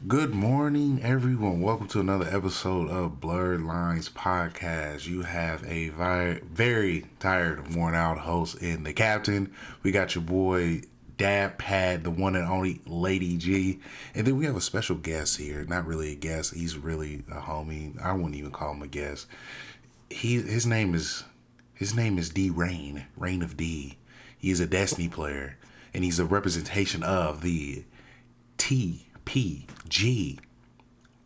Good morning, everyone. Welcome to another episode of Blerd Lines Podcast. You have a very tired, worn out host in the captain. We got your boy Dad Pad, the one and only Lady G, and then we have a special guest here. Not really a guest; he's really a homie. I wouldn't even call him a guest. His name is D-Rayne, Reign of D. He is a Destiny player, and he's a representation of the TPG.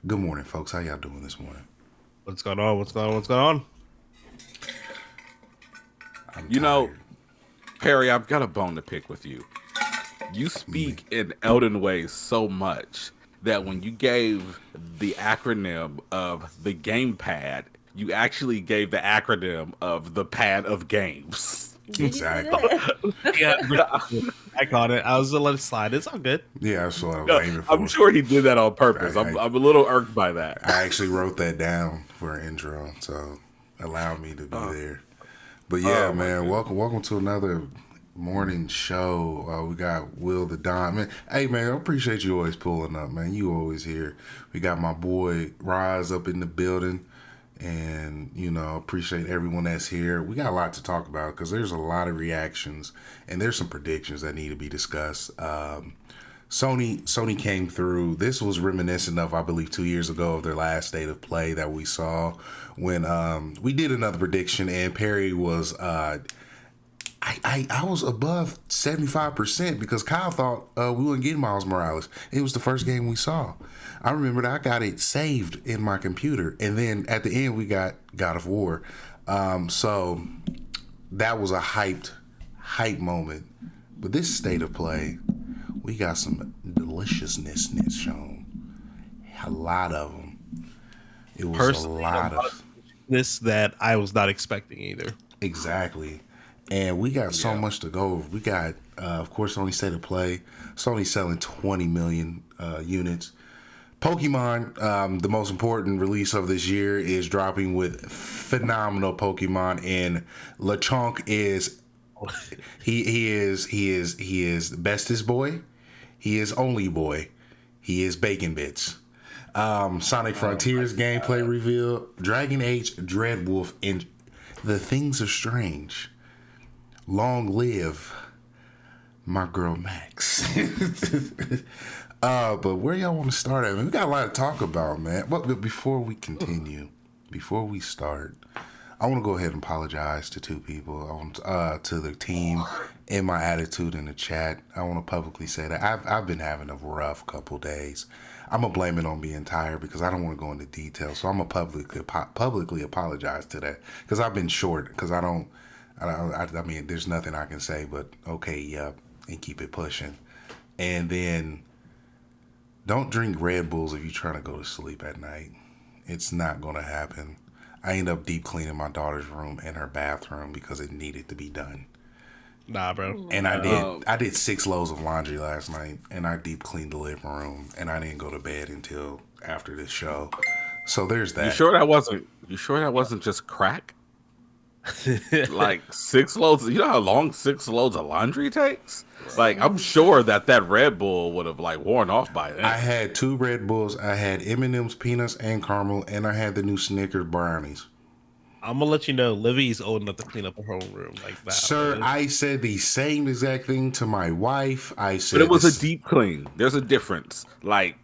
Good morning, folks. How y'all doing this morning? What's going on? What's going on? You know, Perry, I've got a bone to pick with you. You speak in Elden ways so much that when you gave the acronym of the gamepad, you actually gave the acronym of the pad of games. Exactly. Yeah, I caught it. I was gonna let it slide. It's all good. Yeah, that's what I was aiming for. I'm sure he did that on purpose. I'm a little irked by that. I actually wrote that down for an intro, so allow me to be there. But yeah, man, welcome to another morning show. We got Will the Don. Man, hey man, I appreciate you always pulling up, man. You always here. We got my boy Roz up in the building. And, you know, appreciate everyone that's here. We got a lot to talk about because there's a lot of reactions and there's some predictions that need to be discussed. Sony came through. This was reminiscent of, I believe, 2 years ago of their last state of play that we saw when we did another prediction and Perry was I was above 75% because Kyle thought we wouldn't get Miles Morales. It was the first game we saw. I remember that I got it saved in my computer, and then at the end we got God of War. So that was a hype moment. But this state of play, we got some deliciousness shown. A lot of them. It was Personally, a lot of this that I was not expecting either. Exactly. And we got so much to go over. We got, of course, Sony State of Play. Sony selling 20 million units. Pokemon, the most important release of this year, is dropping with phenomenal Pokemon. And LeChonk is, he is bestest boy. He is only boy. He is Bacon Bits. Sonic Frontiers gameplay reveal. Dragon Age, Dreadwolf, and The Things Are Strange. Long live my girl Max. But where y'all want to start at? Man, we got a lot to talk about, man. But before we continue, before we start, I want to go ahead and apologize to two people. I want to the team and my attitude in the chat. I want to publicly say that I've been having a rough couple days. I'm gonna blame it on being tired because I don't want to go into detail. So I'm gonna publicly apologize to that because I've been short because I mean, there's nothing I can say but okay, yep, and keep it pushing. And then don't drink Red Bulls if you're trying to go to sleep at night. It's not going to happen. I ended up deep cleaning my daughter's room and her bathroom because it needed to be done. Nah, bro. And I did 6 loads of laundry last night, and I deep cleaned the living room, and I didn't go to bed until after this show. So there's that. You sure that wasn't just crack? Like 6 loads. You know how long 6 loads of laundry takes? Like, I'm sure that Red Bull would have like worn off by then. I had 2 Red Bulls. I had M&M's peanuts and caramel, and I had the new Snickers brownies. I'm gonna let you know, Livy's old enough to clean up her whole room like that. Sir, I said the same exact thing to my wife. I said, but it was a deep clean. There's a difference. Like,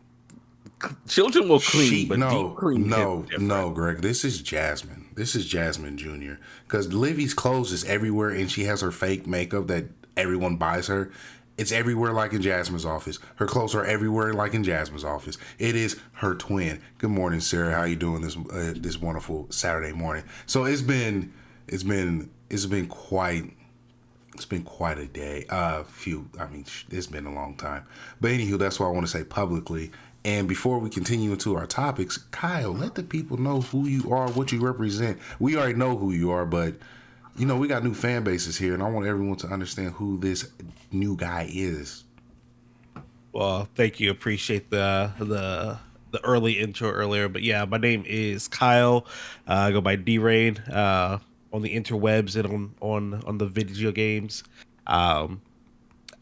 children will clean, but deep clean. No, Greg. This is Jasmine. This is Jasmine Jr. Because Livy's clothes is everywhere, and she has her fake makeup that everyone buys her. It's everywhere like in Jasmine's office. Her clothes are everywhere like in Jasmine's office. It is her twin. Good morning, Sarah. How you doing this wonderful Saturday morning? So it's been quite It's been quite a day. It's been a long time. But anywho, that's what I want to say publicly. And before we continue into our topics, Kyle, let the people know who you are, what you represent. We already know who you are, but we got new fan bases here, and I want everyone to understand who this new guy is. Well, thank you. Appreciate the early intro earlier. But yeah, my name is Kyle. I go by D-Rayne on the interwebs and on the video games. Um,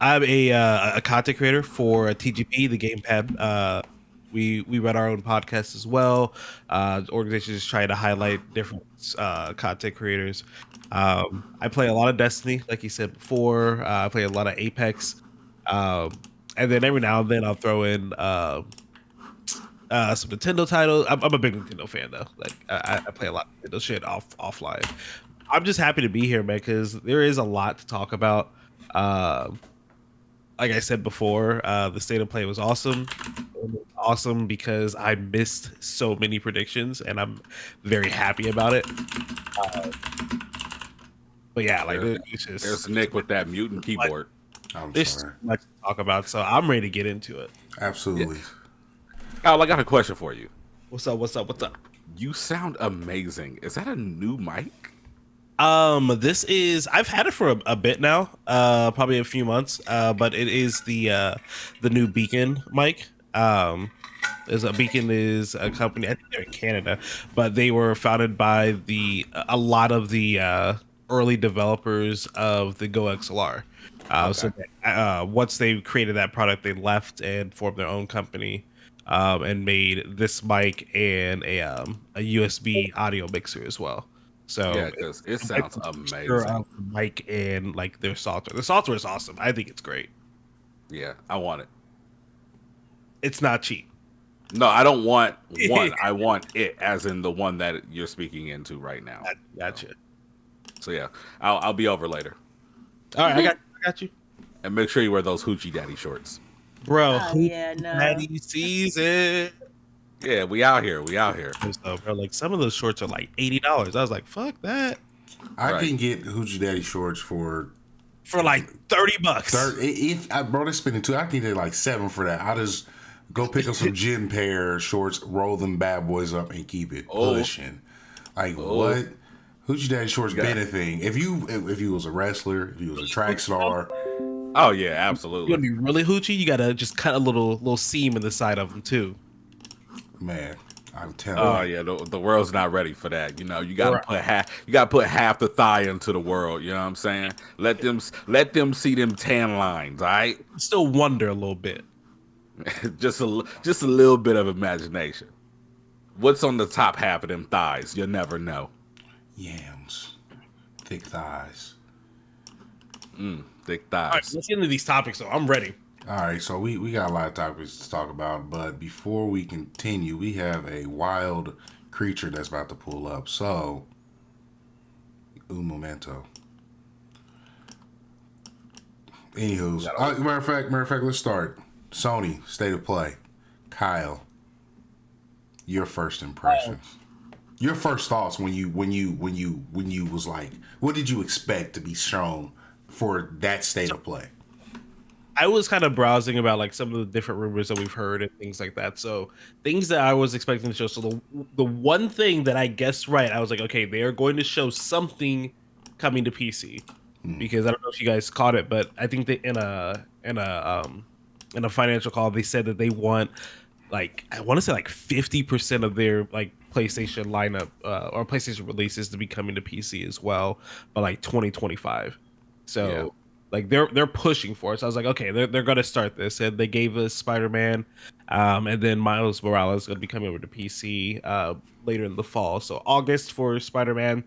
I'm a content creator for TGP, the gamepad. We run our own podcast as well. The organization is trying to highlight different content creators. I play a lot of Destiny, like you said before. I play a lot of Apex, um, and then every now and then I'll throw in some Nintendo titles. I'm a big Nintendo fan though. Like I play a lot of Nintendo shit offline. I'm just happy to be here, man, because there is a lot to talk about. Um, like I said before, the state of play was awesome. It was awesome because I missed so many predictions, and I'm very happy about it. Uh, but yeah, like it's There's just Nick with that mutant keyboard. I'm there's so sorry. much to talk about, so I'm ready to get into it. Absolutely. Kyle, I got a question for you. What's up? What's up? What's up? You sound amazing. Is that a new mic? This is I've had it for a bit now, probably a few months. But it is the new Beacon mic. Is a Beacon is a company, I think they're in Canada, but they were founded by a lot of the early developers of the Go XLR. So once they created that product, they left and formed their own company, and made this mic and a USB audio mixer as well. So Yeah, because it sounds amazing. Of the mic and like their software. The software is awesome. I think it's great. Yeah, I want it. It's not cheap. No, I don't want one. I want it, as in the one that you're speaking into right now. Gotcha. So yeah, I'll be over later. All right, I got you, And make sure you wear those hoochie daddy shorts. bro. Oh, yeah, no. Daddy season. Yeah, we out here. We out here. So, bro, like some of those shorts are like $80. I was like, fuck that. I Right. can get Hoochie Daddy shorts for Like $30. bro, they're spending two. I can get like 7 for that. I just go pick up some gym pair shorts, roll them bad boys up, and keep it pushing. Like what? Hoochie Daddy shorts been a thing. If you was a wrestler, if you was a track star. Oh yeah, You absolutely. want to be really hoochie? You gotta just cut a little seam in the side of them too. Man, I'm telling Oh you. yeah, the world's not ready for that. You gotta put half the thigh into the world. You know what I'm saying? Let them see them tan lines. All right, Still wonder a little bit. just a little bit of imagination. What's on the top half of them thighs? You'll never know. Yams. Thick thighs. Thick All right, thighs. let's get into these topics though. I'm ready. All right, so we got a lot of topics to talk about, but before we continue, we have a wild creature that's about to pull up. So, un momento. Anywho, matter of fact, let's start. Sony State of Play. Kyle, your first impressions. Your first thoughts when you was like, what did you expect to be shown for that State of Play? I was kind of browsing about like some of the different rumors that we've heard and things like that. So things that I was expecting to show. So the one thing that I guessed right, I was like, okay, they are going to show something coming to PC, because I don't know if you guys caught it, but I think that in a financial call they said that they want, like, I want to say like 50% of their like PlayStation lineup or PlayStation releases to be coming to PC as well by like 2025. So. Yeah. Like they're pushing for it. So I was like, okay, they're gonna start this. And they gave us Spider-Man, and then Miles Morales is gonna be coming over to PC later in the fall. So August for Spider-Man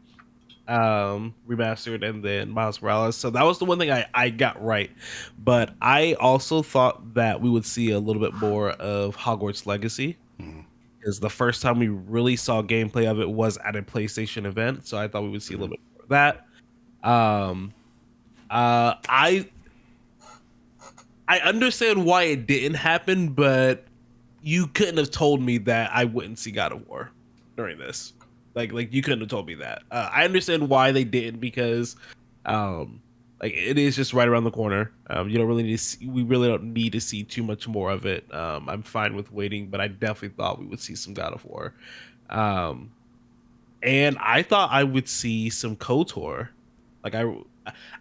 remastered, and then Miles Morales. So that was the one thing I got right. But I also thought that we would see a little bit more of Hogwarts Legacy. Because the first time we really saw gameplay of it was at a PlayStation event. So I thought we would see a little bit more of that. I understand why it didn't happen, but you couldn't have told me that I wouldn't see God of War during this. Like you couldn't have told me that. I understand why they didn't, because like Like it is just right around the corner. You don't really need to see, we really don't need to see too much more of it. I'm fine with waiting, but I definitely thought we would see some God of War. Um, and I thought I would see some KOTOR. Like I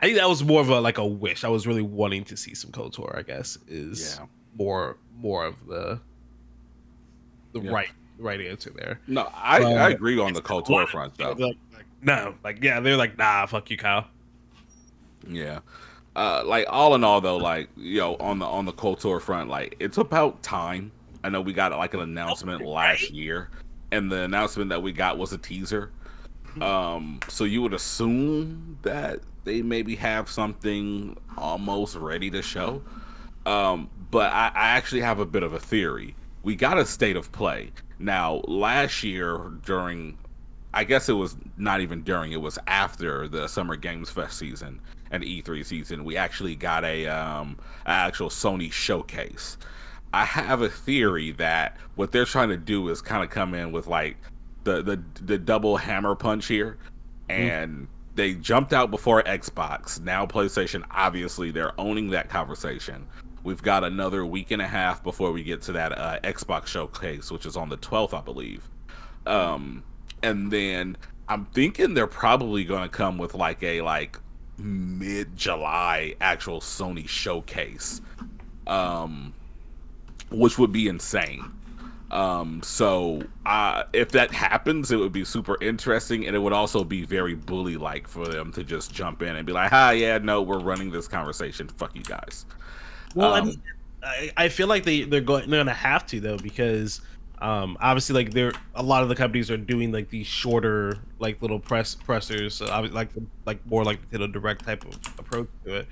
think that was more of a like a wish. I was really wanting to see some KOTOR. I guess is Yeah. more of the Yeah. right answer there. No, I agree on the KOTOR front though. No, like yeah, they're like nah, fuck you, Kyle. Yeah. Like all in all though, like on the KOTOR front, like it's about time. I know we got like an announcement last year, and the announcement that we got was a teaser. So you would assume that they maybe have something almost ready to show. But I actually have a bit of a theory. We got a state of play. Now, last year during, I guess it was not even during, it was after the Summer Games Fest season and E3 season, we actually got an actual Sony showcase. I have a theory that what they're trying to do is kind of come in with like the double hammer punch here, and they jumped out before Xbox. Now PlayStation, obviously, they're owning that conversation. We've got another week and a half before we get to that Xbox showcase, which is on the 12th, I believe. And then I'm thinking they're probably going to come with like a mid-July actual Sony showcase, which would be insane. So if that happens, it would be super interesting, and it would also be very bully-like for them to just jump in and be like, "Hi, yeah, no, we're running this conversation. Fuck you guys." Well, I mean, I feel like they're gonna have to though, because obviously like a lot of the companies are doing like these shorter like little pressers, so like more like Nintendo Direct type of approach to it,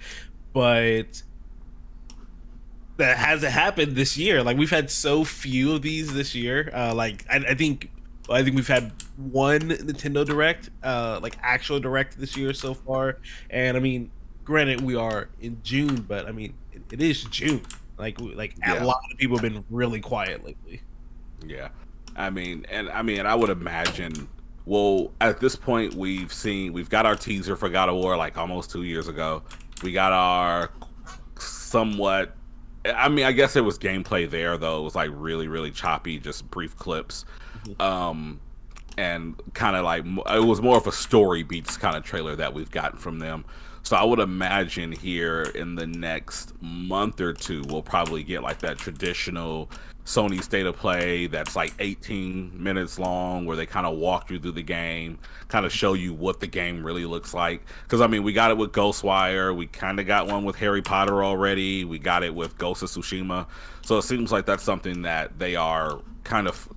but that hasn't happened this year. Like we've had so few of these this year. Like I think we've had one Nintendo Direct, like actual Direct this year so far. And I mean, granted, we are in June, but I mean, it is June. A lot of people have been really quiet lately. Yeah, I mean, I would imagine. Well, at this point, we've got our teaser for God of War like almost 2 years ago. We got our somewhat. I mean, I guess it was gameplay there though. It was like really, really choppy, just brief clips, and kind of like it was more of a story beats kind of trailer that we've gotten from them. So I would imagine here in the next month or two, we'll probably get like that traditional Sony state of play that's like 18 minutes long, where they kind of walk you through the game, kind of show you what the game really looks like. Because I mean, we got it with Ghostwire, we kind of got one with Harry Potter already, we got it with Ghost of Tsushima. So it seems like that's something that they are kind of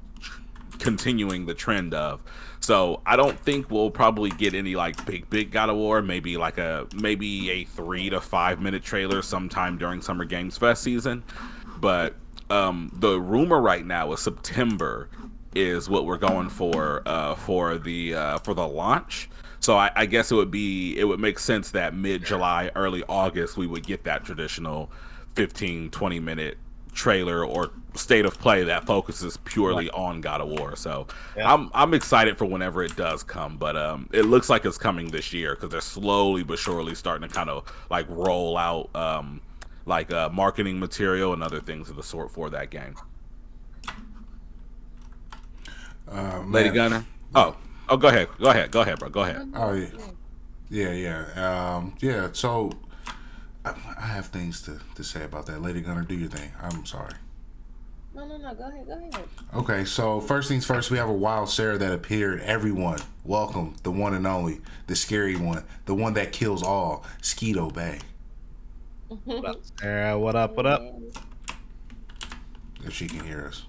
continuing the trend of. So I don't think we'll probably get any like big God of War. Maybe a 3 to 5 minute trailer sometime during Summer Games Fest season. But the rumor right now is September is what we're going for the launch. So I guess it would make sense that mid-July, early August, we would get that traditional 15-20 minute trailer or state of play that focuses purely on God of War. So yeah. I'm excited for whenever it does come, but it looks like it's coming this year because they're slowly but surely starting to kind of like roll out marketing material and other things of the sort for that game. Lady Gunner. Oh, go ahead, bro. Go ahead. Oh yeah. So I have things to say about that. Lady Gunner, do your thing. I'm sorry. No. Go ahead. Okay, so first things first, we have a wild Sarah that appeared. Everyone, welcome the one and only, the scary one, the one that kills all, Skeeto Baby. What up, Sarah? What up? If she can hear us.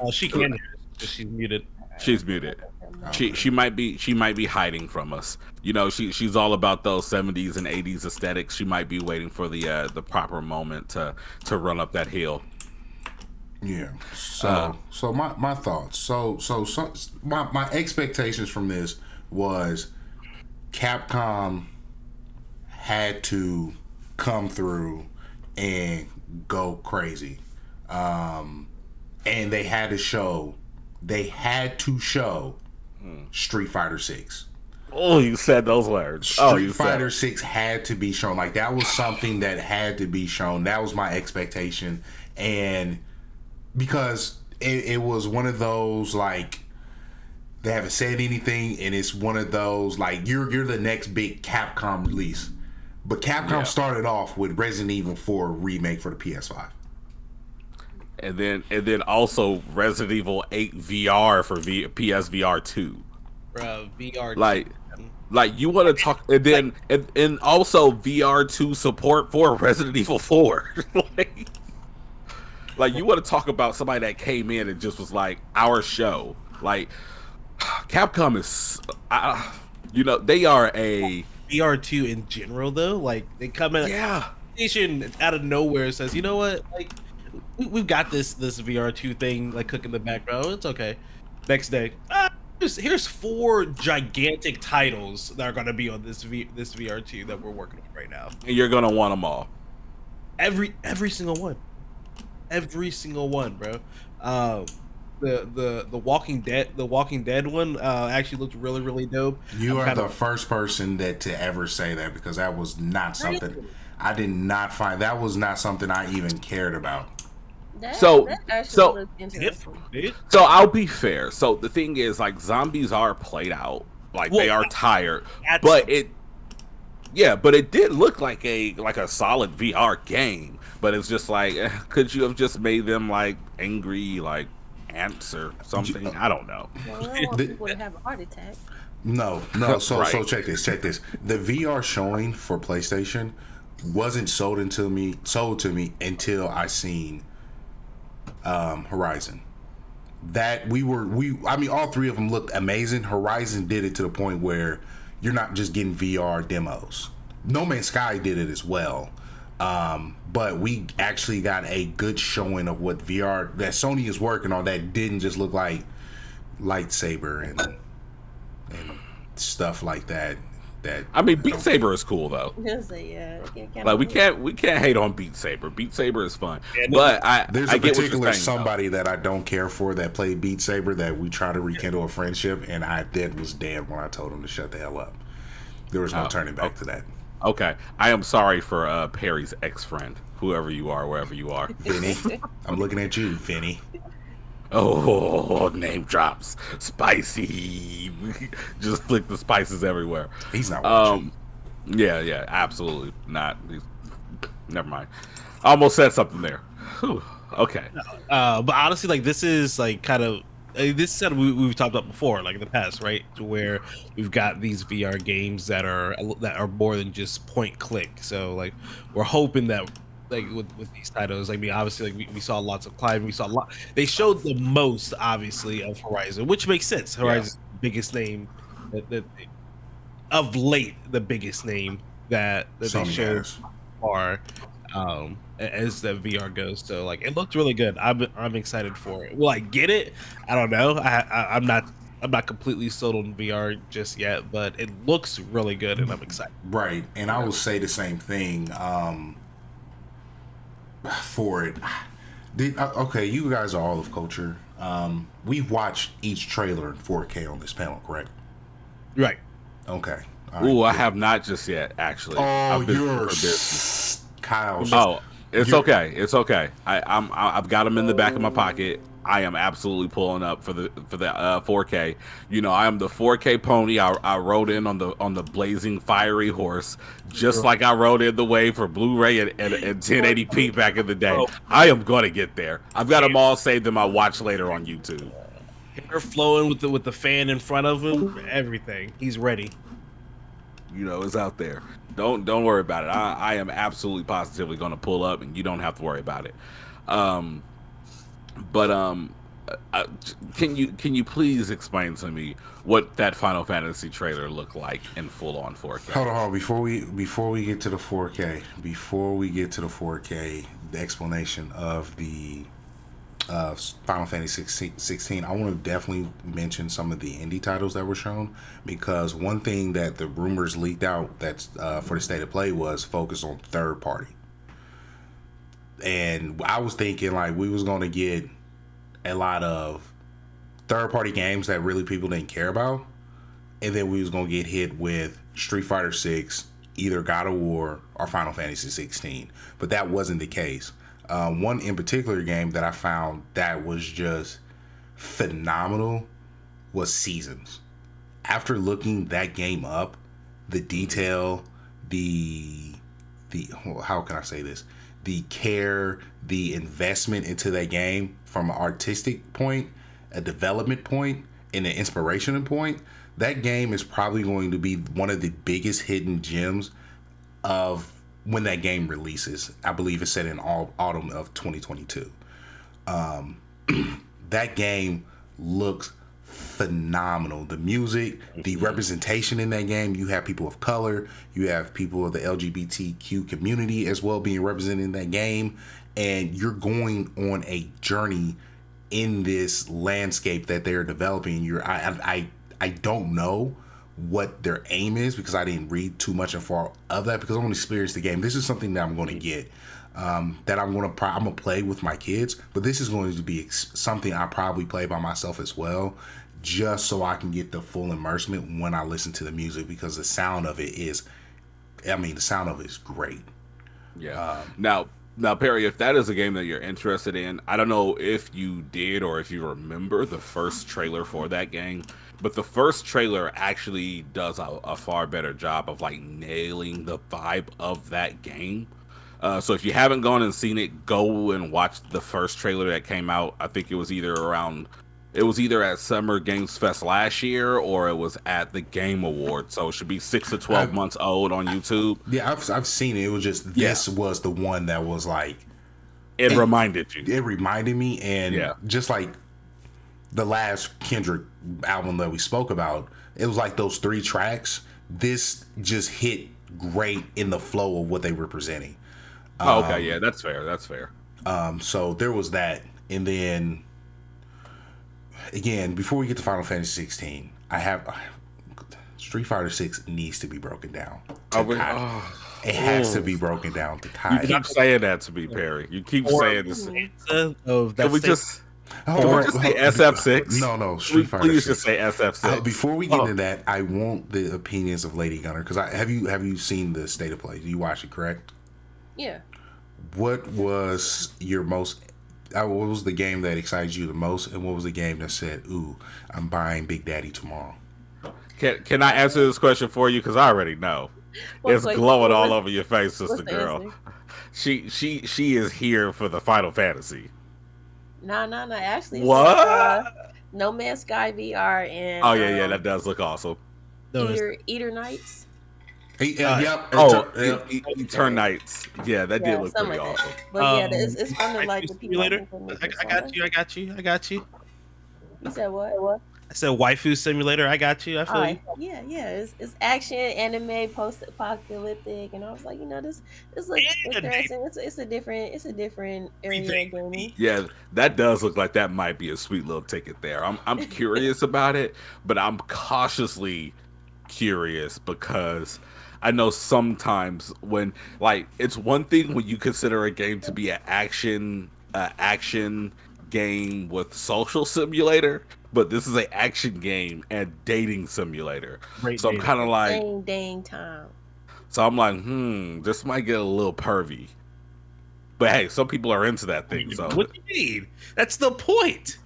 Oh, she can hear us. She's muted. She's muted. She might be hiding from us. You know, she's all about those 70s and 80s aesthetics. She might be waiting for the proper moment to run up that hill. Yeah. So my thoughts. So my expectations from this was Capcom had to come through and go crazy, and they had to show Street Fighter 6. Oh, you said those words. Oh, Street you Fighter said 6 had to be shown. Like, that was something that had to be shown. That was my expectation. And because it was one of those, like, they haven't said anything, and it's one of those, like, you're the next big Capcom release. But Capcom started off with Resident Evil 4 remake for the PS5. and then also Resident Evil 8 VR for PSVR 2. Bro, VR. Like you want to talk, and then and also VR 2 support for Resident Evil 4. like you want to talk about somebody that came in and just was like our show. Like Capcom is, they are a VR2 in general though. Like they come in, station out of nowhere says, you know what, like we've got this VR2 thing like cooking in the background. It's okay. Next day, here's 4 gigantic titles that are going to be on this VR2 that we're working on right now. And you're gonna want them all. Every single one, bro. The Walking Dead one actually looked really dope. You are the first person to ever say that, because that was not something I did not find. That was not something I even cared about. So interesting. So I'll be fair. So the thing is, like, zombies are played out, like they are tired, but it did look like a solid VR game. But it's just like, could you have just made them like angry, like ants or something? I don't know. Well, I don't want people to have a heart attack. No. So Right. so check this. The VR showing for PlayStation wasn't sold to me until I seen Horizon. That I mean, all 3 of them looked amazing. Horizon did it to the point where you're not just getting VR demos. No Man's Sky did it as well. But we actually got a good showing of what VR that Sony is working on that didn't just look like lightsaber and stuff like that. I mean, Beat Saber is cool though. Like we can't hate on Beat Saber. Beat Saber is fun, but there's I a get what you're particular saying, somebody that I don't care for that played Beat Saber that we try to rekindle a friendship, and that was dead when I told him to shut the hell up. There was no turning back to that. Okay, I am sorry for Perry's ex-friend, whoever you are, wherever you are. Vinny, I'm looking at you, Vinny. Oh, name drops. Spicy. Just flick the spices everywhere. He's not watching. Yeah, absolutely not. Never mind. I almost said something there. Whew. Okay. But honestly, like, this is like kind of this is something we've talked about before, like in the past, right? To where we've got these VR games that are more than just point click. So like we're hoping that, like with these titles, I mean, obviously, like we saw lots of climbing, we saw a lot. They showed the most, obviously, of Horizon, which makes sense. Horizon's the biggest name that of late, the biggest name that they showed far, as the VR goes. So like, it looked really good. I'm excited for it. Will I get it? I don't know. I'm not completely sold on VR just yet, but it looks really good, and I'm excited. Right, and I will say the same thing. For it, okay, you guys are all of culture. We've watched each trailer in 4K on this panel, correct? Right. Okay. Ooh, I have not just yet, actually. Oh, you're Kyle. Oh, it's okay. It's okay. I've got them in the back of my pocket. I am absolutely pulling up for the 4K. You know, I am the 4K pony. I rode in on the blazing fiery horse, just like I rode in the way for Blu-ray and 1080p back in the day. I am gonna get there. I've got them all saved in my watch later on YouTube. Hair flowing with the fan in front of him, everything. He's ready. You know, it's out there. Don't worry about it. I am absolutely positively gonna pull up, and you don't have to worry about it. Can you please explain to me what that Final Fantasy trailer looked like in full on 4K? Hold on. Before we get to the 4K, the explanation of the Final Fantasy 16, I want to definitely mention some of the indie titles that were shown, because one thing that the rumors leaked out that's for the state of play was focused on third party. And I was thinking like we was going to get a lot of third party games that really people didn't care about. and then we was gonna get hit with Street Fighter 6, either God of War or Final Fantasy 16. But that wasn't the case. One in particular game that I found that was just phenomenal was Seasons. After looking that game up, the detail, the how can I say this? The care, the investment into that game from an artistic point, a development point, and an inspirational point, that game is probably going to be one of the biggest hidden gems of when that game releases. I believe it's set in autumn of 2022. That game looks phenomenal. The music, the representation in that game, you have people of color, you have people of the LGBTQ community as well being represented in that game, and you're going on a journey in this landscape that they're developing. I don't know what their aim is because I didn't read too much of that because I want to experience the game. This is something that I'm going to get, that I'm going to play with my kids, but this is going to be something I probably play by myself as well, just so I can get the full immersion when I listen to the music, because the sound of it is great. Yeah. Now, Perry, if that is a game that you're interested in, I don't know if you did or if you remember the first trailer for that game, but the first trailer actually does a far better job of like nailing the vibe of that game. So if you haven't gone and seen it, go and watch the first trailer that came out. I think it was either at Summer Games Fest last year or it was at the Game Awards. So it should be 6 to 12 months old on YouTube. Yeah, I've seen it. It was just this was the one that was like it reminded you. It reminded me, and just like the last Kendrick album that we spoke about, it was like those 3 tracks. This just hit great in the flow of what they were presenting. Okay, yeah, that's fair. That's fair. So there was that, and then again, before we get to Final Fantasy 16, I have Street Fighter 6 needs to be broken down. It has to be broken down to Kai. You keep saying that to me, Perry. You keep saying this. Can we just say SF6? No, Street Fighter 6. Please just say SF6. Before we get into that, I want the opinions of Lady Gunner, because have you seen the State of Play? Do you watch it, correct? Yeah. What was your most... what was the game that excited you the most, and what was the game that said, "Ooh, I'm buying Big Daddy tomorrow"? Can I answer this question for you? Because I already know. It's glowing all over your face, sister girl. She is here for the Final Fantasy. No. Actually, what? No Man's Sky VR and that does look awesome. Eater Nights. Etern Nights. Yeah, that did look pretty awesome. But it's fun to like the people. I got you. You said what? I said waifu simulator. I got you. I feel you. Yeah. It's action, anime, post-apocalyptic, and I was like, this looks interesting. It's a different area of gaming. Yeah, that does look like that might be a sweet little ticket there. I'm curious about it, but I'm cautiously curious because I know sometimes when it's one thing when you consider a game to be an action game with social simulator, but this is an action game and dating simulator. So I'm kind of like dang time. So I'm like, this might get a little pervy. But hey, some people are into that thing. So what do you mean? That's the point.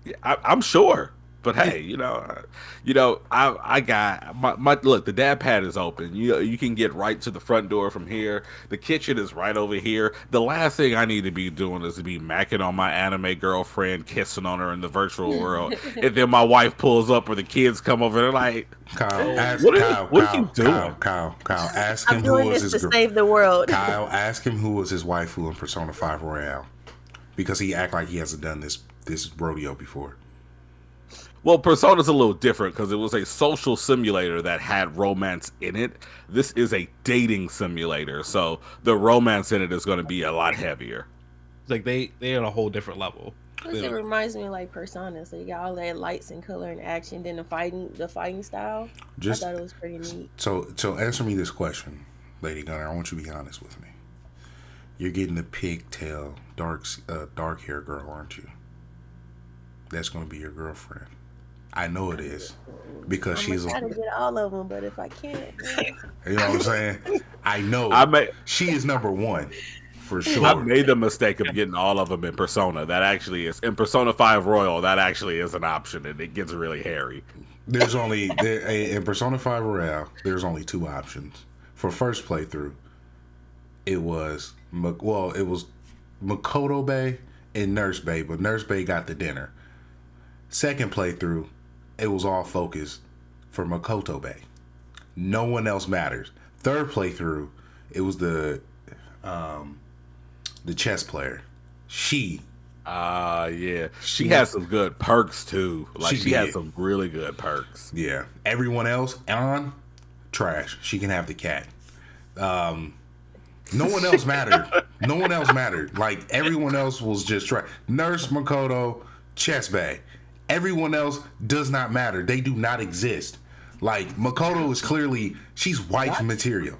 Yeah, I'm sure. But hey, I got my look. The dad pad is open. You can get right to the front door from here. The kitchen is right over here. The last thing I need to be doing is to be macking on my anime girlfriend, kissing on her in the virtual world, and then my wife pulls up or the kids come over. They're like, Kyle, what are you doing? Kyle, ask him I'm who doing was this his to save the world. Kyle, ask him who was his waifu in Persona 5 Royale, because he act like he hasn't done this rodeo before. Well, Persona's a little different because it was a social simulator that had romance in it. This is a dating simulator, so the romance in it is going to be a lot heavier. It's like they on a whole different level. It reminds me of like Persona, so you got all that lights and color and action. Then the fighting style. I thought it was pretty neat. So answer me this question, Lady Gunner. I want you to be honest with me. You're getting the pigtail, dark hair girl, aren't you? That's going to be your girlfriend. I know it is because I'm she's gonna try to get all of them, but if I can't, you know what I'm saying? I know she is number one for sure. I made the mistake of getting all of them in Persona. That actually is in Persona 5 Royal. That actually is an option, and it gets really hairy. There's only in Persona 5 Royale. There's only two options for first playthrough. It was Makoto Bay and Nurse Bay, but Nurse Bay got the dinner. Second playthrough, it was all focused for Makoto Bay. No one else matters. Third playthrough, it was the chess player. She has some good perks too. Like she has some really good perks. Yeah. Everyone else on trash. She can have the cat. No one else mattered. No one else mattered. Like everyone else was just trash. Nurse, Makoto, Chess Bay. Everyone else does not matter. They do not exist. Like Makoto is clearly she's wife material.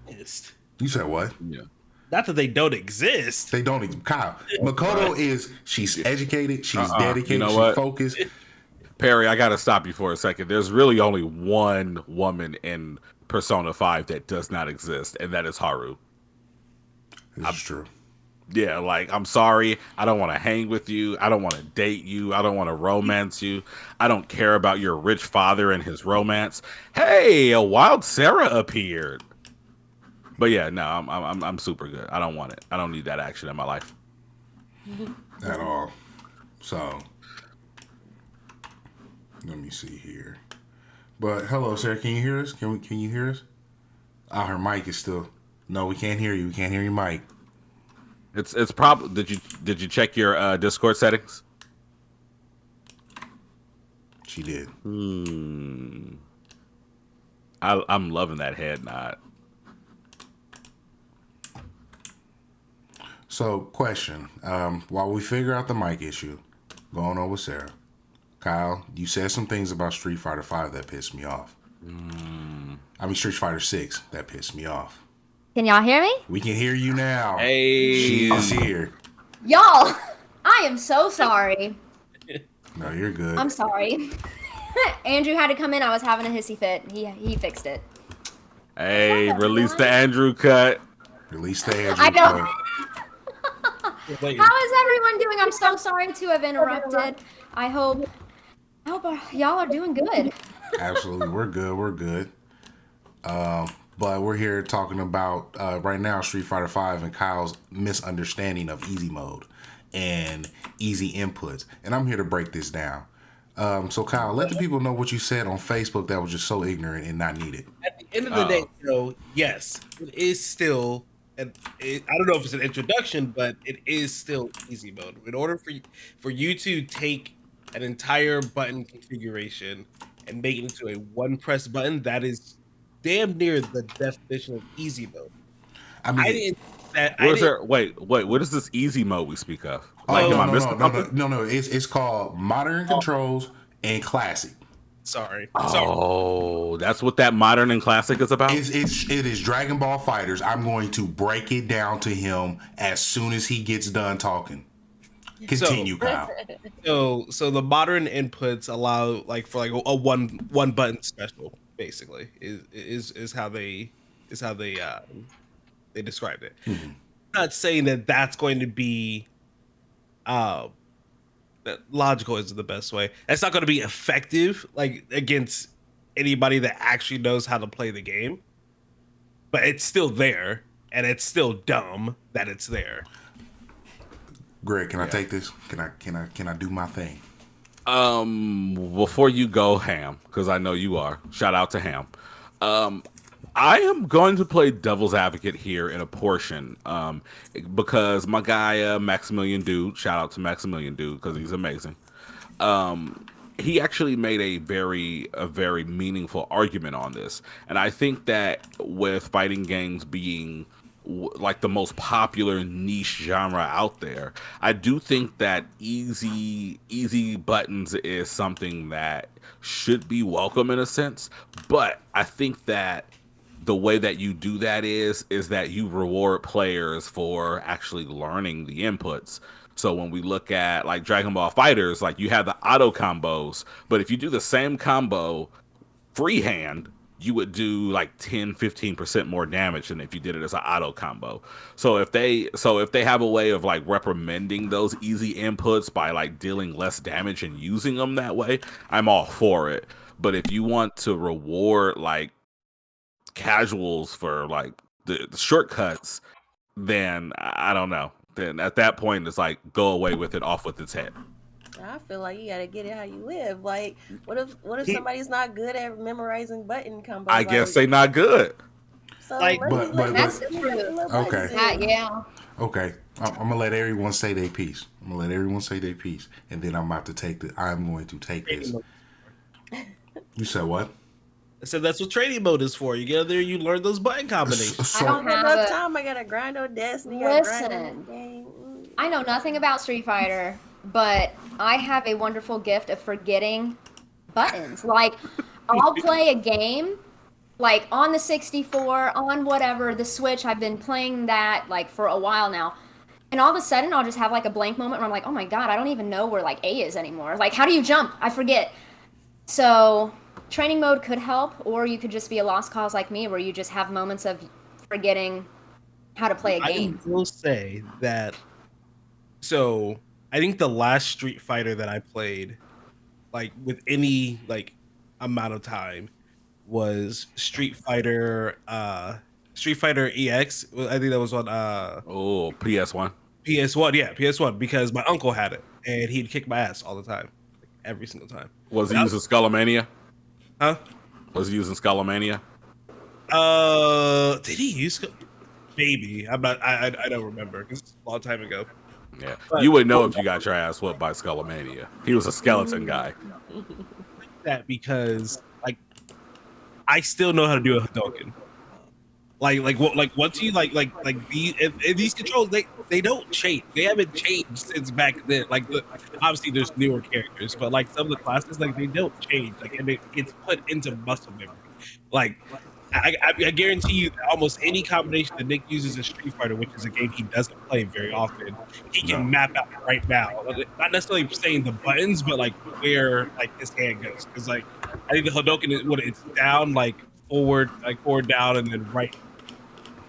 You said what? Yeah. Not that they don't exist. They don't. Kyle, Makoto is she's educated. She's dedicated. You know she's what? focused. Perry, I gotta stop you for a second. There's really only one woman in Persona 5 that does not exist, and that is Haru. That's true. Yeah, like, I'm sorry. I don't want to hang with you. I don't want to date you. I don't want to romance you. I don't care about your rich father and his romance. Hey, a wild Sarah appeared. But yeah, no, I'm super good. I don't want it. I don't need that action in my life. At all. So, let me see here. But hello, Sarah. Can you hear us? Can you hear us? Her mic is still. No, we can't hear you. We can't hear your mic. It's probably. Did you check your Discord settings? She did. I'm loving that head nod. So, question. While we figure out the mic issue going on with Sarah, Kyle, you said some things about Street Fighter 5 that pissed me off. I mean, Street Fighter 6 that pissed me off. Can y'all hear me? We can hear you now. Hey. She is here. Y'all, I am so sorry. No, you're good. I'm sorry. Andrew had to come in. I was having a hissy fit. He fixed it. Hey, release the Andrew cut. Release the Andrew I know. cut. How is everyone doing? I'm so sorry to have interrupted. I hope y'all are doing good. Absolutely, we're good. We're good. But we're here talking about right now Street Fighter 5 and Kyle's misunderstanding of easy mode and easy inputs, and I'm here to break this down. So Kyle, let the people know what you said on Facebook that was just so ignorant and not needed. At the end of the day, yes, it is still. I don't know if it's an introduction, but it is still easy mode. In order for you to take an entire button configuration and make it into a one press button, that is damn near the definition of easy mode. I mean, Wait, what is this easy mode we speak of? Like, no. It's called modern controls and classic. Sorry. Oh, that's what that modern and classic is about? It is Dragon Ball Fighters. I'm going to break it down to him as soon as he gets done talking. Continue, Kyle. So the modern inputs allow for a one button special, basically, is how they described it. Mm-hmm. I'm not saying that that's going to be that logical isn't the best way. That's not going to be effective against anybody that actually knows how to play the game. But it's still there, and it's still dumb that it's there. Greg, can I take this? Can I do my thing? Before you go ham, because I know you are. Shout out to Ham. I am going to play devil's advocate here in a portion, because my guy Maximilian Dude, shout out to Maximilian Dude because he's amazing. He actually made a very meaningful argument on this, and I think that with fighting games being like the most popular niche genre out there, I do think that easy buttons is something that should be welcome in a sense, but I think that the way that you do that is that you reward players for actually learning the inputs. So when we look at like Dragon Ball Fighters, like you have the auto combos, but if you do the same combo freehand, you would do like 10-15% more damage than if you did it as an auto combo. So if they have a way of like reprimanding those easy inputs by like dealing less damage and using them that way, I'm all for it. But if you want to reward like casuals for like the shortcuts, then I don't know. Then at that point, it's like go away with it, off with its head. I feel like you gotta get it how you live. Like, what if somebody's not good at memorizing button combos? I guess they not good. So Like, that's the truth. Okay. Yeah. Okay, I'm gonna let everyone say their piece. I'm then I'm going to take this. You said what? I said that's what training mode is for. You get there, you learn those button combinations. I don't have enough a- time. I gotta grind on Destiny. Listen. I know nothing about Street Fighter, but I have a wonderful gift of forgetting buttons. Like, I'll play a game, like on the 64, on whatever, the Switch. I've been playing that like for a while now. And all of a sudden, I'll just have like a blank moment where I'm like, oh my God, I don't even know where like A is anymore. Like, how do you jump? I forget. So, training mode could help, or you could just be a lost cause like me where you just have moments of forgetting how to play a game. I will say that. So I think the last Street Fighter that I played, like with any like amount of time, was Street Fighter EX. I think that was on PS1. PS1, yeah, PS1, because my uncle had it and he'd kick my ass all the time, like, every single time. Was he using Skullomania? Huh? Was he using Skullomania? Did he use Baby? I'm not. I don't remember because it's a long time ago. Yeah, But you would know if you got your ass whooped by Skullomania. He was a skeleton guy. That because like I still know how to do a Hadouken. Like once you like these controls, they don't change. They haven't changed since back then. Like obviously there's newer characters, but like some of the classes, like they don't change. Like and it's put into muscle memory. Like I guarantee you that almost any combination that Nick uses in Street Fighter, which is a game he doesn't play very often, he can map out right now. Not necessarily saying the buttons, but like where like his hand goes. Because like I think the Hadouken is what it's down, like forward down, and then right.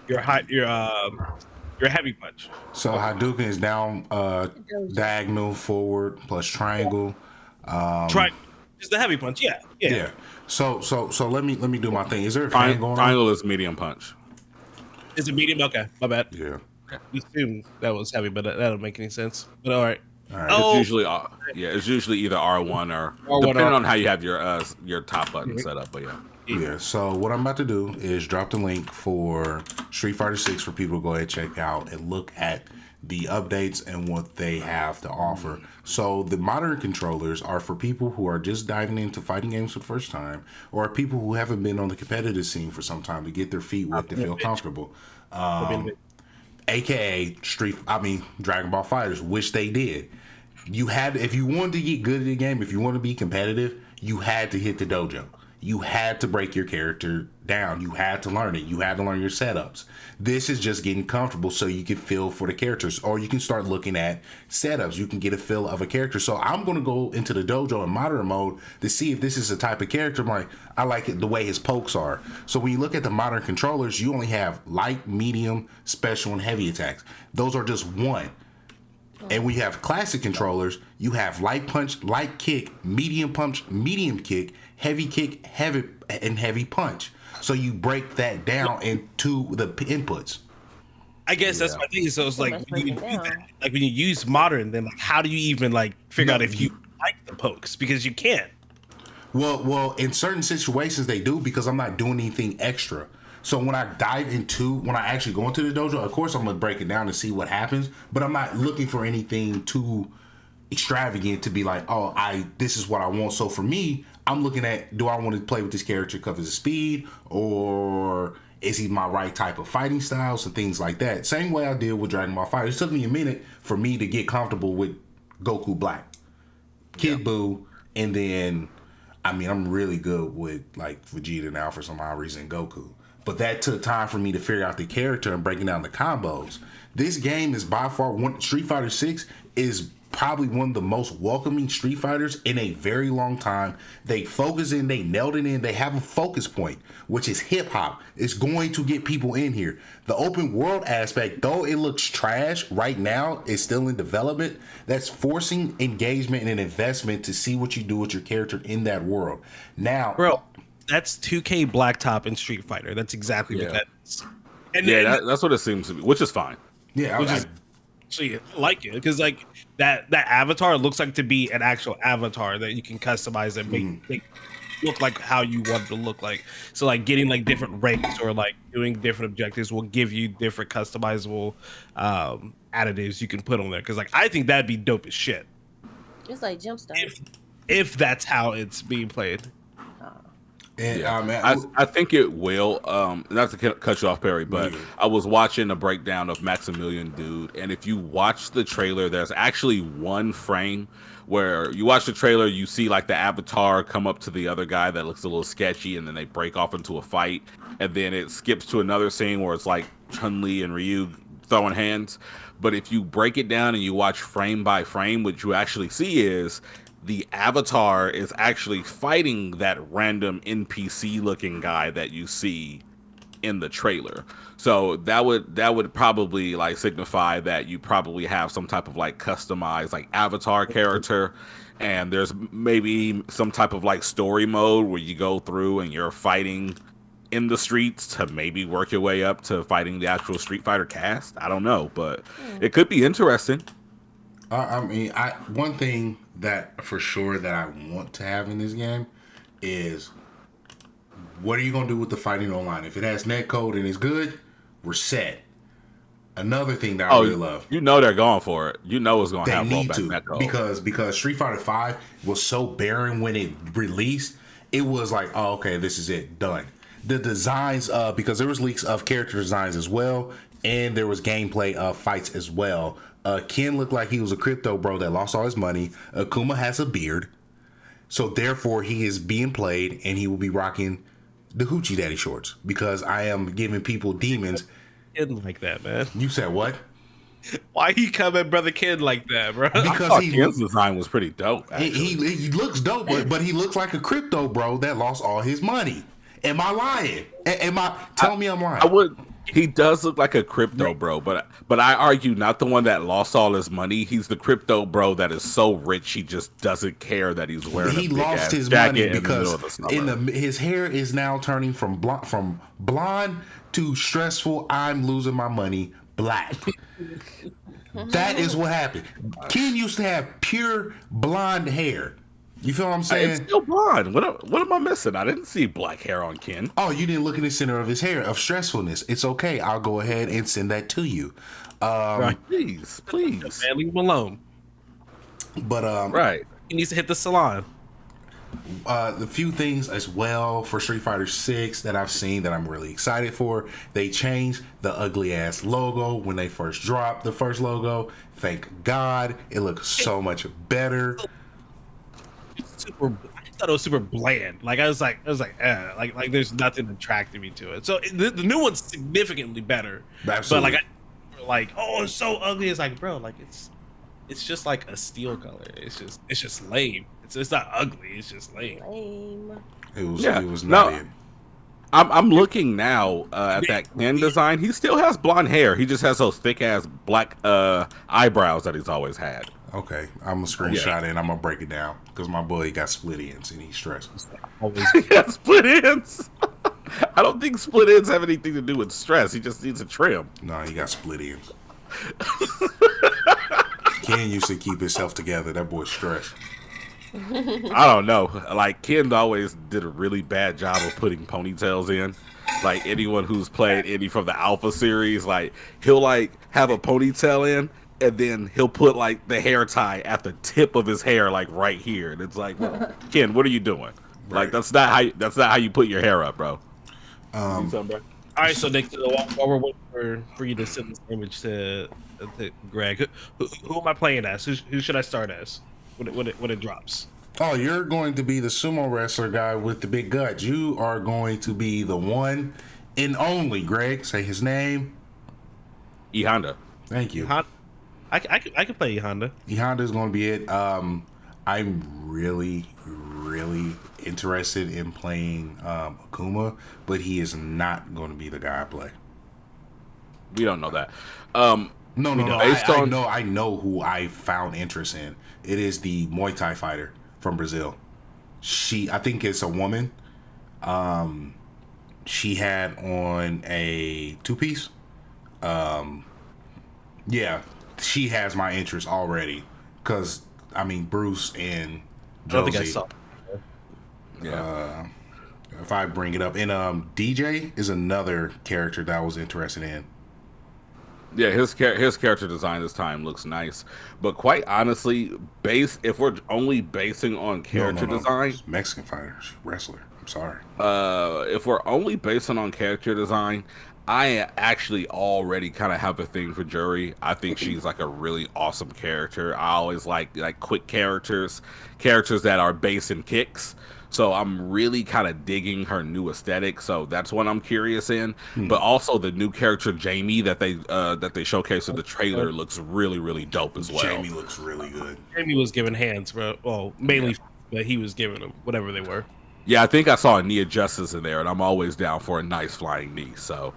Your heavy punch. So Hadouken is down, diagonal, forward, plus triangle. Just the heavy punch, yeah. So let me do my thing. Is there a fan going on? Triangle is medium punch. Is it medium? Okay, my bad. Yeah. We assumed that was heavy, but that don't make any sense. But all right. It's usually either R1 or R1 depending on how you have your top button set up. But Yeah, so what I'm about to do is drop the link for Street Fighter 6 for people to go ahead and check out and look at the updates and what they have to offer. So the modern controllers are for people who are just diving into fighting games for the first time, or people who haven't been on the competitive scene for some time to get their feet wet to feel comfortable. AKA Dragon Ball Fighters, which they did. If you wanted to get good at the game, if you want to be competitive, you had to hit the dojo. You had to break your character down. You had to learn it. You had to learn your setups. This is just getting comfortable so you can feel for the characters, or you can start looking at setups. You can get a feel of a character. So I'm going to go into the dojo in modern mode to see if this is a type of character. I like it the way his pokes are. So when you look at the modern controllers, you only have light, medium, special, and heavy attacks. Those are just one. And when you have classic controllers, you have light punch, light kick, medium punch, medium kick, heavy kick, heavy punch. So you break that down into the inputs. I guess that's my thing. So it's like when you use modern, then like how do you even like figure out if you like the pokes? Because you can't. Well, in certain situations they do, because I'm not doing anything extra. So when I actually go into the dojo, of course I'm gonna break it down and see what happens, but I'm not looking for anything too extravagant to be like, this is what I want. So for me, I'm looking at, do I want to play with this character because of his speed, or is he my right type of fighting styles and things like that? Same way I did with Dragon Ball FighterZ. It took me a minute for me to get comfortable with Goku Black, Kid Buu, and then I'm really good with like Vegeta now for some odd reason, Goku. but that took time for me to figure out the character and breaking down the combos. This game is by far Street Fighter 6 is probably one of the most welcoming Street Fighters in a very long time. They focus in, they nailed it in, they have a focus point, which is hip hop. It's going to get people in here. The open world aspect, though it looks trash right now, is still in development. That's forcing engagement and an investment to see what you do with your character in that world. Now, bro, that's 2K Blacktop in Street Fighter. That's exactly what that is. And that's what it seems to be, which is fine. Yeah, actually like it because like that avatar looks like to be an actual avatar that you can customize and make look like how you want it to look like. So like getting like different ranks or like doing different objectives will give you different customizable additives you can put on there. Because like I think that'd be dope as shit. It's like Jumpstart. If that's how it's being played. And, I think it will. Not to cut you off, Perry, but I was watching a breakdown of Maximilian Dude, and if you watch the trailer, there's actually one frame where you watch the trailer, you see like the avatar come up to the other guy that looks a little sketchy, and then they break off into a fight, and then it skips to another scene where it's like Chun-Li and Ryu throwing hands. But if you break it down and you watch frame by frame, what you actually see is the avatar is actually fighting that random NPC looking guy that you see in the trailer. So that would probably like signify that you probably have some type of like customized like avatar character, and there's maybe some type of like story mode where you go through and you're fighting in the streets to maybe work your way up to fighting the actual Street Fighter cast. I don't know, but it could be interesting. One thing that for sure that I want to have in this game is what are you going to do with the fighting online? If it has netcode and it's good, we're set. Another thing that I really love. You know they're going for it. You know it's going to have rollback netcode. Because Street Fighter 5 was so barren when it released, it was like, oh, okay, this is it, done. The designs, because there was leaks of character designs as well, and there was gameplay of fights as well. Ken looked like he was a crypto bro that lost all his money. Akuma has a beard. So therefore he is being played and he will be rocking the Hoochie Daddy shorts because I am giving people demons. Kid like that, man. You said what? Why he come at Brother Kid like that, bro? Because Ken's design was pretty dope. He looks dope, but he looks like a crypto bro that lost all his money. Am I lying? Tell me I'm lying. He does look like a crypto bro, but I argue not the one that lost all his money. He's the crypto bro that is so rich he just doesn't care that he's wearing. He lost his money because his hair is now turning from blonde to stressful. I'm losing my money. Black. That is what happened. Ken used to have pure blonde hair. You feel what I'm saying? It's still blonde. What am I missing? I didn't see black hair on Ken. Oh, you didn't look in the center of his hair of stressfulness. It's okay. I'll go ahead and send that to you. Right. Please. Man, leave him alone. But right. He needs to hit the salon. The few things as well for Street Fighter 6 that I've seen that I'm really excited for. They changed the ugly ass logo when they first dropped the first logo. Thank God. It looks so much better. I thought it was super bland. Like I was like, there's nothing attracting me to it. So the new one's significantly better. Absolutely. But like, oh, it's so ugly. It's like, bro, like it's just like a steel color. It's just lame. It's not ugly. It's just lame. It was not it. I'm looking now at that Ken design. He still has blonde hair. He just has those thick ass black eyebrows that he's always had. Okay, I'm gonna screenshot it and I'm gonna break it down because my boy got split ends and he's stressed. He got split ends. I don't think split ends have anything to do with stress. He just needs a trim. No, he got split ends. Ken used to keep himself together. That boy's stressed. I don't know. Like Ken always did a really bad job of putting ponytails in. Like anyone who's played any from the Alpha series, like he'll like have a ponytail in. And then he'll put like the hair tie at the tip of his hair, like right here, and it's like, well, Ken, what are you doing? Right. Like that's not how you put your hair up, bro. All right, so Nick, while we're waiting for you to send this image to Greg, who am I playing as? Who should I start as when it drops? Oh, you're going to be the sumo wrestler guy with the big gut. You are going to be the one and only Greg. Say his name. E Honda. Thank you. I could play Honda. E Honda is going to be it. I'm really interested in playing Akuma, but he is not going to be the guy I play. We don't know that. No. Based on- I know who I found interest in. It is the Muay Thai fighter from Brazil. I think it's a woman. She had on a 2-piece. Yeah, she has my interest already. Because, I mean, Bruce and Josie. I don't think I saw. Yeah. If I bring it up. And DJ is another character that I was interested in. Yeah, his character design this time looks nice, but quite honestly, if we're only basing on character design, she's Mexican fighter, she's wrestler. I'm sorry. If we're only basing on character design, I actually already kind of have a thing for Jury. I think she's like a really awesome character. I always like quick characters that are base and kicks. So I'm really kind of digging her new aesthetic. So that's what I'm curious in. But also the new character Jamie that they showcased in the trailer looks really, really dope as well. Jamie looks really good. Jamie was given hands, bro. Well, mainly, but he was giving them whatever they were. Yeah, I think I saw a knee justice in there, and I'm always down for a nice flying knee. So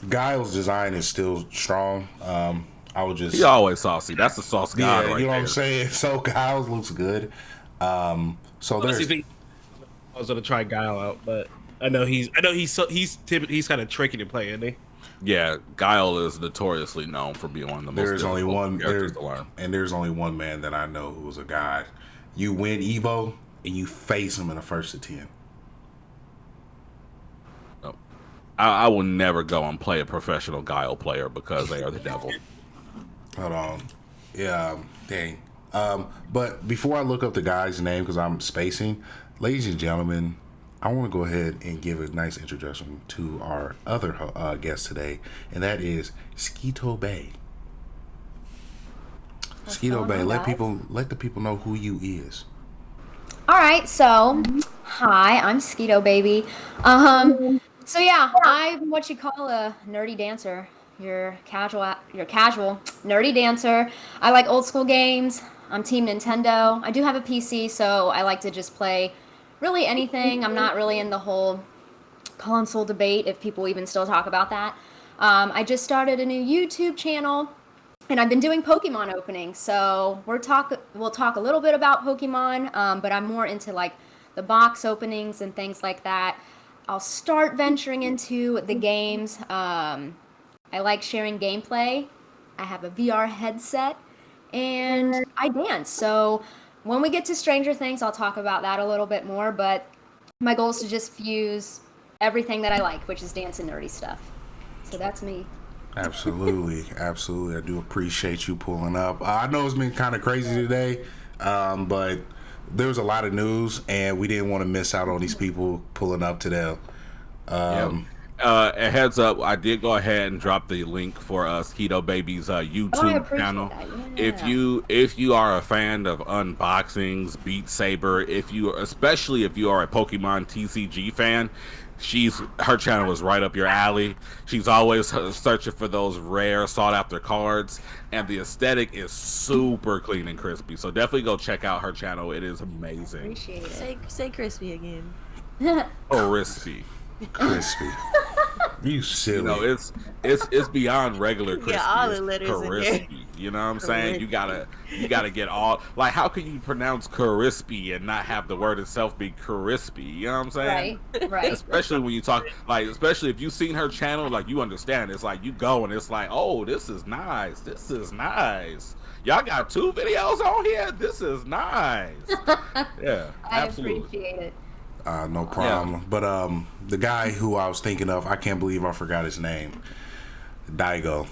Guile's design is still strong. I would just he always saucy. That's the sauce god right you know there. what I'm saying? So Guile's looks good. So there's I was gonna try Guile out, but I know he's kind of tricky to play, isn't he? Yeah, Guile is notoriously known for being one of the most there's only one characters to learn. and there's only one man that I know who's a god. You win Evo and you face him in the first of 10. No. I will never go and play a professional Guile player because they are the devil. Hold on. Yeah, dang. But before I look up the guy's name, because I'm spacing, ladies and gentlemen, I want to go ahead and give a nice introduction to our other guest today, and that is Skeeto Baby. Skeeto Baby, let the people know who you is. All right, so hi, I'm Skeeto Baby. So yeah, I'm what you call a nerdy dancer. You're casual nerdy dancer. I like old school games. I'm Team Nintendo. I do have a PC, so I like to just play really anything. I'm not really in the whole console debate, if people even still talk about that. I just started a new YouTube channel, and I've been doing Pokemon openings. So we'll talk a little bit about Pokemon, but I'm more into like the box openings and things like that. I'll start venturing into the games. I like sharing gameplay. I have a VR headset, and I dance. So when we get to Stranger Things, I'll talk about that a little bit more, but my goal is to just fuse everything that I like, which is dance and nerdy stuff. So that's me. Absolutely. I do appreciate you pulling up. I know it's been kind of crazy today, but there was a lot of news, and we didn't want to miss out on these people pulling up today. A heads up, I did go ahead and drop the link for Skeeto Baby's YouTube channel. Yeah. If you are a fan of unboxings, Beat Saber, especially if you are a Pokemon TCG fan, her channel is right up your alley. She's always searching for those rare sought after cards, and the aesthetic is super clean and crispy. So definitely go check out her channel. It is amazing. Appreciate it. Say crispy again. Crispy. You silly. You know, it's beyond regular crispy. Yeah, all the letters crispy. in there. You know what I'm saying? You gotta get all, like, how can you pronounce crispy and not have the word itself be crispy? You know what I'm saying? Right. Especially when you talk, like, especially if you've seen her channel, like, you understand. It's like you go and it's like, oh, this is nice. Y'all got 2 videos on here. This is nice. Yeah, I absolutely. appreciate it. No problem. Yeah. But the guy who I was thinking of, I can't believe I forgot his name. Daigo.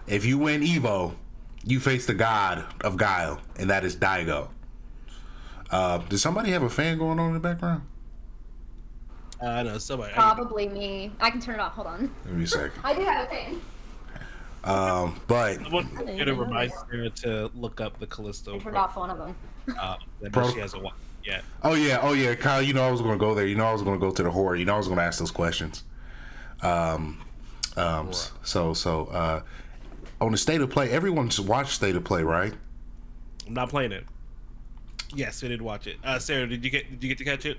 If you win Evo, you face the god of Guile, and that is Daigo. Does somebody have a fan going on in the background? No, somebody. Probably me. I can turn it off. Hold on. Give me a second. I do have a fan. But I want to remind her to look up the Callisto. I turned off one of them. That she has a yet. Oh yeah, Kyle. You know I was gonna go there. You know I was gonna go to the horror. You know I was gonna ask those questions. On the state of play, everyone's watched state of play, right? I'm not playing it. Yes, I did watch it. Sarah, did you get to catch it?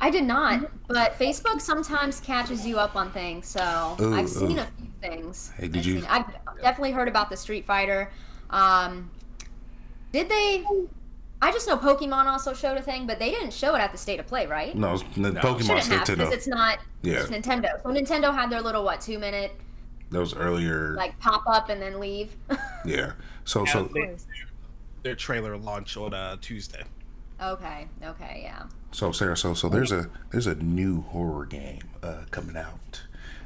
I did not, but Facebook sometimes catches you up on things, so I've seen a few things. Hey, did you? I've definitely heard about the Street Fighter. Did they? I just know Pokemon also showed a thing, but they didn't show it at the State of Play, right? No, Pokemon's Shouldn't have, Nintendo. because it's not. Yeah. It's Nintendo. So Nintendo had their little 2-minute Those earlier. like pop up and then leave. Yeah. So their trailer launch on Tuesday. Okay, yeah. So Sarah, so there's a new horror game coming out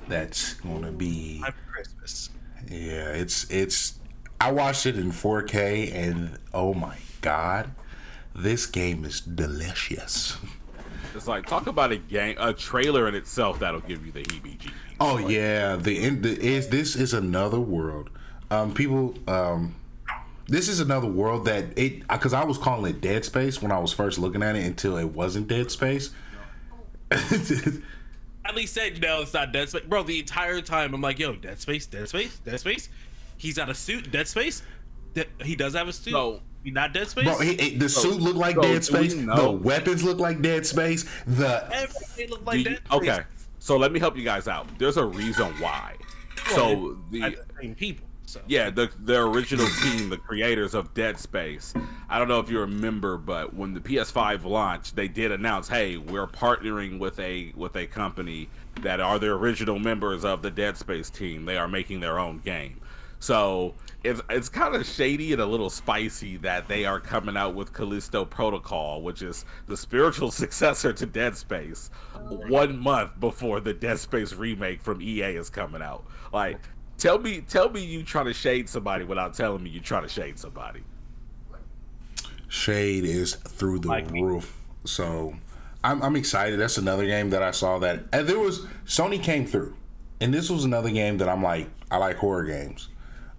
that's gonna be Time for Christmas. Yeah, it's I watched it in 4K and oh my god, this game is delicious. It's like, talk about a trailer in itself that'll give you the heebie-jeebies. Oh Like, yeah, this is another world. This is another world that because I was calling it Dead Space when I was first looking at it until it wasn't Dead Space. At least said no, it's not Dead Space, bro. The entire time I'm like, yo, Dead Space. He's got a suit. Dead Space. He does have a suit. So, He not Dead Space. Bro, the suit looked like Dead Space. The weapons look like Dead Space. Everything looked like Dead Space. Okay, so let me help you guys out. There's a reason why. So the same people. So. Yeah, the original team, the creators of Dead Space. I don't know if you remember, but when the PS5 launched, they did announce, "Hey, we're partnering with a company that are the original members of the Dead Space team. They are making their own game." So it's kind of shady and a little spicy that they are coming out with Callisto Protocol, which is the spiritual successor to Dead Space, 1 month before the Dead Space remake from EA is coming out. Like, tell me you trying to shade somebody without telling me you trying to shade somebody. Shade is through the roof. So I'm excited. That's another game that I saw that and Sony came through, and this was another game that I'm like, I like horror games.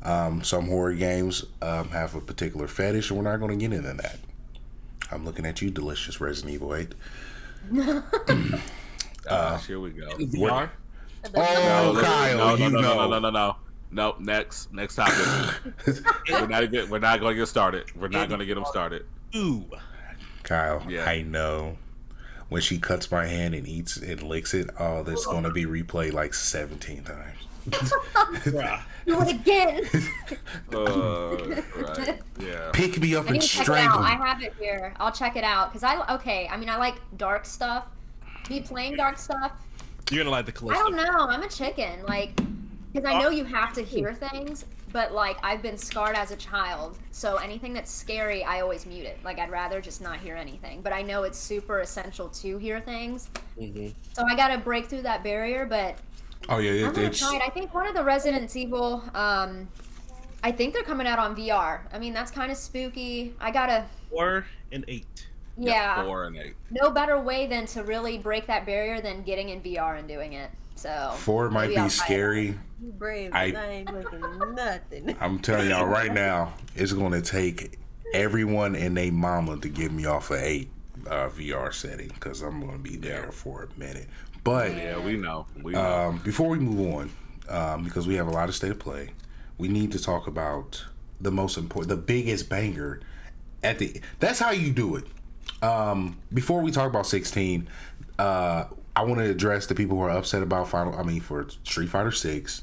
Some horror games have a particular fetish, and we're not going to get into that. I'm looking at you, delicious Resident Evil 8. Here we go. VR? Oh, Kyle, No, next topic. We're not going to get started. We're not going to get them started. Ooh, Kyle, Yeah. I know. When she cuts my hand and eats and licks it, oh, that's going to be replayed like 17 times. bruh. Do it again. Right. Yeah. Pick me up I need and to check it strangle out. me. I have it here. I'll check it out because I mean, I like dark stuff. Me playing dark stuff. You're gonna like the I Callisto. don't know. I'm a chicken, like, because I know you have to hear things, but like I've been scarred as a child, so anything that's scary, I always mute it. Like I'd rather just not hear anything. But I know it's super essential to hear things, so I gotta break through that barrier. But Oh yeah, I'm gonna it's try it. I think one of the Resident Evil, I think they're coming out on VR. I mean, that's kind of spooky. I gotta. 4 and 8. Yeah. 4 and 8. No better way than to really break that barrier than getting in VR and doing it. So 4 might maybe be I'll try it. scary. You brave, I- I ain't looking nothing. I'm telling y'all right now, it's going to take everyone and their mama to get me off of 8 VR setting because I'm going to be there for a minute. But Yeah, we know. before we move on, because we have a lot of state of play, we need to talk about the most important, the biggest banger. That's how you do it. Before we talk about 16, I want to address the people who are upset about for Street Fighter 6.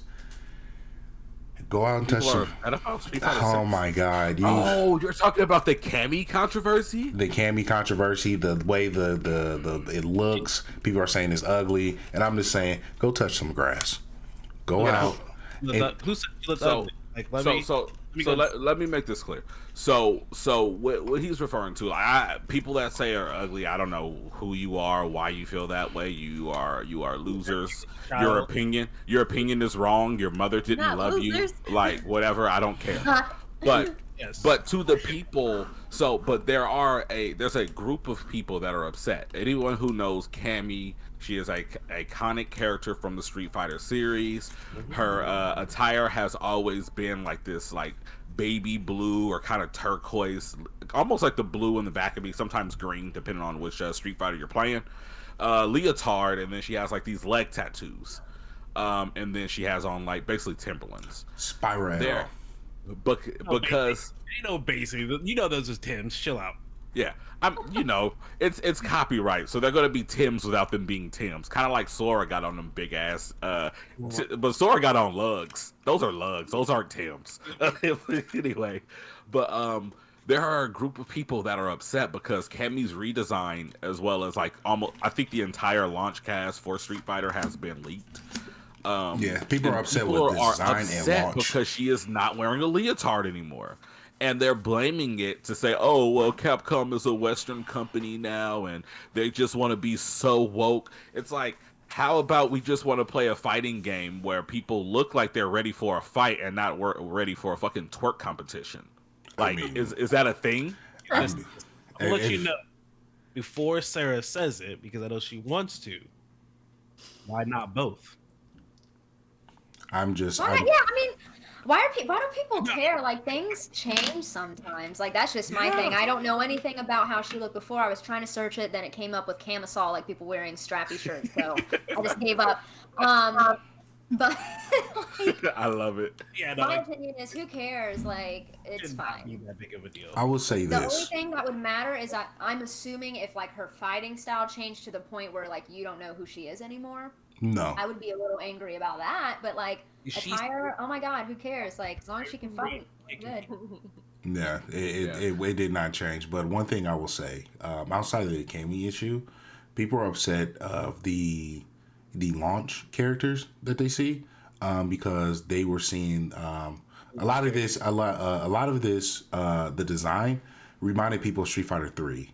Go out and touch some. Oh my God! You're talking about the Cammy controversy? The Cammy controversy, the way the it looks. People are saying it's ugly, and I'm just saying, go touch some grass. Go out. Who said you look ugly? Like, let me make this clear. So what he's referring to, people that say are ugly, I don't know who you are, why you feel that way. You are losers. Your opinion is wrong. Your mother didn't Not love losers. you. Like, whatever, I don't care. But Yes. but to the people, but there's a group of people that are upset. Anyone who knows Cammy, she is a iconic character from the Street Fighter series. Her attire has always been like this, like baby blue or kind of turquoise, almost like the blue in the back of me, sometimes green, depending on which Street Fighter you're playing. Leotard, and then she has like these leg tattoos. And then she has on like basically Timberlands. Spiral. There. Because basically, those are Tim's. Chill out. Yeah, it's copyright, so they're gonna be Tims without them being Tims. Kind of like Sora got on them big ass, but Sora got on lugs. Those are lugs. Those aren't Tims. Anyway, but there are a group of people that are upset because Cammy's redesign, as well as like almost, I think the entire launch cast for Street Fighter has been leaked. People are upset with design and launch because she is not wearing a leotard anymore, and they're blaming it to say, "Oh, well, Capcom is a Western company now, and they just want to be so woke." It's like, how about we just want to play a fighting game where people look like they're ready for a fight and not ready for a fucking twerk competition? Like, is that a thing? I'll let you know before Sarah says it, because I know she wants to. Why not both? Why do people care? Like, things change sometimes. Like, that's just my thing. I don't know anything about how she looked before. I was trying to search it, then it came up with camisole, like people wearing strappy shirts. So I just gave up. But like, I love it. Yeah, my opinion is, who cares? Like, it's fine. That big of a deal. I will say The this. only thing that would matter is I'm assuming if like her fighting style changed to the point where like you don't know who she is anymore. No. I would be a little angry about that, but like attire, oh my god, who cares? Like, as long as she can fight, good. Yeah, it did not change. But one thing I will say, outside of the Cammy issue, people are upset of the launch characters that they see, because they were seeing a lot of this. The design reminded people of Street Fighter 3,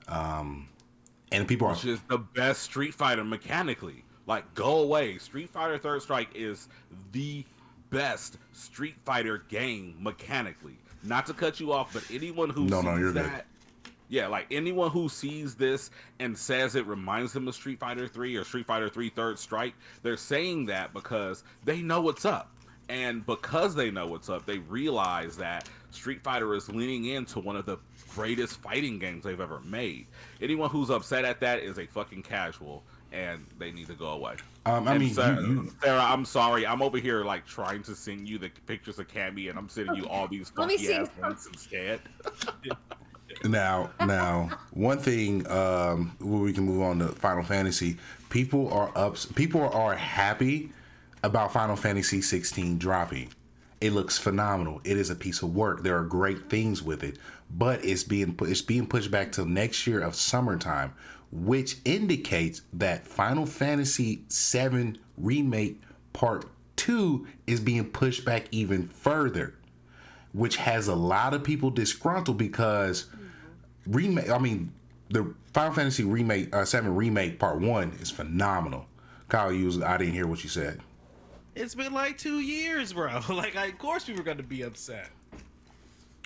and people which is the best Street Fighter mechanically. Like, go away. Street Fighter Third Strike is the best Street Fighter game mechanically. Not to cut you off, but anyone who sees that, yeah, like anyone who sees this and says it reminds them of Street Fighter 3 or Street Fighter 3 Third Strike, they're saying that because they know what's up. And because they know what's up, they realize that Street Fighter is leaning into one of the greatest fighting games they've ever made. Anyone who's upset at that is a fucking casual, and they need to go away. Sarah, I'm sorry. I'm over here like trying to send you the pictures of Cammy, and I'm sending you all these funky ass links instead. Now, one thing where we can move on to Final Fantasy. People are happy about Final Fantasy 16 dropping. It looks phenomenal. It is a piece of work. There are great things with it, but it's being pushed back till next year of summertime, which indicates that Final Fantasy VII Remake Part 2 is being pushed back even further, which has a lot of people disgruntled because the Final Fantasy Remake 7 Remake Part 1 is phenomenal. Kyle, I didn't hear what you said. It's been like 2 years, bro. Like, of course we were going to be upset.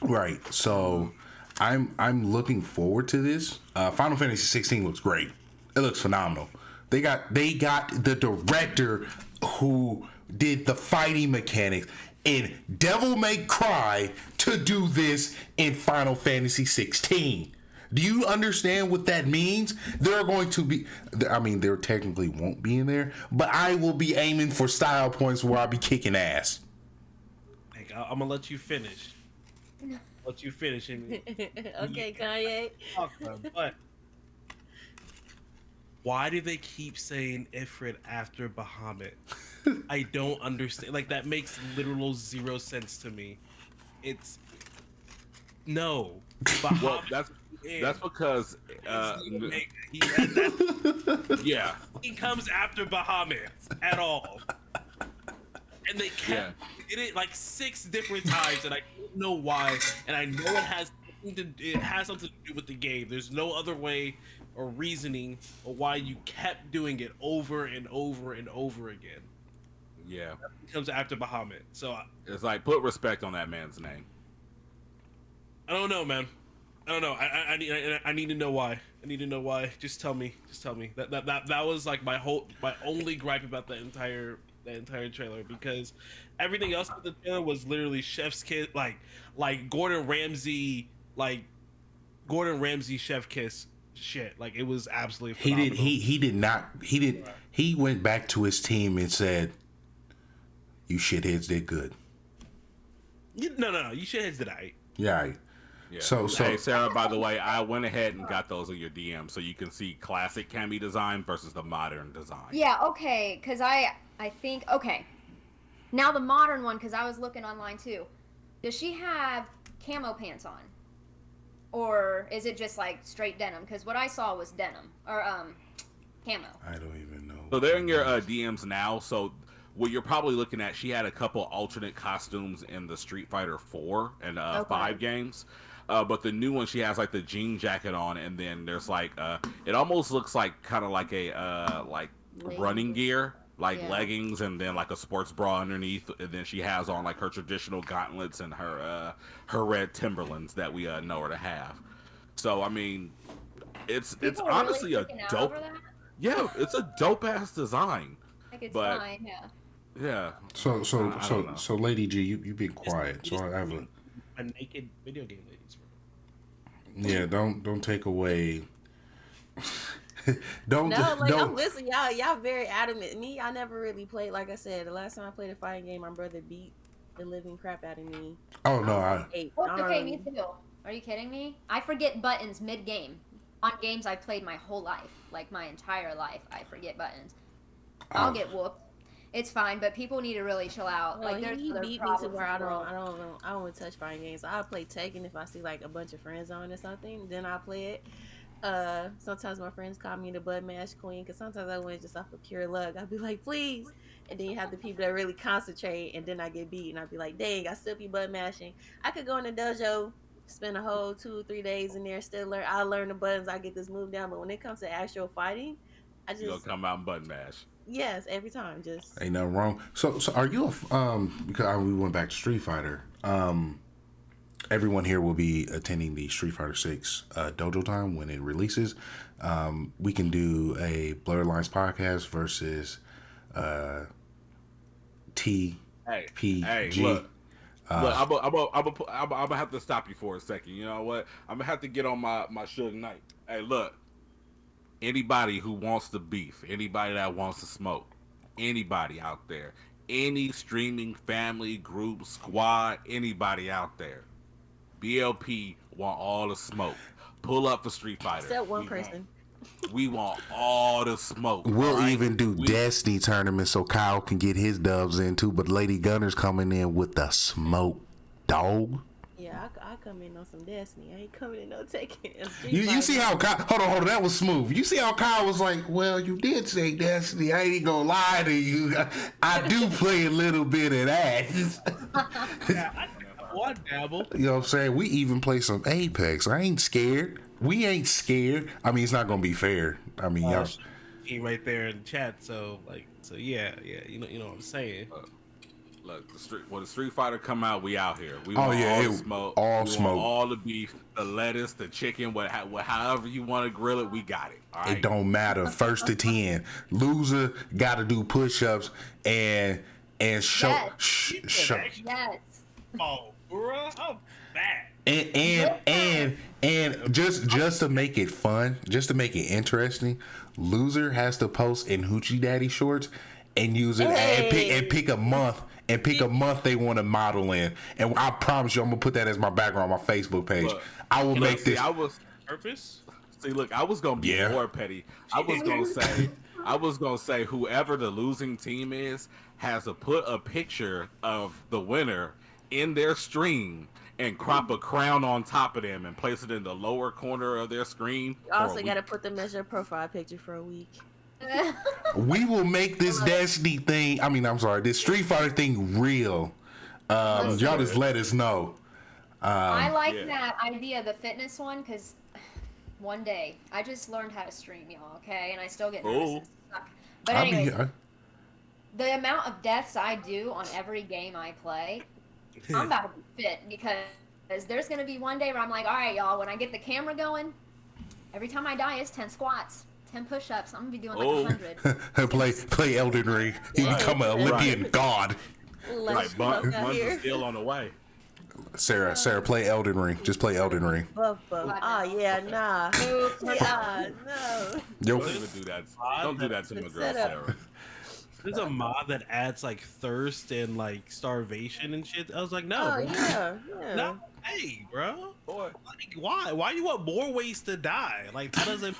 Right. So I'm looking forward to this. Final Fantasy 16 looks great. It looks phenomenal. They got the director who did the fighting mechanics in Devil May Cry to do this in Final Fantasy 16. Do you understand what that means? There are going to be, there technically won't be in there, but I will be aiming for style points where I'll be kicking ass. Like, I'm gonna let you finish. Let you finish. Okay, Kanye. But why do they keep saying Ifrit after Bahamut? I don't understand. Like, that makes literal zero sense to me. It's no. Bahamut, well, that's because yeah, he comes after Bahamut at all, and they kept did it like 6 different times, and I don't know why. And I know it has something to do with the game. There's no other way or reasoning or why you kept doing it over and over and over again. Yeah, he comes after Bahamut, so it's like, put respect on that man's name. I don't know, man. I don't know. I need to know why. I need to know why. Just tell me. That was like my only gripe about the entire that entire trailer because everything else in the trailer was literally Chef's Kiss, like Gordon Ramsay, Chef Kiss shit. Like it was absolutely phenomenal. He did not. He went back to his team and said, "You shitheads did good." No. You shitheads did I. Yeah. Yeah. So Hey Sarah, by the way, I went ahead and got those in your DM so you can see classic Cammy design versus the modern design. Yeah, okay, because I think, okay. Now the modern one, because I was looking online too. Does she have camo pants on? Or is it just like straight denim? Because what I saw was denim, or camo. I don't even know. So they're in your DMs now. So what you're probably looking at, she had a couple alternate costumes in the Street Fighter 4 and 5 games. But the new one, she has like the jean jacket on, and then there's like it almost looks like kind of like a like running gear, like leggings, and then like a sports bra underneath, and then she has on like her traditional gauntlets and her red Timberlands that we know her to have. So I mean, it's honestly really a dope. Yeah, it's a dope ass design. Like it's fine, yeah. Yeah. So, Lady G, you've been quiet. So I have a naked video game ladies. Yeah, don't take away. I'm listening. Y'all very adamant. Me, I never really played. Like I said, the last time I played a fighting game, my brother beat the living crap out of me. Oh no, okay, me too. Are you kidding me? I forget buttons mid game on games I played my whole life, like my entire life. I forget buttons. I'll get whooped. It's fine, but people need to really chill out. Well, like he beat me to where I don't want to touch fighting games. I'll play Tekken if I see like a bunch of friends on or something. Then I'll play it. Sometimes my friends call me the butt mash queen because sometimes I win just off of pure luck. I'll be like, please. And then you have the people that really concentrate, and then I get beat, and I'll be like, dang, I still be butt mashing. I could go in the dojo, spend a whole 2 or 3 days in there, still learn. I learn the buttons, I get this move down. But when it comes to actual fighting, I just you'll come out and button mash. Yes, every time. Just ain't nothing wrong. So are you because we went back to Street Fighter. Everyone here will be attending the Street Fighter 6 dojo time when it releases. We can do a Blerd Lines podcast versus TPG. Hey, look, I'm gonna have to stop you for a second. You know what? I'm gonna have to get on my Suge Knight. Hey, look. Anybody who wants to beef, anybody that wants to smoke, anybody out there, any streaming family, group, squad, anybody out there, BLP want all the smoke. Pull up for Street Fighter. Except one person. We want all the smoke. We'll even do Destiny tournaments so Kyle can get his dubs in too, but Lady Gunner's coming in with the smoke, dog. Yeah, I come in on some Destiny. I ain't coming in no Tekken. You see how Kyle, hold on, that was smooth. You see how Kyle was like, well, you did say Destiny. I ain't gonna lie to you. I do play a little bit of that. Yeah, I dabble. You know what I'm saying? We even play some Apex. I ain't scared. We ain't scared. I mean, it's not gonna be fair. I mean, y'all right there in the chat. So yeah. You know what I'm saying. Look, when the Street Fighter come out, we out here. We want all the smoke, all the beef, the lettuce, the chicken, however you want to grill it, we got it. All right? It don't matter. First to 10, loser got to do push-ups and show. Yes. Oh, bro, I'm bad. And just to make it fun, just to make it interesting, loser has to post in Hoochie Daddy shorts and use it and pick a month. And pick a month they want to model in, and I promise you, I'm gonna put that as my background on my Facebook page. Look, I will make this. Purpose. See, look, I was gonna be more petty. I was gonna say, whoever the losing team is has to put a picture of the winner in their stream and crop a crown on top of them and place it in the lower corner of their screen. You also got to put them as your profile picture for a week. We will make this Destiny thing. I mean, I'm sorry, this Street Fighter thing real. Y'all just let us know. I like that idea, the fitness one, because one day I just learned how to stream, y'all. Okay, and I still get nervous. But anyways, the amount of deaths I do on every game I play, I'm about to be fit because there's gonna be one day where I'm like, all right, y'all, when I get the camera going, every time I die, it's 10 squats. 10 push-ups. I'm gonna be doing Oh. like 100. play Elden Ring. You become an Olympian god. Right, Buns is still on the way. Sarah, play Elden Ring. Just play Elden Ring. Buff. Oh yeah, nah. No. Yo, Don't even do that. Don't do that to my girl, Sarah. There's a mod that adds like thirst and like starvation and shit. I was like, no, Oh bro. yeah. No, hey, bro. Boy. Like, why? Why you want more ways to die? Like that doesn't.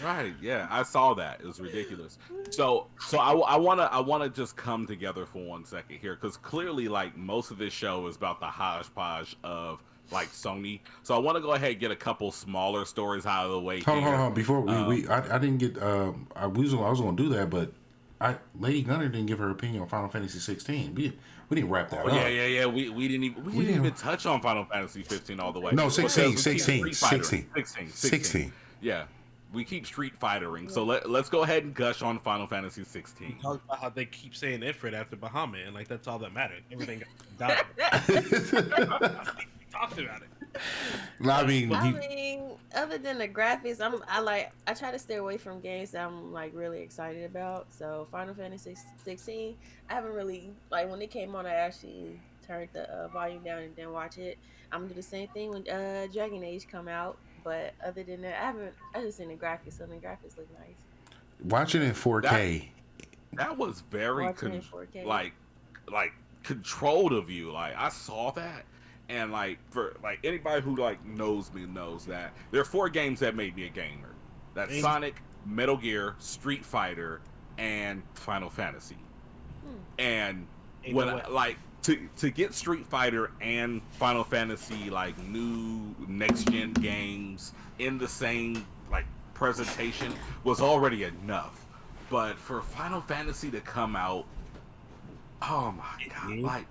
Right, yeah, I saw that. It was ridiculous. So I wanna just come together for 1 second here, because clearly, like, most of this show is about the hodgepodge of like Sony. So I want to go ahead and get a couple smaller stories out of the way. Hold on. Before I didn't get. I was going to do that, but Lady Gunner didn't give her opinion on Final Fantasy 16. We didn't wrap that up. Yeah. We didn't even touch on Final Fantasy 15 all the way. No, 16. Yeah, we keep Street Fightering. So let's go ahead and gush on Final Fantasy 16. Talk about how they keep saying Ifrit after Bahamut, and like that's all that matters. Everything got died. We talked about it. I mean, other than the graphics, I try to stay away from games that I'm like really excited about. So Final Fantasy 16, I haven't really, like, when it came on, I actually turned the volume down and didn't watch it. I'm gonna do the same thing when Dragon Age come out. But other than that, I just seen the graphics. So the graphics look nice. watching in 4K. That was very Watching in 4K. like controlled of you. Like, I saw that. And like, for like anybody who like knows me knows that there are 4 games that made me a gamer. That's Sonic, Metal Gear, Street Fighter, and Final Fantasy. And when to get Street Fighter and Final Fantasy, like, new next gen games in the same like presentation was already enough. But for Final Fantasy to come out, oh my god, like,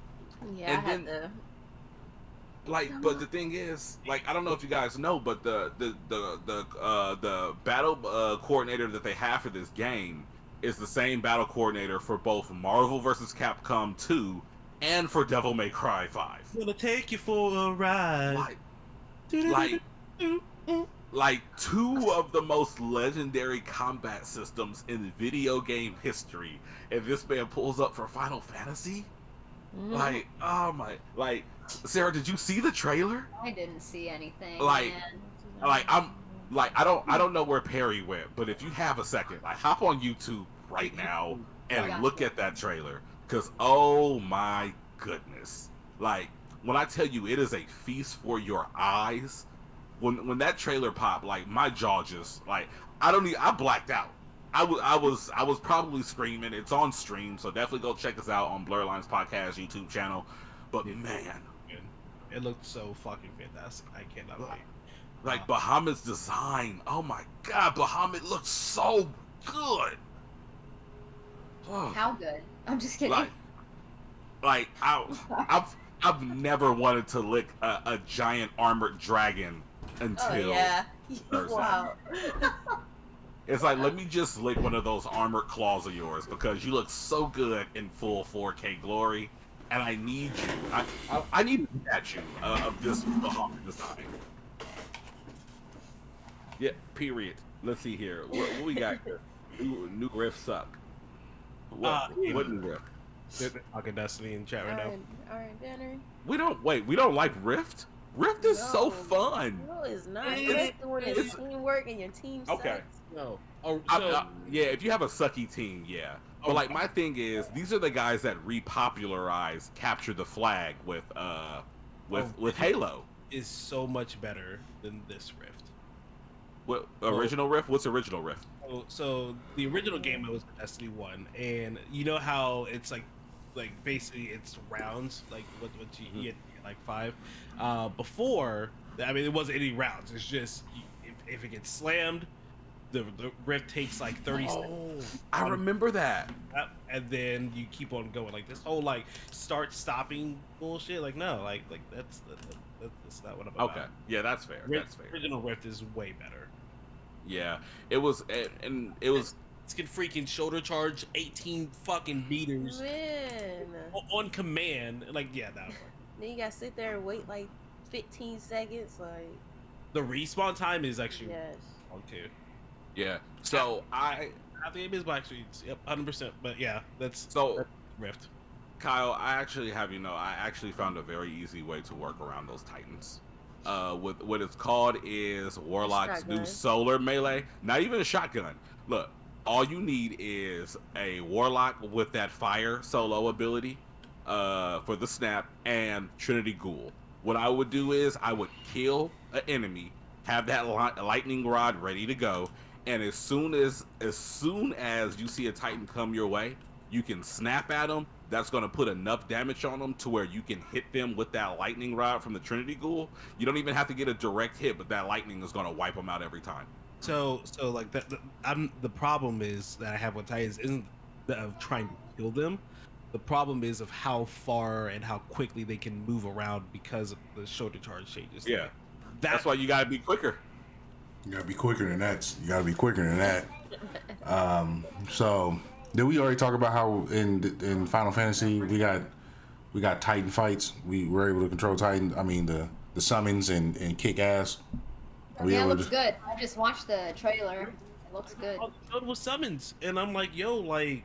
yeah, I had to. Like, but the thing is, like, I don't know if you guys know, but the battle coordinator that they have for this game is the same battle coordinator for both Marvel vs. Capcom 2 and for Devil May Cry 5. I'm gonna take you for a ride. Like 2 of the most legendary combat systems in video game history, and this man pulls up for Final Fantasy. Like, oh my, like, Sarah, did you see the trailer? I didn't see anything. Like, man. I don't know where Perry went, but if you have a second, like, hop on YouTube right now and look at that trailer, because oh my goodness, like, when I tell you it is a feast for your eyes, when that trailer popped, like, my jaw just, like, I blacked out. I was probably screaming. It's on stream, so definitely go check us out on Blerd Lines Podcast YouTube channel. But man, it looked so fucking fantastic. I cannot wait. Like, Bahamut's design. Oh my god, Bahamut looks so good. How good? I'm just kidding. Like I've never wanted to lick a giant armored dragon until. Oh yeah. Thursday. Wow. It's like, let me just lick one of those armored claws of yours, because you look so good in full 4K glory, and I need you. I need a statue of this Bahamut design. Yeah, period. Let's see here. What we got here? New riff suck. What new riff? They're talking Destiny in chat right now. Alright, Banner. We don't like Rift? Rift is so fun. No, it's not. It's when it's teamwork and your team sucks. Okay. No. Yeah, if you have a sucky team, yeah. But like, my thing is, these are the guys that repopularized Capture the Flag with Halo. Is so much better than this Rift. What original Rift? What's original Rift? So the original game was Destiny 1, and you know how it's like basically it's rounds, like what you get like 5. Before, I mean, it wasn't any rounds. It's just if it gets slammed, the rift takes like 30 seconds. I remember that. And then you keep on going. Like, this whole like start stopping bullshit. Like, no, like that's not what I'm about. Okay, yeah, that's fair. That's fair. Original Rift is way better. Yeah, it was, and it was. This can freaking shoulder charge 18 fucking meters on command. Like, yeah, that was. Then you gotta sit there and wait like 15 seconds. Like, the respawn time is actually yes. long too. Yeah. So I think it is Black Streets. Yep, 100%. But yeah, that's Rift. Kyle, I actually have I actually found a very easy way to work around those Titans. With what it's called is Warlock's new Shotgun. solar melee. Not even a shotgun. Look, all you need is a Warlock with that fire solo ability for the snap and Trinity Ghoul. What I would do is I would kill an enemy, have that lightning rod ready to go, and as soon as you see a Titan come your way, you can snap at them. That's going to put enough damage on them to where you can hit them with that lightning rod from the Trinity Ghoul. You don't even have to get a direct hit, but that lightning is going to wipe them out every time. So like that. The problem is that I have with Titans isn't of trying to kill them. The problem is of how far and how quickly they can move around because of the shoulder charge changes. Yeah, that's why you got to be quicker. You gotta be quicker than that. You gotta be quicker than that. So did we already talk about how in Final Fantasy we got Titan fights? We were able to control Titan. I mean the summons and kick ass. Yeah, it looks good. I just watched the trailer. It looks good. It was summons, and I'm like, yo, like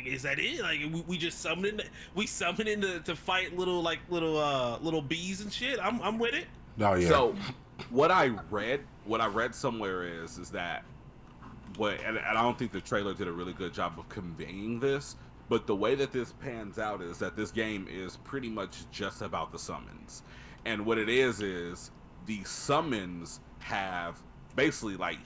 is that it? Like we just summoned to fight little bees and shit. I'm with it. Oh yeah. So what I read somewhere is that and I don't think the trailer did a really good job of conveying this, but the way that this pans out is that this game is pretty much just about the summons. And what it is the summons have basically like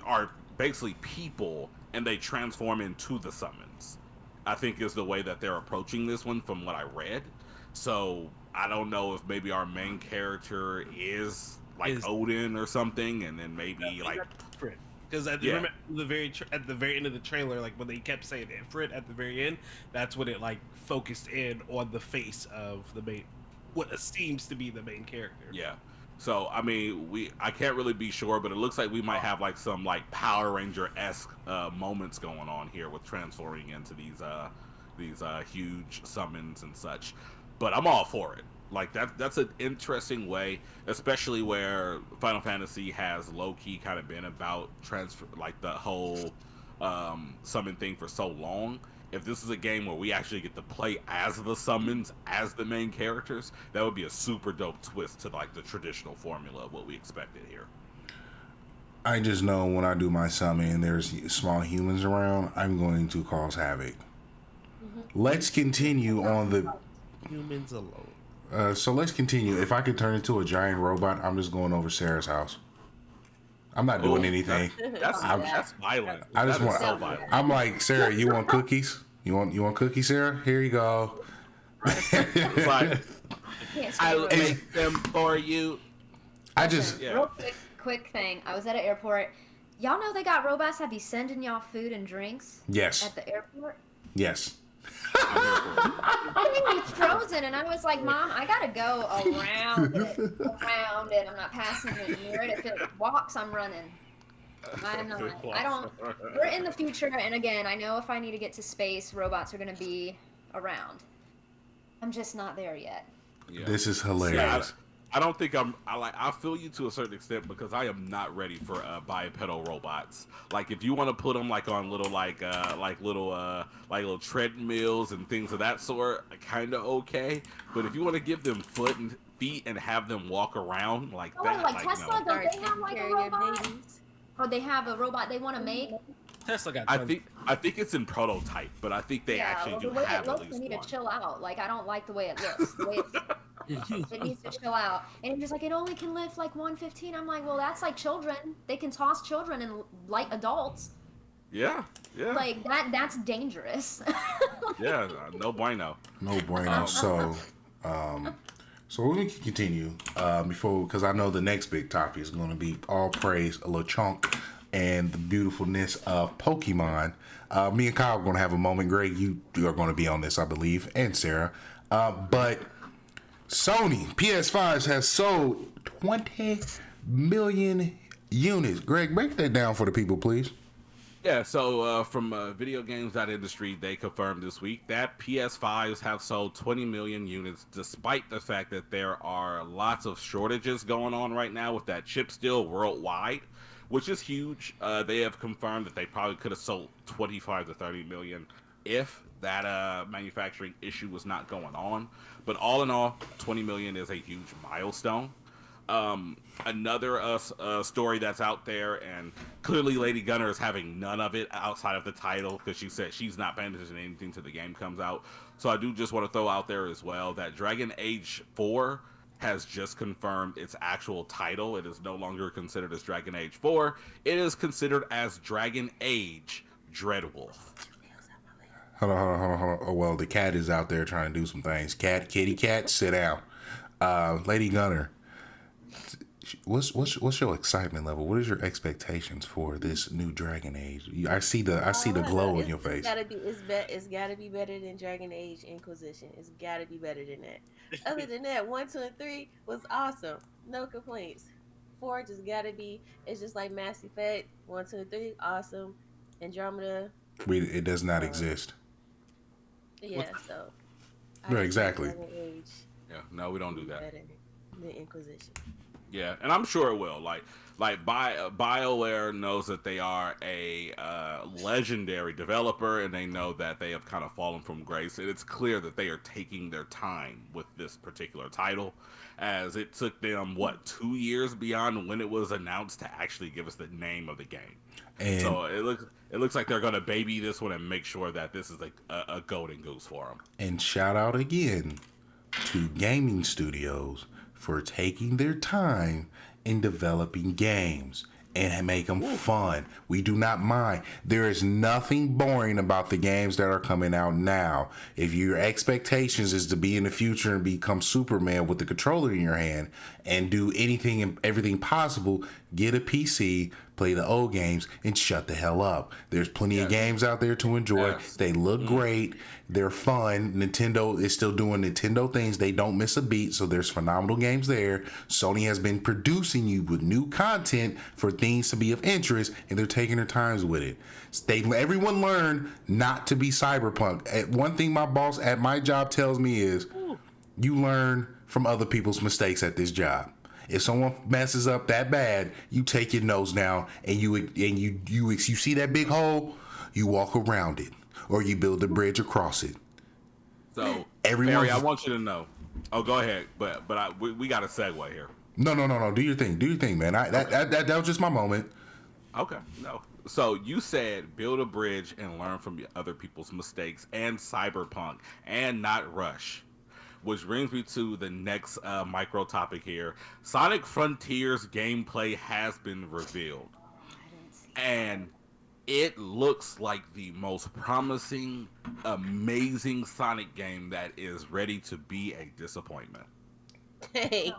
are basically people, and they transform into the summons, I think is the way that they're approaching this one from what I read. So I don't know if maybe our main character is like Odin or something, and then maybe like because at the very end of the trailer, like when they kept saying Ifrit at the very end, that's when it like focused in on the face of the main, what seems to be the main character. Yeah. So I mean, I can't really be sure, but it looks like we might have like some like Power Ranger-esque moments going on here with transforming into these huge summons and such. But I'm all for it. Like that's an interesting way, especially where Final Fantasy has low-key kind of been about like the whole summon thing for so long. If this is a game where we actually get to play as the summons, as the main characters, that would be a super dope twist to like the traditional formula of what we expected here. I just know when I do my summon and there's small humans around, I'm going to cause havoc. Let's continue on the humans alone. So let's continue. If I could turn into a giant robot, I'm just going over Sarah's house. I'm not doing anything. That's violent. I just want. So violent. I'm like, Sarah, you want cookies? You want cookies, Sarah? Here you go. It's like, I'll make them for you. I just real quick thing. I was at an airport. Y'all know they got robots that be sending y'all food and drinks. Yes. At the airport. Yes. It's frozen, and I was like, Mom, I gotta go around it. I'm not passing it near it. If it walks, I'm running. I'm not. I don't. We're in the future, and again, I know if I need to get to space, robots are gonna be around. I'm just not there yet. Yeah. This is hilarious. I don't think I feel you to a certain extent, because I am not ready for bipedal robots. Like if you want to put them like on little little treadmills and things of that sort, kind of okay. But if you want to give them feet and have them walk around like that, like Tesla, don't they have like a robot? Or they have a robot they want to make? Tesla got. I think it's in prototype, but I think they actually do have at least one. They need to chill out. Like I don't like the way it looks. It needs to chill out. And it's just like, it only can lift like 115. I'm like, well, that's like children. They can toss children and like adults. Yeah. Like that's dangerous. Yeah, no bueno. No bueno. So we can continue because I know the next big topic is going to be all praise LeChonk and the beautifulness of Pokemon. Me and Kyle are going to have a moment. Greg, you are going to be on this, I believe, and Sarah. But Sony PS5s has sold 20 million units. Greg, break that down for the people, please. Yeah, so from videogames.industry, they confirmed this week that PS5s have sold 20 million units, despite the fact that there are lots of shortages going on right now with that chip still worldwide. which is huge. They have confirmed that they probably could have sold 25 to 30 million if that manufacturing issue was not going on. But all in all, 20 million is a huge milestone. Another story that's out there, and clearly Lady Gunner is having none of it outside of the title because she said she's not paying attention to anything till the game comes out. So I do just want to throw out there as well that Dragon Age 4 has just confirmed its actual title. It is no longer considered as Dragon Age 4. It is considered as Dragon Age Dreadwolf. Hold on. Oh, well, the cat is out there trying to do some things. Kitty cat, sit down. Lady Gunner, what's your excitement level? What is your expectations for this new Dragon Age? I see the glow in your face. It's gotta be better than Dragon Age Inquisition. It's gotta be better than that. Other than that, 1, 2, and 3 was awesome. No complaints. 4 just gotta be. It's just like Mass Effect. 1, 2, and 3 awesome. Andromeda. It does not exist. Yeah, so. Right, exactly. Dragon Age Yeah, no, we don't do that. better than Inquisition. Yeah, and I'm sure it will. Like BioWare knows that they are a legendary developer, and they know that they have kind of fallen from grace. And it's clear that they are taking their time with this particular title, as it took them 2 years beyond when it was announced to actually give us the name of the game. And so it looks like they're gonna baby this one and make sure that this is a golden goose for them. And shout out again to gaming studios for taking their time in developing games and make them fun. We do not mind. There is nothing boring about the games that are coming out now. If your expectations is to be in the future and become Superman with the controller in your hand and do anything and everything possible, get a PC, play the old games, and shut the hell up. There's plenty of games out there to enjoy. They look great. They're fun. Nintendo is still doing Nintendo things. They don't miss a beat, so there's phenomenal games there. Sony has been producing you with new content for things to be of interest, and they're taking their times with it. Everyone learn not to be cyberpunk. One thing my boss at my job tells me is, you learn from other people's mistakes at this job. If someone messes up that bad, you take your nose down and you see that big hole, you walk around it, or you build a bridge across it. So, Barry, I want you to know. Oh, go ahead, but we got a segue here. No. Do your thing, man. That was just my moment. Okay, no. So you said build a bridge and learn from other people's mistakes and cyberpunk and not rush. Which brings me to the next micro topic here. Sonic Frontiers gameplay has been revealed. And it looks like the most promising, amazing Sonic game that is ready to be a disappointment. Hey.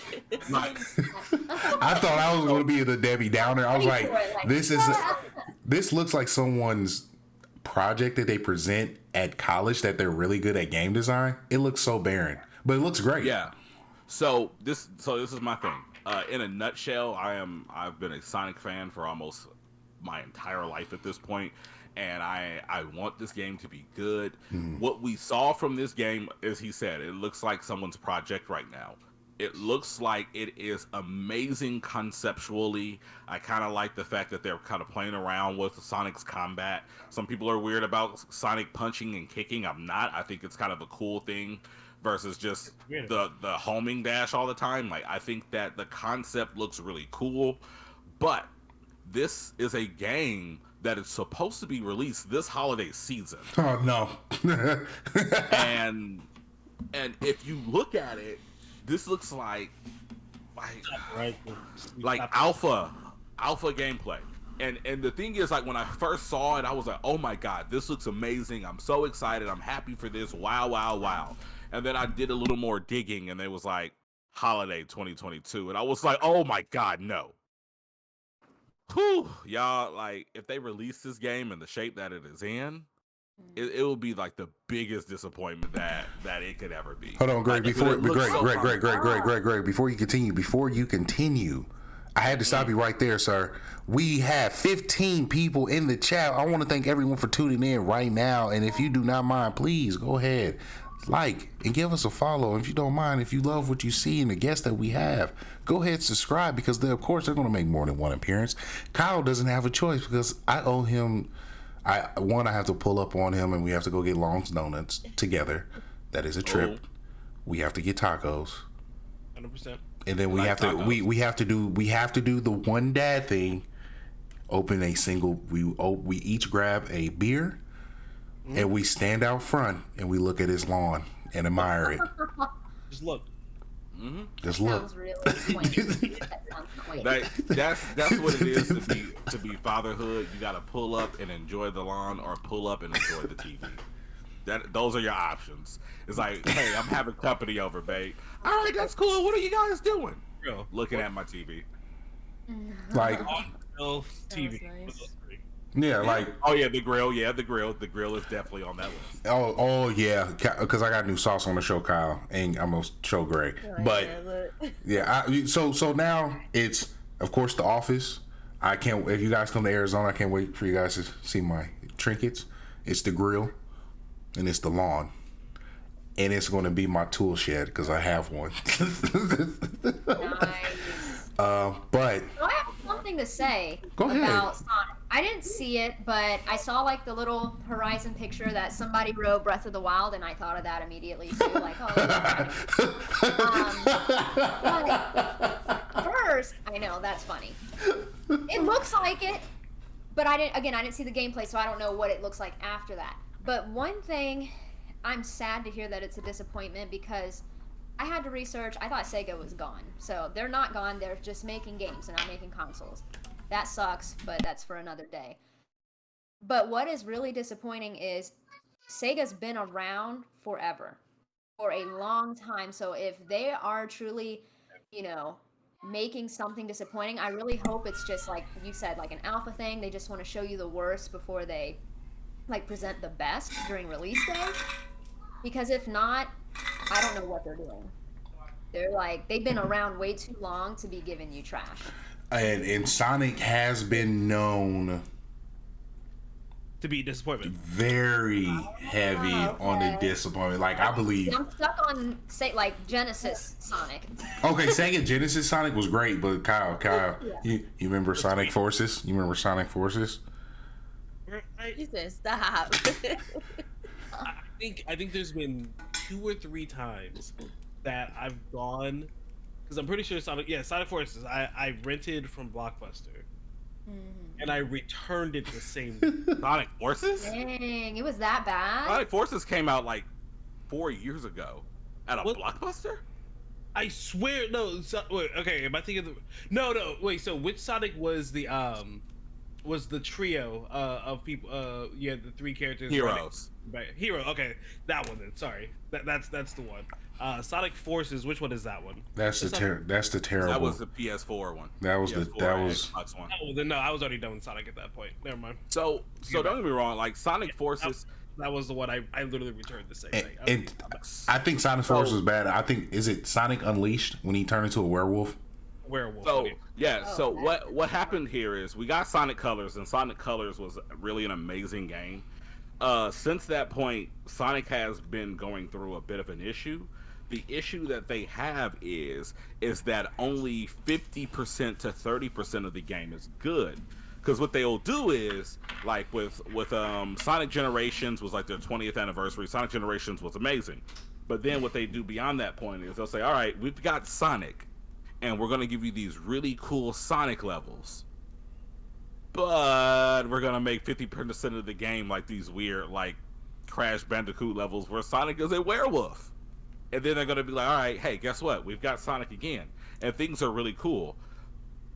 I thought I was going to be the Debbie Downer. I was like, this looks like someone's project that they present at college that they're really good at game design. It looks so barren. But it looks great. Yeah. So this is my thing. In a nutshell, I've been a Sonic fan for almost my entire life at this point, and I want this game to be good. What we saw from this game, as he said, it looks like someone's project right now. It looks like it is amazing conceptually. I kind of like the fact that they're kind of playing around with Sonic's combat. Some people are weird about Sonic punching and kicking. I'm not. I think it's kind of a cool thing versus just the homing dash all the time. Like, I think that the concept looks really cool, but this is a game that is supposed to be released this holiday season. Oh no. and if you look at it, this looks like alpha gameplay. And the thing is, like, when I first saw it, I was like, oh my god, this looks amazing. I'm so excited. I'm happy for this. Wow. And then I did a little more digging, and it was like holiday 2022. And I was like, oh my god, no. Whew, y'all, like, if they release this game in the shape that it is in, it will be like the biggest disappointment that it could ever be. Hold on, Greg. Greg. Before you continue, I had to stop you right there, sir. We have 15 people in the chat. I want to thank everyone for tuning in right now. And if you do not mind, please go ahead. like, and give us a follow. If you don't mind, if you love what you see and the guests that we have, go ahead and subscribe, because of course they're going to make more than one appearance. Kyle doesn't have a choice because I owe him. I have to pull up on him and we have to go get Long's Donuts together. That is a trip. We have to get tacos. 100%. And then we have to do the one dad thing. Open a single. We each grab a beer. And we stand out front and we look at his lawn and admire it. Just look. Just Sounds look. really quaint. That sounds quaint. That's what it is to be fatherhood. You got to pull up and enjoy the lawn, or pull up and enjoy the TV. Those are your options. It's like, hey, I'm having company over, babe. All right, that's cool. What are you guys doing? Bro, Looking at my TV. Like, TV. nice. yeah, like, Oh yeah, the grill. Yeah, the grill. The grill is definitely on that list. oh yeah, because I got new sauce on the show, Kyle, and I'm gonna show Greg. But yeah, so now it's, of course, The Office. I can't. If you guys come to Arizona, I can't wait for you guys to see my trinkets. It's the grill, and it's the lawn, and it's going to be my tool shed because I have one. Nice. But I have something to say Go ahead. about Sonic. I didn't see it, but I saw like the little horizon picture that somebody wrote Breath of the Wild, and I thought of that immediately too. Like, oh, that's funny. But first, I know that's funny. It looks like it, but I didn't see the gameplay, so I don't know what it looks like after that. But one thing, I'm sad to hear that it's a disappointment, because I had to research. I thought Sega was gone. So they're not gone. They're just making games and not making consoles. That sucks, but that's for another day. But what is really disappointing is Sega's been around forever, for a long time. So if they are truly, making something disappointing, I really hope it's just like you said, like an alpha thing. They just want to show you the worst before they present the best during release day. Because if not, I don't know what they're doing. They've been around way too long to be giving you trash. and Sonic has been known To be disappointment. very heavy on the disappointment. Like, I believe. I'm stuck on Genesis Sonic. Okay, Sega Genesis Sonic was great, but Kyle, you remember Sonic Forces? You remember Sonic Forces? He said, "Stop." I think there's been 2 or 3 times that I've gone, because I'm pretty sure Sonic Forces I rented from Blockbuster, and I returned it the same week. Sonic Forces? Dang, it was that bad? Sonic Forces came out like 4 years ago at a Blockbuster? I swear, no. Wait, okay, am I thinking no? Wait, so which Sonic was the trio of people? The 3 characters. Heroes. Right, Hero. Okay, that one then. Sorry, that's the one. Sonic Forces. Which one is that one? That's the terrible. That was the PS4 one. That was Xbox one. Oh, then no, I was already done with Sonic at that point. Never mind. So don't get me wrong. Like Sonic Forces. That was the one I literally returned the same thing. And I think Sonic Forces was bad. I think, is it Sonic Unleashed when he turned into a werewolf? Werewolf. So okay. yeah. So what happened here is we got Sonic Colors, and Sonic Colors was really an amazing game. Since that point, Sonic has been going through a bit of an issue. The issue that they have is that only 50% to 30% of the game is good. Because what they'll do is, like with Sonic Generations was like their 20th anniversary. Sonic Generations was amazing. But then what they do beyond that point is they'll say, all right, we've got Sonic, and we're going to give you these really cool Sonic levels. But we're going to make 50% of the game like these weird, like, Crash Bandicoot levels where Sonic is a werewolf. And then they're going to be like, all right, hey, guess what? We've got Sonic again. And things are really cool.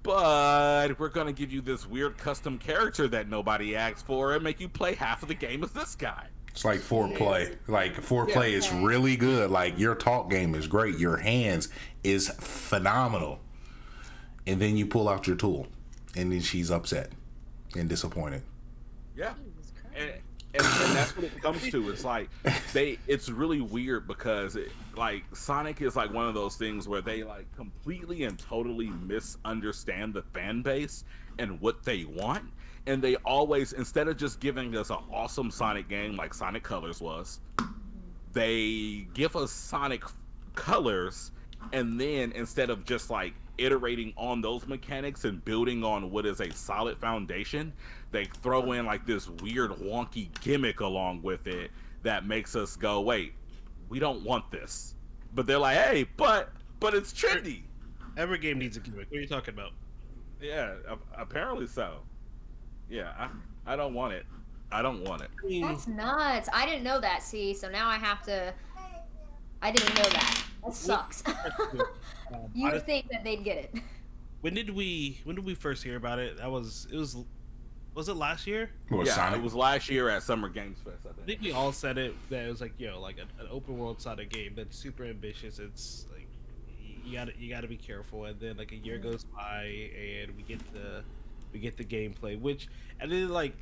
But we're going to give you this weird custom character that nobody asked for and make you play half of the game as this guy. It's like foreplay. Like, foreplay is really good. Like, your talk game is great. Your hands is phenomenal. And then you pull out your tool. And then she's upset and disappointed. Yeah. And that's what it comes to. It's like it's really weird because Sonic is like one of those things where they like completely and totally misunderstand the fan base and what they want. And they always, instead of just giving us an awesome Sonic game like Sonic Colors was, they give us Sonic colors, and then instead of just like iterating on those mechanics and building on what is a solid foundation, they throw in like this weird wonky gimmick along with it that makes us go, wait, we don't want this. But they're like, hey, but it's trendy. Every game needs a gimmick. What are you talking about? Yeah, apparently so. Yeah, I don't want it. I don't want it. That's nuts. I didn't know that, see, so now I have to... I didn't know that. That sucks. You would think that they'd get it. When did we first hear about it? Was it last year? Or Yeah, Sonic? it was last year at Summer Games Fest, I think we all said it, that it was like, like an open world Sonic game that's super ambitious. It's like you gotta be careful, and then like a year goes by and we get the gameplay, and then like,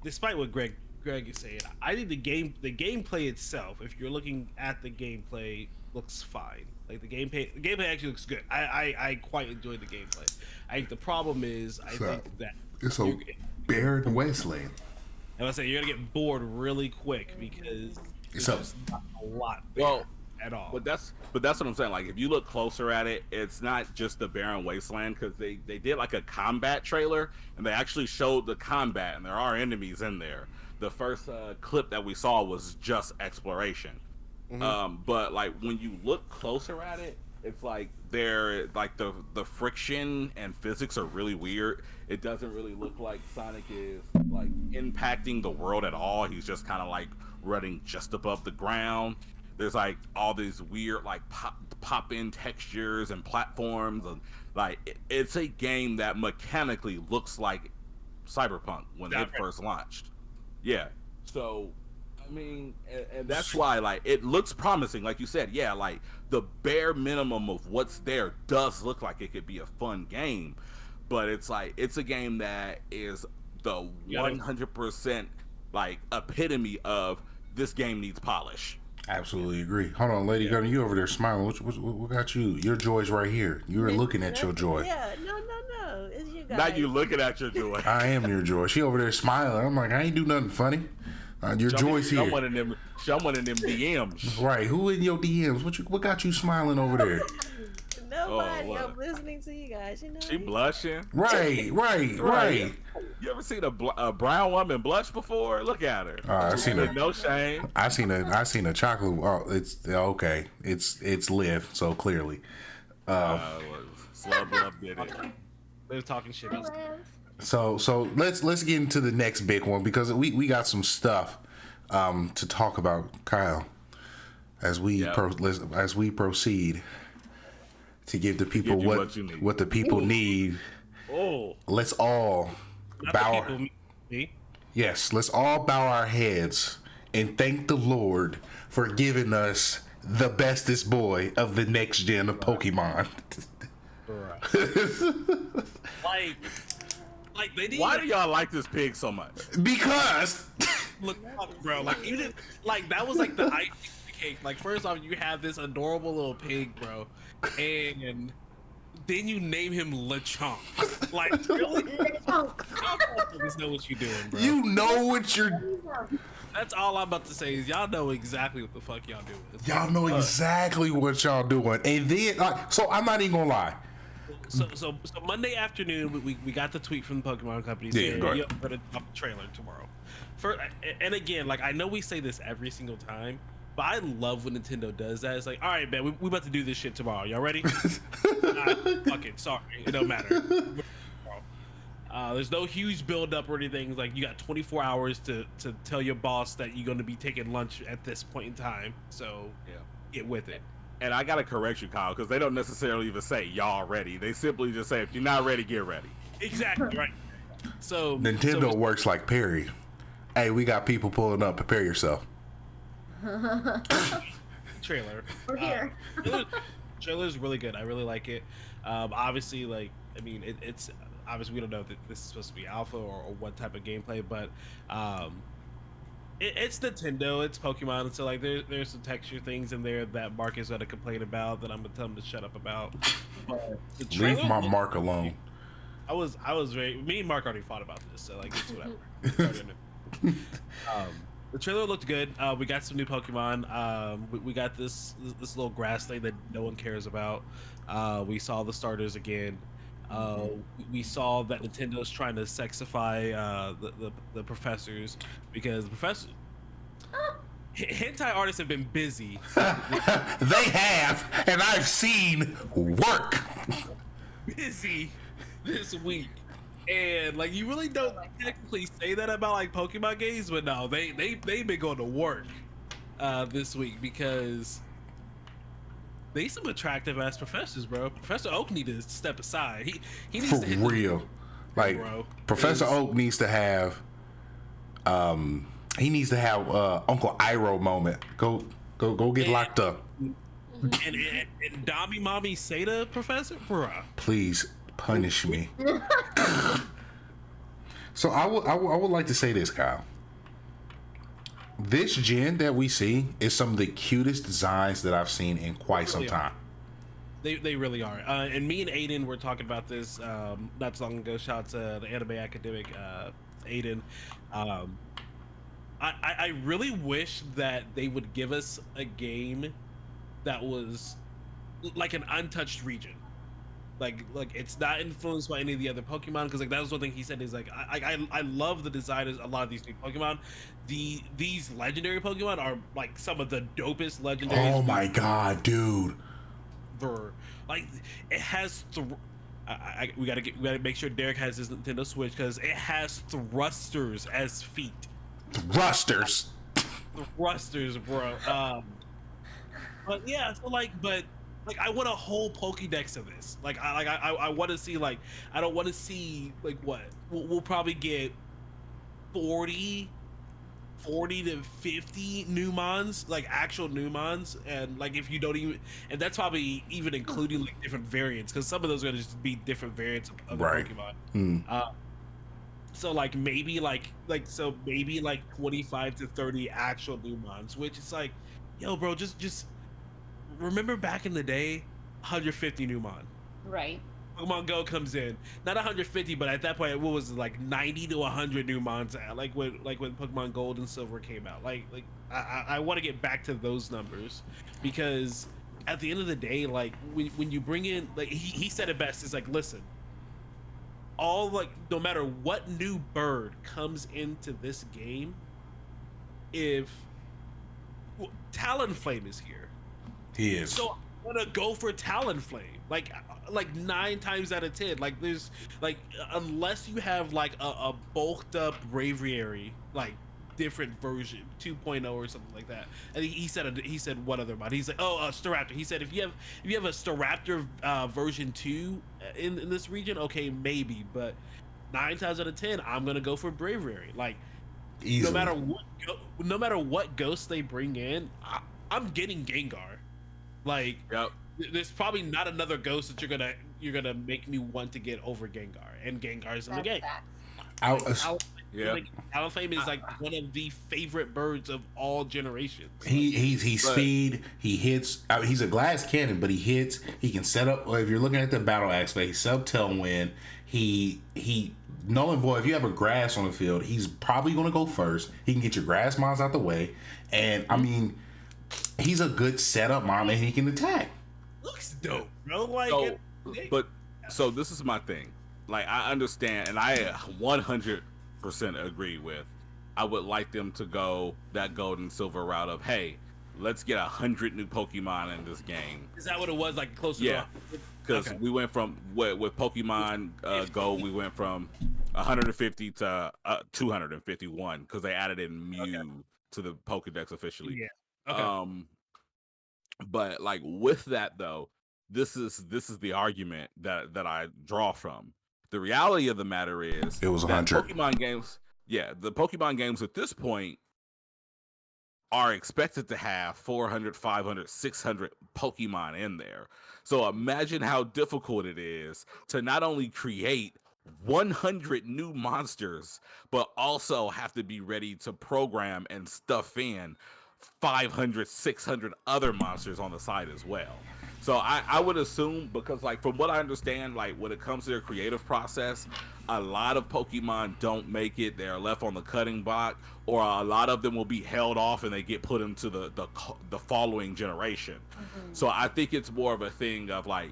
despite what Greg is saying, I think the gameplay itself, if you're looking at the gameplay, looks fine. Like the gameplay actually looks good. I quite enjoyed the gameplay. I think the problem is think that it's a barren wasteland. I say you're gonna get bored really quick because there's just not a lot there at all. But that's what I'm saying. Like if you look closer at it, it's not just the barren wasteland, because they did like a combat trailer and they actually showed the combat and there are enemies in there. The first clip that we saw was just exploration. But like when you look closer at it, it's like they're like the friction and physics are really weird. It doesn't really look like Sonic is like impacting the world at all. He's just kind of like running just above the ground. There's like all these weird like pop in textures and platforms, and like it's a game that mechanically looks like Cyberpunk when it first launched. Yeah, so I mean, and that's why like it looks promising, like you said. Yeah, like the bare minimum of what's there does look like it could be a fun game, but it's like it's a game that is the 100% like epitome of this game needs polish. Absolutely agree. Hold on, Lady Gunner, you over there smiling. What got you? Your joy's right here. You were looking at your joy. Yeah, no. It's you guys. Now you looking at your joy. I am your joy. She over there smiling. I'm like, I ain't do nothing funny. Your joy's here. Someone in them DMs. Right. Who in your DMs? What got you smiling over there? Nobody. I'm listening to you guys. You know. She blushing. Right. You ever seen a brown woman blush before? Look at her. I seen her. No shame. I seen a chocolate. Oh, it's okay. It's Liv. So clearly. Slurp Love did it. They're talking shit. So let's get into the next big one, because we got some stuff to talk about, Kyle, as we proceed to give the people what the people need. Let's all bow. Yes, let's all bow our heads and thank the Lord for giving us the bestest boy of the next gen of Pokemon. Like they need. Why do y'all like this pig so much? Because look, bro, like you didn't like that was like the icing on the cake. Like first off, you have this adorable little pig, bro, and then you name him LeChonk. Like really, LeChonk. Know what you're doing, bro. You know what you're. That's all I'm about to say is y'all know exactly what the fuck y'all doing. Y'all know exactly what y'all doing, and then so I'm not even gonna lie. So Monday afternoon, we got the tweet from the Pokemon company saying we're gonna drop a trailer tomorrow. And again, like I know we say this every single time, but I love when Nintendo does that. It's like, all right, man, we about to do this shit tomorrow. Y'all ready? Fuck it, sorry, it don't matter. There's no huge build up or anything. Like you got 24 hours to tell your boss that you're gonna be taking lunch at this point in time. So get with it. And I gotta correct you, Kyle, because they don't necessarily even say y'all ready. They simply just say if you're not ready, get ready. Exactly right. So Nintendo works like Perry. Hey, we got people pulling up. Prepare yourself. Trailer. We're here. Trailer's really good. I really like it. Obviously, like I mean, it's obviously we don't know that this is supposed to be alpha or what type of gameplay, but it's Nintendo, it's Pokemon, and so like there's some texture things in there that Mark is gonna complain about that I'm gonna tell him to shut up about. But leave my Mark alone. I was very. Me and Mark already fought about this, so like it's whatever. The trailer looked good. We got some new Pokemon. We got this little grass thing that no one cares about. We saw the starters again. We saw that Nintendo's trying to sexify the professors because the professor hentai artists have been busy. They have, and I've seen work. Busy this week. And like you really don't technically say that about like Pokemon games, but no, they've been going to work this week because they some attractive ass professors, bro. Professor Oak need to step aside. He needs For to hit real. Like bro. Professor Oak needs to have he needs to have Uncle Iroh moment. Go get locked up. And Dami Mommy Seda Professor, bruh. Please punish me. So I would like to say this, Kyle. This gen that we see is some of the cutest designs that I've seen in quite some time. They really are. And me and Aiden were talking about this not too long ago. Shout out to the anime academic Aiden. I really wish that they would give us a game that was like an untouched region. Like it's not influenced by any of the other Pokemon, because like that was one thing he said is like I love the design of a lot of these new Pokemon. These legendary Pokemon are like some of the dopest legendaries. Oh my god, dude! Like it has we gotta make sure Derek has his Nintendo Switch because it has thrusters as feet. Thrusters, bro. But yeah, so like I want a whole Pokédex of this. Like I want to see like I don't want to see like what we'll probably get 40 to 50 Numons, like actual Numons, and like if you don't even, and that's probably even including like different variants, because some of those are gonna just be different variants of the Pokemon. So like maybe like 25 to 30 actual Numons, which is like, yo, bro, just remember back in the day, 150 Numon. Right. Pokemon Go comes in, not 150, but at that point, what was it, like 90 to 100 Numons? Like when Pokemon Gold and Silver came out. Like I want to get back to those numbers, because at the end of the day, like when you bring in, like he said it best, it's like, listen, all like no matter what new bird comes into this game, if Talonflame is here. He is. So I'm gonna go for Talonflame. Like 9 times out of 10. Like there's like unless you have like a bulked up Braviary, like different version 2.0 or something like that. And he said one other mod. He's like, Staraptor. He said if you have a Staraptor version 2 in this region, okay, maybe, but 9 times out of 10, I'm gonna go for Braviary. Like easily. No matter what ghost they bring in, I'm getting Gengar. Like, yep. There's probably not another ghost that you're gonna make me want to get over Gengar, and Gengar's in the game. Talonflame is like one of the favorite birds of all generations. He's speed. He hits. He's a glass cannon, but he hits. He can set up. If you're looking at the battle aspect, he set up Tailwind. He null and void. If you have a grass on the field, he's probably going to go first. He can get your grass mons out the way, and I mean, he's a good setup mom, and he can attack. Looks dope, bro. Like, so this is my thing. Like, I understand, and I 100% agree with. I would like them to go that gold and silver route of, hey, let's get 100 new Pokemon in this game. Is that what it was? Like close to? Yeah, because we went from with Pokemon Go, we went from 150 to 251 because they added in Mew to the Pokedex officially. Yeah. Okay. But like with that though, this is the argument that I draw from. The reality of the matter is it was 100 Pokemon games. Yeah, the Pokemon games at this point are expected to have 400, 500, 600 Pokemon in there. So imagine how difficult it is to not only create 100 new monsters, but also have to be ready to program and stuff in 500, 600 other monsters on the side as well. So I would assume, because like from what I understand, like when it comes to their creative process, a lot of Pokemon don't make it. They're left on the cutting block, or a lot of them will be held off and they get put into the following generation. So I think it's more of a thing of like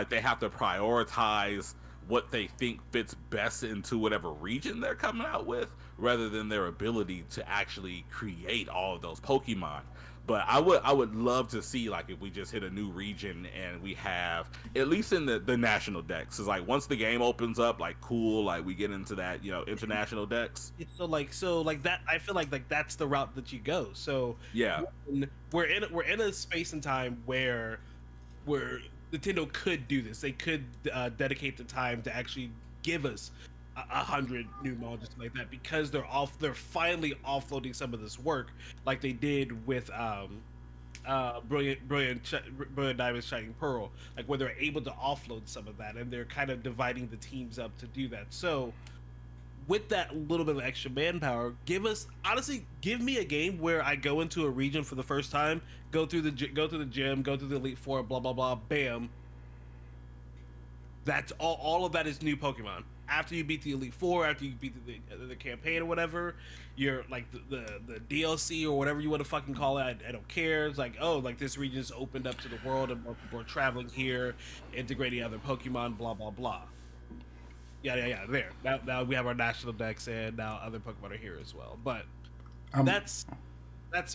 they have to prioritize what they think fits best into whatever region they're coming out with, rather than their ability to actually create all of those Pokemon. But I would love to see, like, if we just hit a new region and we have, at least in the national decks, is like once the game opens up, like cool, like we get into that, international decks. So like that, I feel like that's the route that you go. So Yeah. we're in a space and time where Nintendo could do this. They could dedicate the time to actually give us 100 new modules like that, because they're finally offloading some of this work, like they did with Brilliant Diamond Shining Pearl, like where they're able to offload some of that, and they're kind of dividing the teams up to do that. So with that little bit of extra manpower, give me a game where I go into a region for the first time, go through the gym, go through the Elite Four, blah blah blah, bam. That's all of that is new Pokemon. After you beat the Elite Four, after you beat the campaign or whatever, you're like the DLC or whatever you want to fucking call it. I don't care. It's like, oh, like this region's opened up to the world and more people are traveling here, integrating other Pokemon, blah blah blah. Yeah. There. Now we have our national decks, and now other Pokemon are here as well. But that's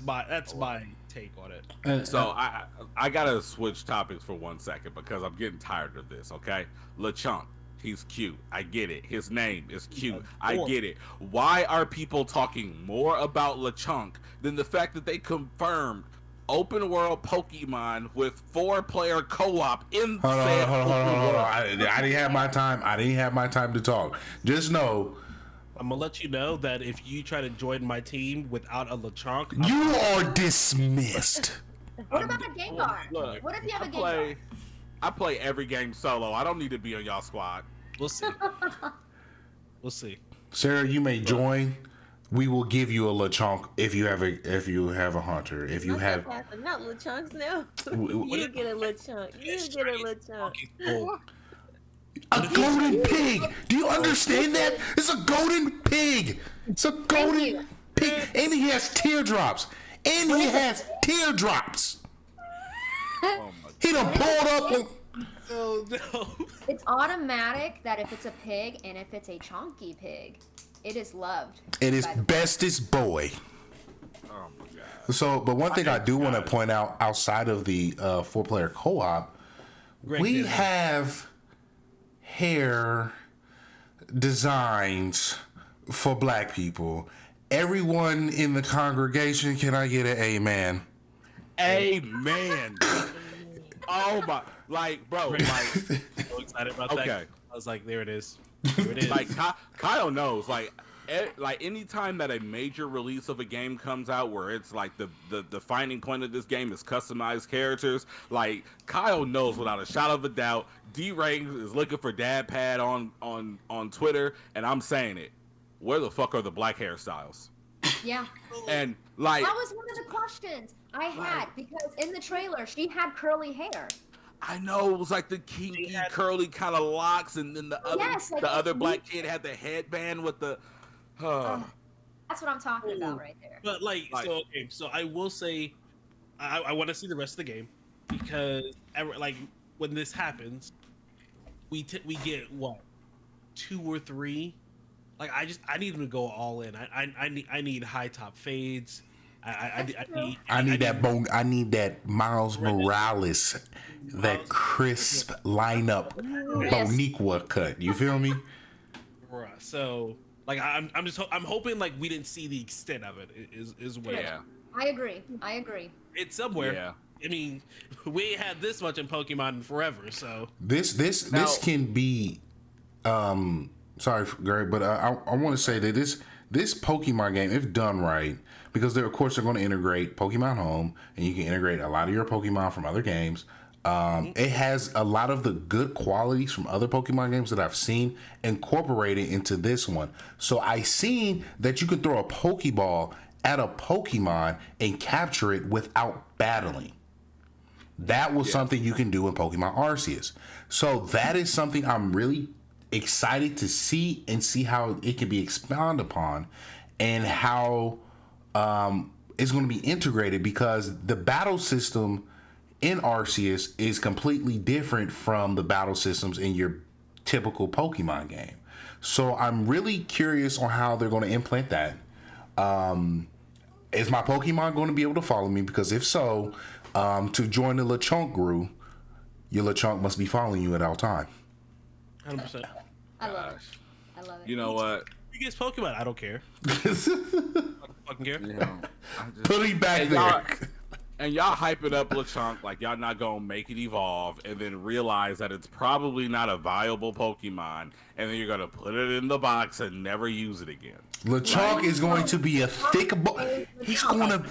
my take on it. So I gotta switch topics for 1 second, because I'm getting tired of this. Okay, LeChonk, he's cute. I get it. His name is cute. I get it. Why are people talking more about LeChonk than the fact that they confirmed open world Pokemon with 4-player co-op in Hold on. I didn't have my time. I didn't have my time to talk. Just know, I'm gonna let you know that if you try to join my team without a LeChonk, you are dismissed. What about a Gengar? Look, What if you have a Gengar? I play every game solo. I don't need to be on y'all squad. we'll see. We'll see. Sarah, you may join. We will give you a LeChonk if you have a hunter. If you have not little chunks now. You get a little chunk. You get a little chunk. a golden pig. Do you understand that? It's a golden pig. It's a golden pig, and he has teardrops. He done pulled up. Oh no. It's automatic that if it's a pig and if it's a chonky pig, it is loved. It is bestest boy. Oh my god. So, but one thing I do want to point out outside of the 4-player co-op, we have hair designs for black people. Everyone in the congregation, can I get an amen? Amen. Oh my, like, bro, like, So excited about that. Okay. I was like, there it is. There it is. like Kyle knows, like anytime that a major release of a game comes out where it's like the defining point of this game is customized characters, like Kyle knows without a shot of a doubt. D-Rayne is looking for dad pad on Twitter, and I'm saying it. Where the fuck are the black hairstyles? Yeah. And like, That was one of the questions I had, because in the trailer she had curly hair. I know it was like the kinky, curly kind of locks, and then the other black kid had the headband with the. That's what I'm talking about right there. But so I will say, I want to see the rest of the game, because like when this happens, we get what, 2 or 3. Like I need them to go all in. I need high top fades. I need that Miles Morales, that crisp lineup Boniqua cut. You feel me? So like I'm hoping like we didn't see the extent of it. Is what. Yeah. I agree. It's somewhere. Yeah. I mean, we ain't had this much in Pokemon in forever. So this can be. Sorry, Gary, but I want to say that this Pokemon game, if done right, because they're going to integrate Pokemon Home, and you can integrate a lot of your Pokemon from other games. It has a lot of the good qualities from other Pokemon games that I've seen incorporated into this one. So I seen that you could throw a Pokeball at a Pokemon and capture it without battling. That was something you can do in Pokemon Arceus. So that is something I'm really excited to see and see how it can be expounded upon and how it's going to be integrated, because the battle system in Arceus is completely different from the battle systems in your typical Pokemon game. So I'm really curious on how they're going to implement that. Is my Pokemon going to be able to follow me? Because if so, to join the Lechonk group, your Lechonk must be following you at all time. 100%. I love it. I love it. You know what? Biggest Pokemon, I don't care. Fucking care. You know, Put it back there. And y'all hyping up Lechonk like y'all not gonna make it evolve, and then realize that it's probably not a viable Pokemon, and then you're gonna put it in the box and never use it again. Lechonk is going to be a thick he's going to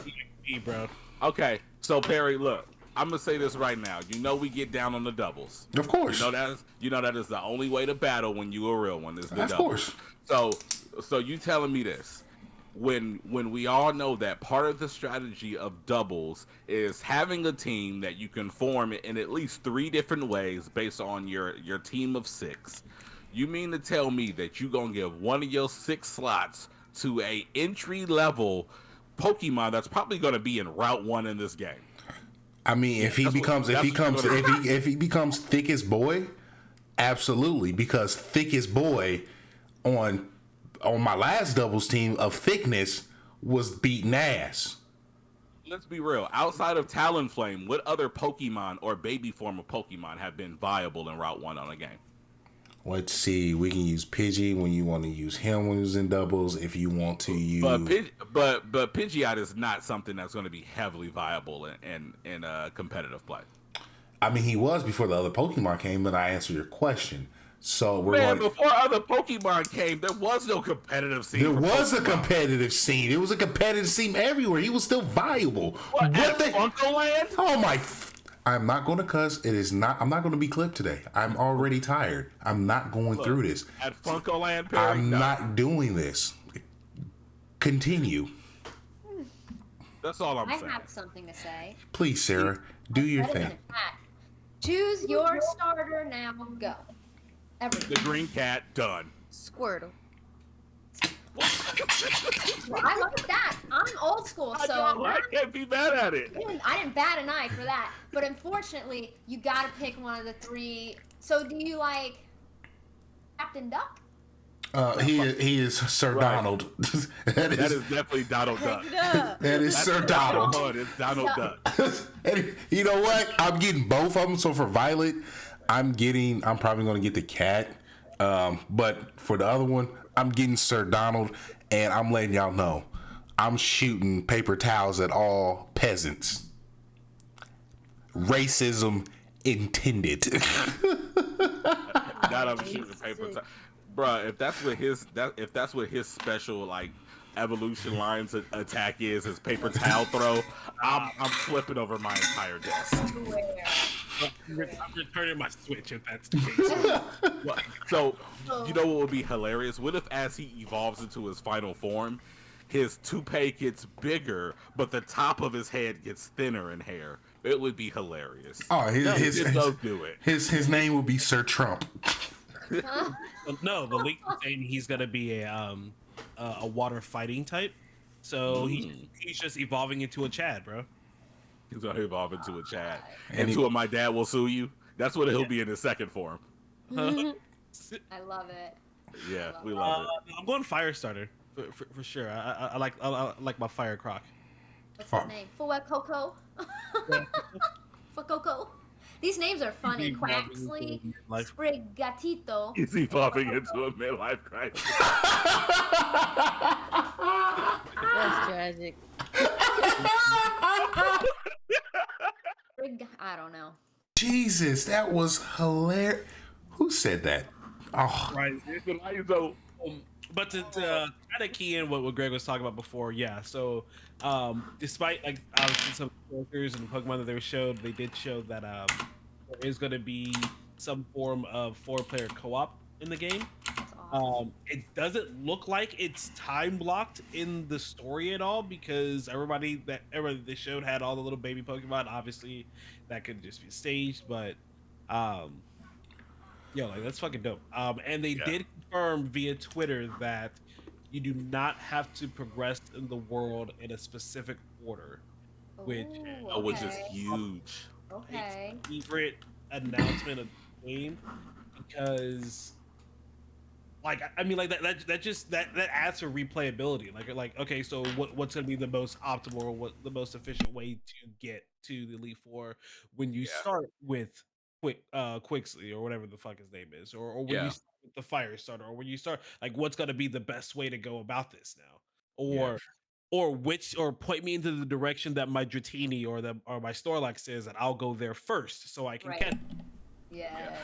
be, bro. Okay, so Perry, look, I'm gonna say this right now. You know we get down on the doubles. Of course. You know that is the only way to battle when you a real one is the Of doubles. course. So you telling me this? When we all know that part of the strategy of doubles is having a team that you can form in at least 3 different ways based on your team of 6. You mean to tell me that you gonna give one of your 6 slots to a entry level Pokemon that's probably gonna be in Route 1 in this game? I mean, if he becomes thickest boy, absolutely, because thickest boy on my last doubles team of thickness was beating ass. Let's be real. Outside of Talonflame, what other Pokemon or baby form of Pokemon have been viable in Route 1 on a game? Let's see. We can use Pidgey when you want to use him when he's in doubles. If you want to use, but Pidgeot is not something that's going to be heavily viable in competitive play. I mean, he was before the other Pokemon came, but I answered your question. So before other Pokemon came, there was no competitive scene. There was a competitive scene. It was a competitive scene everywhere. He was still viable. What the Funkoland? Oh my! I'm not going to cuss. It is not. I'm not going to be clipped today. I'm already tired. I'm not going through this. At Funkoland, Perry, I'm not doing this. Continue. That's all I'm saying. I have something to say. Please, Sarah, do your thing. Choose your starter now. Go. Everything. The green cat, done. Squirtle. Well, I like that. I'm old school, so I can't be mad at it. I didn't bat an eye for that. But unfortunately, you got to pick one of the 3. So do you like Captain Duck? He is Sir Donald. that is definitly Donald Duck. That is Sir Donald. It's Donald Duck. And you know what? I'm getting both of them. So for Violet, I'm probably going to get the cat. But for the other one, I'm getting Sir Donald, and I'm letting y'all know I'm shooting paper towels at all peasants. Racism intended. Not I'm shooting paper towels. Bruh, if that's what his special like evolution lines attack is, his paper towel throw, I'm flipping over my entire desk. I'm returning my Switch if that's the case. So, you know what would be hilarious? What if as he evolves into his final form, his toupee gets bigger, but the top of his head gets thinner in hair? It would be hilarious. Oh, do it. His name will be Sir Trump. No, the leak is saying he's gonna be a water fighting type, so he's just evolving into a Chad, bro. He's gonna evolve into a Chad, into a my dad will sue you. That's what he'll be in his second form. I love it. Yeah, we love it. I'm going fire starter for sure. I like my fire croc. What's his name? Fuecoco. Fuecoco. These names are funny. Quaxley, Sprigatito. He's evolving into a midlife crisis. That's tragic. I don't know. Jesus, that was hilarious. Who said that? Oh, Right. But to kind of key in what Greg was talking about before, yeah. So, despite like obviously some characters and Pokemon that they showed, they did show that there is going to be some form of 4-player co-op in the game. That's awesome. It doesn't look like it's time blocked in the story at all because everybody they showed had all the little baby Pokemon. Obviously, that could just be staged, but um, like that's fucking dope. And they did confirm via Twitter that you do not have to progress in the world in a specific order, which Ooh, which is okay. huge. a Okay. favorite announcement of the game because like I mean like that adds for replayability like okay so what's going to be the most optimal or what the most efficient way to get to the Elite Four when you Yeah. start with Quixley or whatever the fuck his name is or when you Yeah. start with the Fire Starter or when you start like what's going to be the best way to go about this now Yeah. or point me into the direction that my Dratini or my Snorlax says and I'll go there first so I can catch. Right. Yes.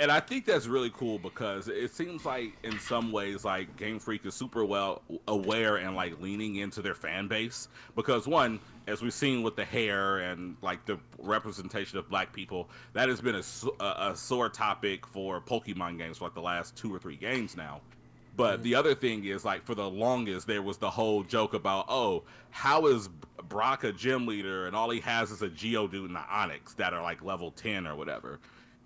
And I think that's really cool because it seems like in some ways like Game Freak is super well aware and like leaning into their fan base because one, as we've seen with the hair and like the representation of black people, that has been a sore topic for Pokemon games for like the last 2 or 3 games now. But the other thing is, like, for the longest, there was the whole joke about, oh, how is Brock a gym leader and all he has is a Geodude and an Onyx that are like level 10 or whatever.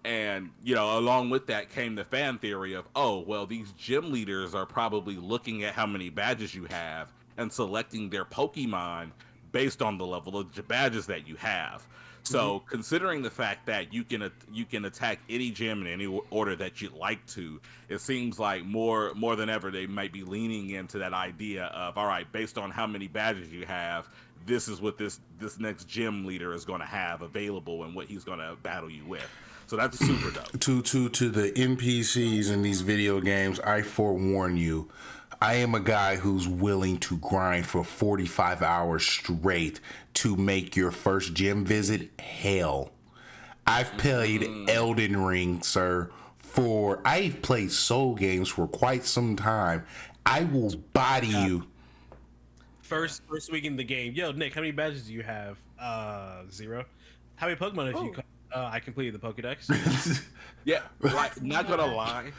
And, along with that came the fan theory of, oh, well, these gym leaders are probably looking at how many badges you have and selecting their Pokemon based on the level of badges that you have. So, considering the fact that you can attack any gym in any order that you'd like to, it seems like more than ever they might be leaning into that idea of, all right, based on how many badges you have, this is what this next gym leader is going to have available and what he's going to battle you with. So that's super dope. To the NPCs in these video games, I forewarn you, I am a guy who's willing to grind for 45 hours straight to make your first gym visit hell. I've played Elden Ring, sir, I've played Soul games for quite some time. I will body you. First week in the game. Yo, Nick, how many badges do you have? 0. How many Pokemon have you caught? I completed the Pokedex. Yeah, like, not gonna lie,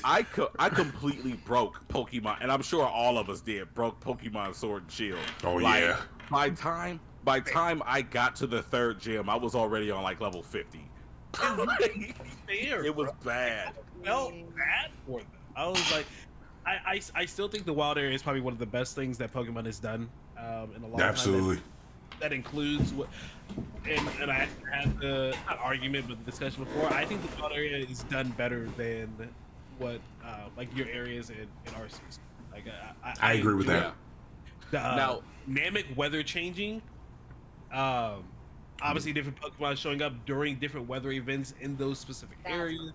I completely broke Pokemon, and I'm sure all of us did, broke Pokemon Sword and Shield. Oh, like, yeah. By time I got to the 3rd gym, I was already on like level 50. Fair, It was bro. bad. I felt bad for them. I was like, I still think the wild area is probably one of the best things that Pokemon has done in a long Absolutely. time. That includes what, and I had the not argument, but the discussion before. I think the wild area is done better than what like your areas in Arceus. Like I agree with that. The, Now- dynamic weather changing. Obviously, different Pokemon showing up during different weather events in those specific areas.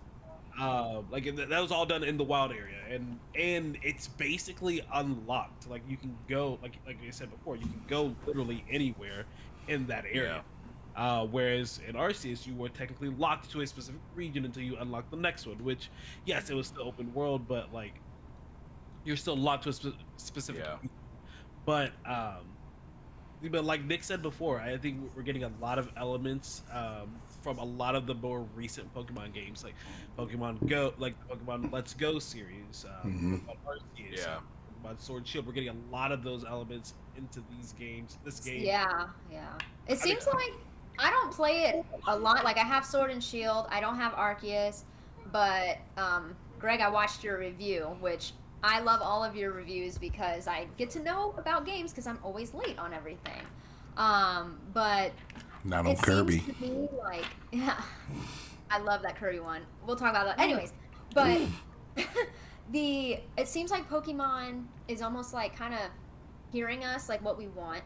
Like that was all done in the wild area, and it's basically unlocked. Like you can go, like I said before, you can go literally anywhere in that area. Whereas in Arceus, you were technically locked to a specific region until you unlock the next one. Which, yes, it was still open world, but like you're still locked to a specific. Yeah. But like Nick said before, I think we're getting a lot of elements from a lot of the more recent Pokemon games, like Pokemon Go, like the Pokemon Let's Go series, Pokemon Arceus, Pokemon Sword and Shield. We're getting a lot of those elements into these games. This game, Yeah. It seems like I don't play it a lot. Like I have Sword and Shield. I don't have Arceus, but Greg, I watched your review, which I love all of your reviews because I get to know about games because I'm always late on everything. But Not on it Kirby. seems to me like, yeah, I love that Kirby one. We'll talk about that. Anyways, but it seems like Pokemon is almost like kind of hearing us, like what we want,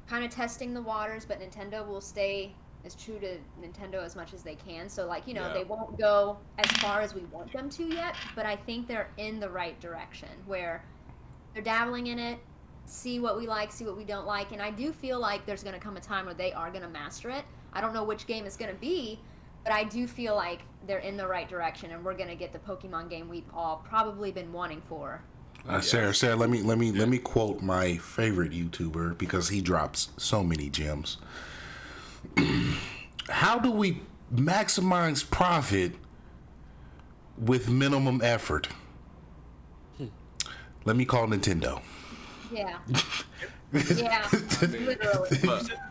kind of testing the waters, but Nintendo will stay as true to Nintendo as much as they can. So like, they won't go as far as we want them to yet, but I think they're in the right direction where they're dabbling in it, see what we like, see what we don't like, and I do feel like there's going to come a time where they are going to master it. I don't know which game it's going to be, but I do feel like they're in the right direction and we're going to get the Pokemon game we've all probably been wanting for. Sarah, let me quote my favorite YouTuber because he drops so many gems. How do we maximize profit with minimum effort? Let me call Nintendo. Yeah. Yeah. Literally.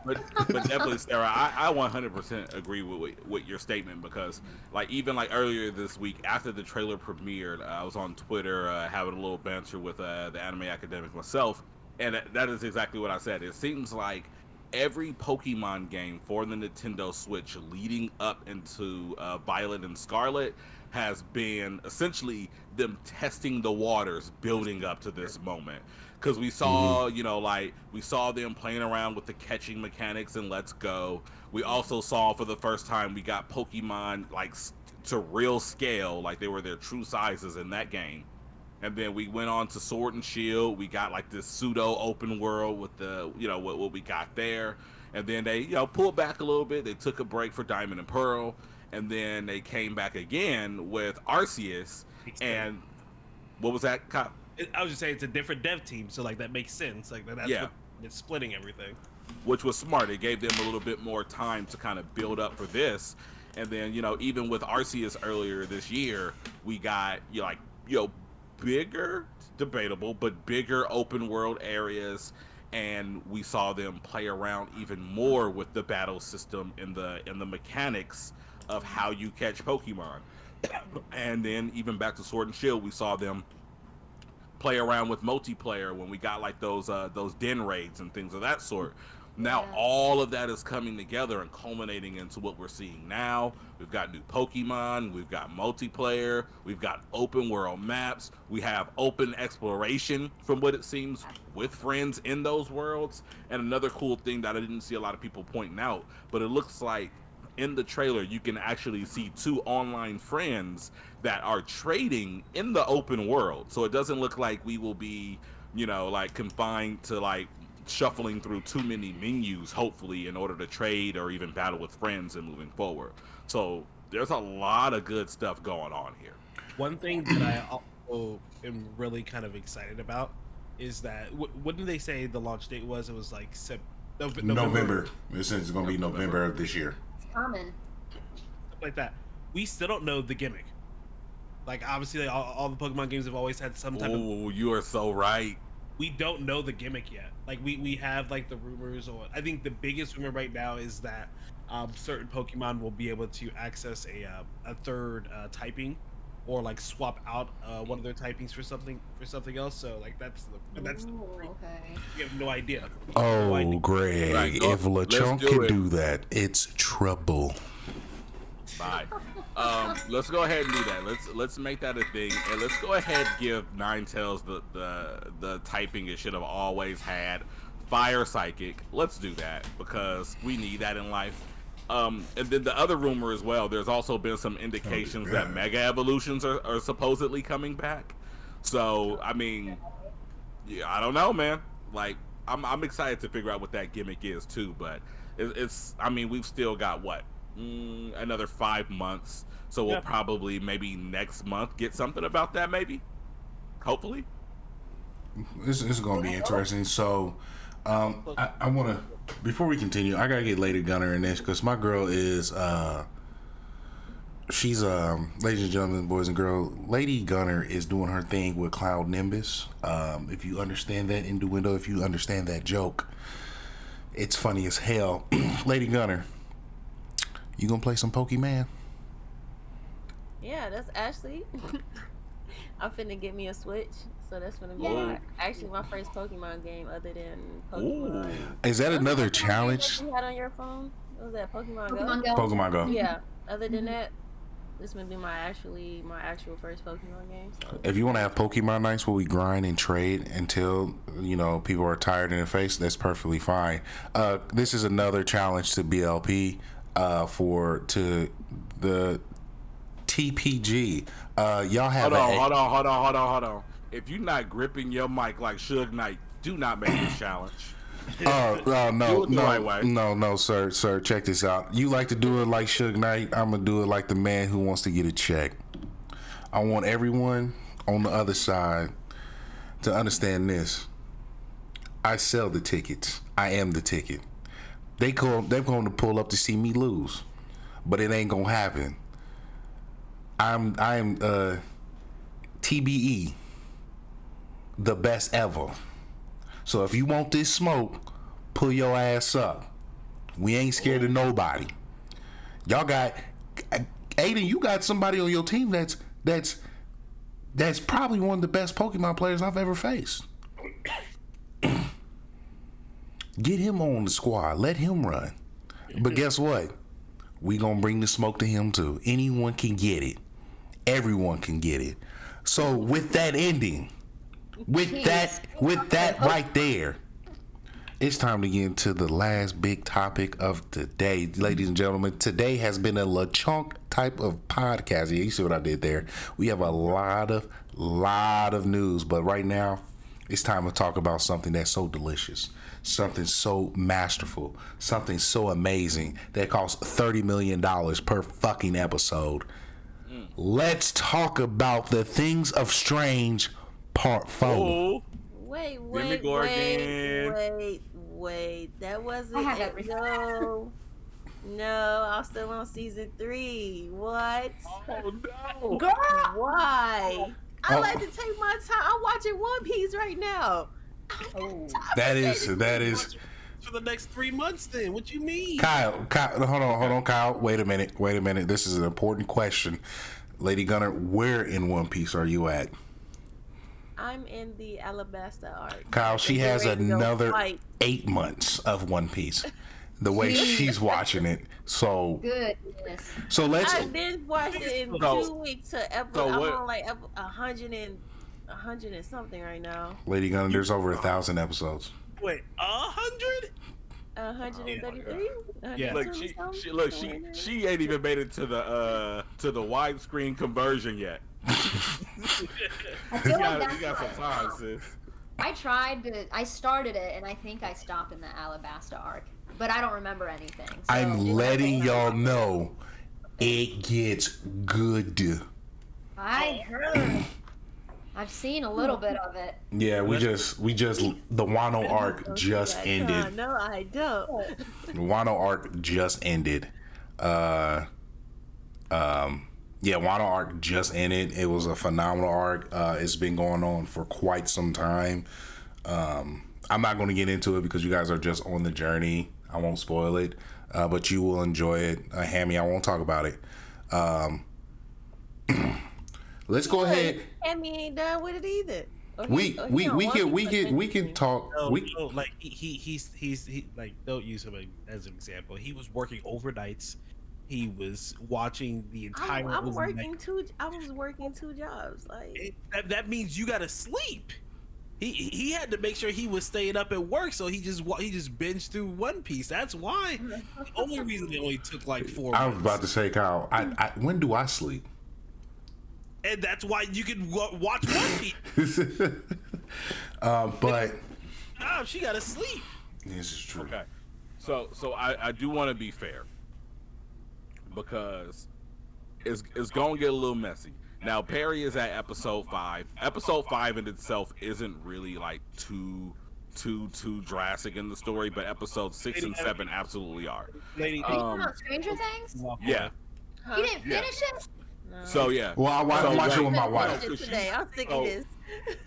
But definitely, Sarah, I 100% agree with your statement because, like, even like earlier this week after the trailer premiered, I was on Twitter having a little banter with the anime academic myself, and that is exactly what I said. It seems like every Pokemon game for the Nintendo Switch leading up into Violet and Scarlet has been essentially them testing the waters building up to this moment. Because we saw, you know, like, we saw them playing around with the catching mechanics in Let's Go. We also saw for the first time we got Pokemon, like, to real scale, like they were their true sizes in that game. And then we went on to Sword and Shield. We got like this pseudo open world with the, you know, what we got there. And then they, you know, pulled back a little bit. They took a break for Diamond and Pearl. And then they came back again with Arceus. And what was that? I was just saying it's a different dev team, so like that makes sense. Like that's what it's splitting everything. Which was smart. It gave them a little bit more time to kind of build up for this. And then, you know, even with Arceus earlier this year, we got, you know, bigger, debatable, but bigger open world areas, and we saw them play around even more with the battle system and the mechanics of how you catch Pokemon. And then even back to Sword and Shield, we saw them play around with multiplayer when we got like those den raids and things of that sort. Now all of that is coming together and culminating into what we're seeing now. We've got new Pokemon, we've got multiplayer, we've got open world maps, we have open exploration from what it seems with friends in those worlds. And another cool thing that I didn't see a lot of people pointing out, but it looks like in the trailer you can actually see 2 online friends that are trading in the open world. So it doesn't look like we will be, you know, like confined to like shuffling through too many menus, hopefully, in order to trade or even battle with friends and moving forward. So there's a lot of good stuff going on here. One thing that I also am really kind of excited about is that what did they say the launch date was? It was like November. It's going to be November of this year. It's common. Stuff like that. We still don't know the gimmick. Like obviously, like, all the Pokemon games have always had some type of. Oh, you are so right. We don't know the gimmick yet. Like we have like the rumors, or I think the biggest rumor right now is that certain Pokemon will be able to access a third typing, or like swap out one of their typings for something else. So like that's okay. We have no idea. Oh, no idea. Greg, Right, if LeChonk do can it. do that, it's trouble. Bye. Let's go ahead and do that. Let's make that a thing, and let's go ahead and give Ninetales the typing it should have always had. Fire Psychic. Let's do that because we need that in life. And then the other rumor as well. There's also been some indications that Mega Evolutions are supposedly coming back. So I mean, yeah, I don't know, man. Like I'm excited to figure out what that gimmick is too. But it's I mean, we've still got what. Another 5 months, so we'll probably maybe next month get something about that, maybe, hopefully. This is going to be interesting. So I want to, before we continue, I gotta get Lady Gunner in this because my girl is she's ladies and gentlemen, boys and girls, Lady Gunner is doing her thing with Cloud Nimbus. If you understand that innuendo, if you understand that joke, it's funny as hell. Lady Gunner, you gonna play some Pokemon? Yeah, that's actually. I'm finna get me a Switch, so that's gonna be actually my first Pokemon game other than Pokemon. Ooh. Is that another challenge? You had on your phone? What was that Pokemon Go? Pokemon Go. Yeah. Other than that, this would be my actual first Pokemon game. So. If you want to have Pokemon nights where we grind and trade until people are tired in the face, that's perfectly fine. This is another challenge to BLP. To the TPG. Y'all have hold on. If you're not gripping your mic like Suge Knight, do not make this challenge. No, sir. Check this out. You like to do it like Suge Knight. I'm gonna do it like the man who wants to get a check. I want everyone on the other side to understand this. I sell the tickets. I am the ticket. They're going to pull up to see me lose, but it ain't gonna happen. I am TBE. the best ever. So if you want this smoke, pull your ass up. We ain't scared of nobody. Y'all got Aiden. You got somebody on your team that's probably one of the best Pokemon players I've ever faced. Get him on the squad. Let him run. But guess what? We gonna bring the smoke to him too. Anyone can get it. Everyone can get it. So with that ending, with that right there, it's time to get into the last big topic of the day, ladies and gentlemen. Today has been a LeChunk type of podcast. Yeah, you see what I did there? We have a lot of news, but right now it's time to talk about something that's so delicious, something so masterful, something so amazing that costs $30 million per fucking episode. Let's talk about the Things of Strange Part 4. Oh, Wait. That wasn't I have it. everything. No, I'm still on season 3. What? oh no! Girl, Why? I Oh. like to take my time. I'm watching One Piece right now. That is For the next 3 months, then what you mean? Kyle, hold on, Kyle. Wait a minute. This is an important question. Lady Gunner, where in One Piece are you at? I'm in the Alabasta arc. Kyle, she And has getting ready to go another fight. 8 months of One Piece. The way she's watching it. So goodness. let's I did watch it in So- 2 weeks to episode. so I'm what- on like 100 and something right now. Lady Gunner, there's over 1,000 episodes. Wait, 100? 133. Yeah. Look, she ain't even made it to the widescreen conversion yet. I feel You like got that's some what time, sis. I started it, and I think I stopped in the Alabasta arc, but I don't remember anything. So I'm letting y'all know it gets good. I heard. I've seen a little bit of it. Yeah, we just the Wano arc just ended. No, I don't. The Wano arc just ended. Yeah, Wano arc just ended. It was a phenomenal arc. It's been going on for quite some time. I'm not going to get into it because you guys are just on the journey. I won't spoil it, but you will enjoy it. Hammy, I won't talk about it. Let's go ahead. Hammy ain't done with it either. Or We he- or we he don't we want can me we to can we continue. can talk. No, We no, like he's like, don't use him as an example. He was working overnights. He was watching the entire. I was overnight- working 2 jobs. Like that means you gotta sleep. He had to make sure he was staying up at work, so he just binged through One Piece. That's why. The only reason it only took like 4 I was months. about to say, Kyle. I when do I sleep? And that's why you can watch One Piece. But Nah, she gotta sleep. this is true. Okay, so I do want to be fair because it's going to get a little messy. Now Perry is at episode 5. Episode 5 in itself isn't really like too drastic in the story, but episodes 6 and 7 absolutely are. Lady, Are you talking about Stranger Things? Yeah. You didn't finish it? no. So yeah. Well, I watch So, it with my I wife. finished it today. I'm sick So- of this.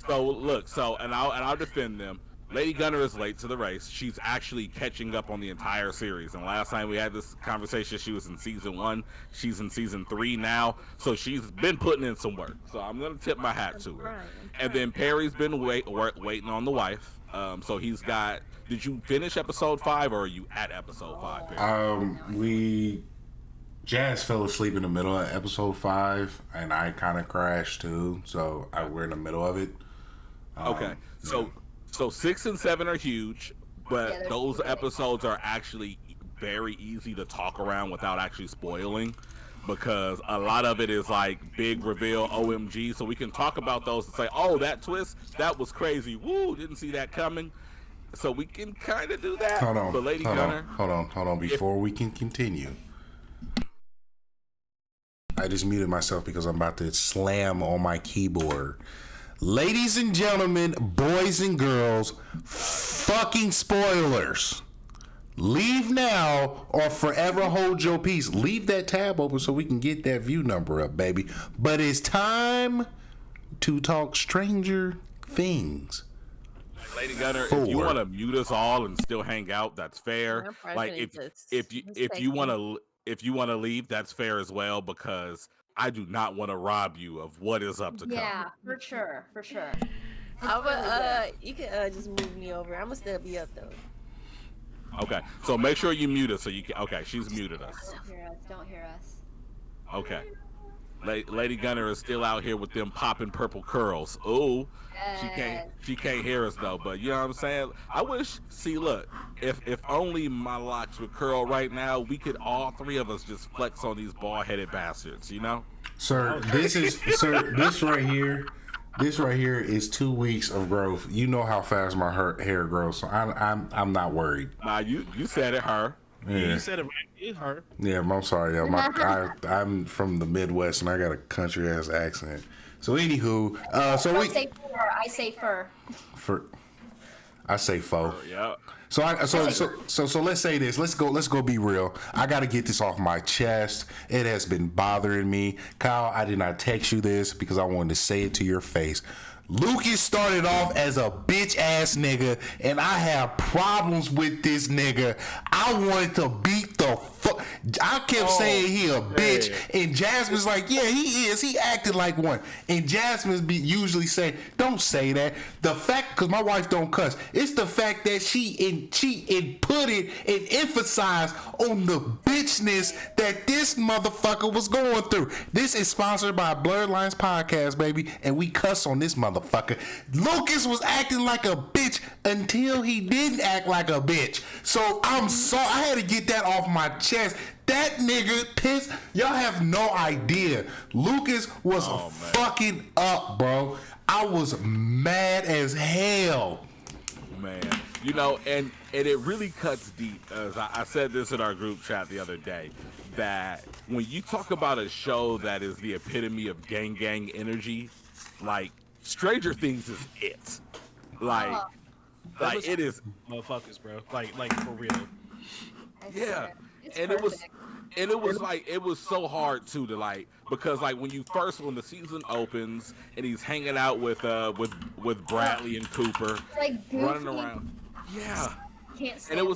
So look, and I'll defend them. Lady Gunner is late to the race. She's actually catching up on the entire series. And last time we had this conversation, she was in season 1. She's in season 3 now. So she's been putting in some work. So I'm gonna tip my hat to her. And then Perry's been waiting on the wife. So he's got. Did you finish episode 5 or are you at episode 5, Perry? Jazz fell asleep in the middle of episode 5, and I kind of crashed too. So we're in the middle of it. Okay, so 6 and 7 are huge, but Yeah, they're those super big. episodes are actually very easy to talk around without actually spoiling, because a lot of it is like big reveal, OMG. So we can talk about those and say, oh, that twist, that was crazy. Woo, didn't see that coming. So we can kind of do that. Hold on, But Lady hold Gunner, on. Before we can continue, I just muted myself because I'm about to slam on my keyboard. Ladies and gentlemen, boys and girls, fucking spoilers. Leave now or forever hold your peace. Leave that tab open so we can get that view number up, baby. But it's time to talk Stranger things. Lady Gunner, if 4. you want to mute us all and still hang out, that's fair. I'm probably Like finna just if you want to leave, that's fair as well, because I do not want to rob you of what is up to come. Yeah, for sure. I'm you can just move me over. I'm gonna still be up though. Okay, so make sure you mute us so you can. Okay, she's muted us. Don't hear us. Okay. Lady Gunner is still out here with them popping purple curls. Oh, she can't hear us though. But you know what I'm saying? I wish. See, look, if only my locks would curl right now, we could all three of us just flex on these bald headed bastards. You know? Sir, this right here is 2 weeks of growth. You know how fast my hair grows, so I'm not worried. Nah, you said it, her. Yeah. You said it right. It hurt. Yeah, I'm sorry. I'm from the Midwest and I got a country ass accent. So anywho, I say fur. I say faux. Yeah. So let's say this. Let's go be real. I got to get this off my chest. It has been bothering me. Kyle, I did not text you this because I wanted to say it to your face. Lucas started off as a bitch ass nigga, and I have problems with this nigga. I wanted to beat the fuck. I kept saying he a bitch, and Jasmine's like, yeah, he is. He acted like one. And Jasmine usually say, don't say that. The fact, because my wife don't cuss, it's the fact that she inputted and emphasized on the bitchness that this motherfucker was going through. This is sponsored by Blerd Lines Podcast, baby, and we cuss on this motherfucker. Lucas was acting like a bitch until he didn't act like a bitch. So I'm sorry, I had to get that off my chest. That nigga pissed. Y'all have no idea. Lucas was fucking up, bro. I was mad as hell. Man, you know, and it really cuts deep. As I said this in our group chat the other day, that when you talk about a show that is the epitome of gang energy, like Stranger Things is it. Like it is motherfuckers, bro. Like for real. Yeah. And it was so hard too to like, because like when the season opens and he's hanging out with Bradley and Cooper, like running around. Yeah. Can't stand and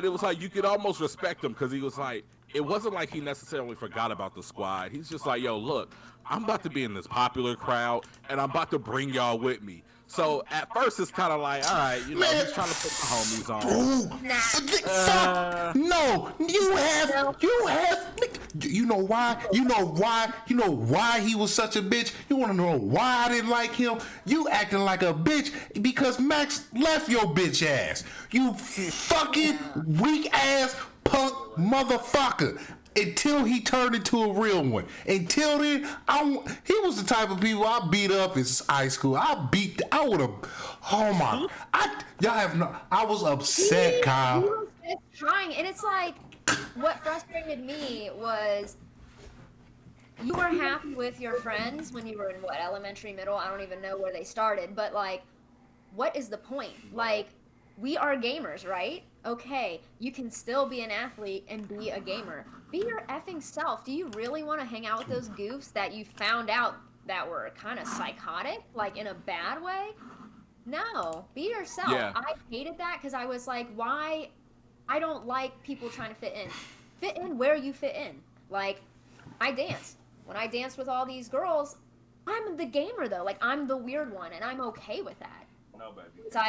it was like you could almost respect him, because he was like, it wasn't like he necessarily forgot about the squad. He's just like, yo, look, I'm about to be in this popular crowd and I'm about to bring y'all with me. So at first it's kind of like, all right, you know, he's trying to put the homies on. No, you know why he was such a bitch? You want to know why I didn't like him? You acting like a bitch because Max left your bitch ass. You fucking weak ass punk motherfucker. Until he turned into a real one. Until then, he was the type of people I beat up in high school. I would have. Oh my! I was upset, Kyle. He was just trying, and it's like, what frustrated me was you were happy with your friends when you were in elementary, middle. I don't even know where they started, but like, what is the point? Like, we are gamers, right? Okay, you can still be an athlete and be a gamer. Be your effing self. Do you really want to hang out with those goofs that you found out that were kind of psychotic, like in a bad way? No, be yourself. Yeah. I hated that because I was like, why? I don't like people trying to fit in. Fit in where you fit in. Like, I dance. When I dance with all these girls, I'm the gamer though. Like, I'm the weird one, and I'm okay with that. No, baby. So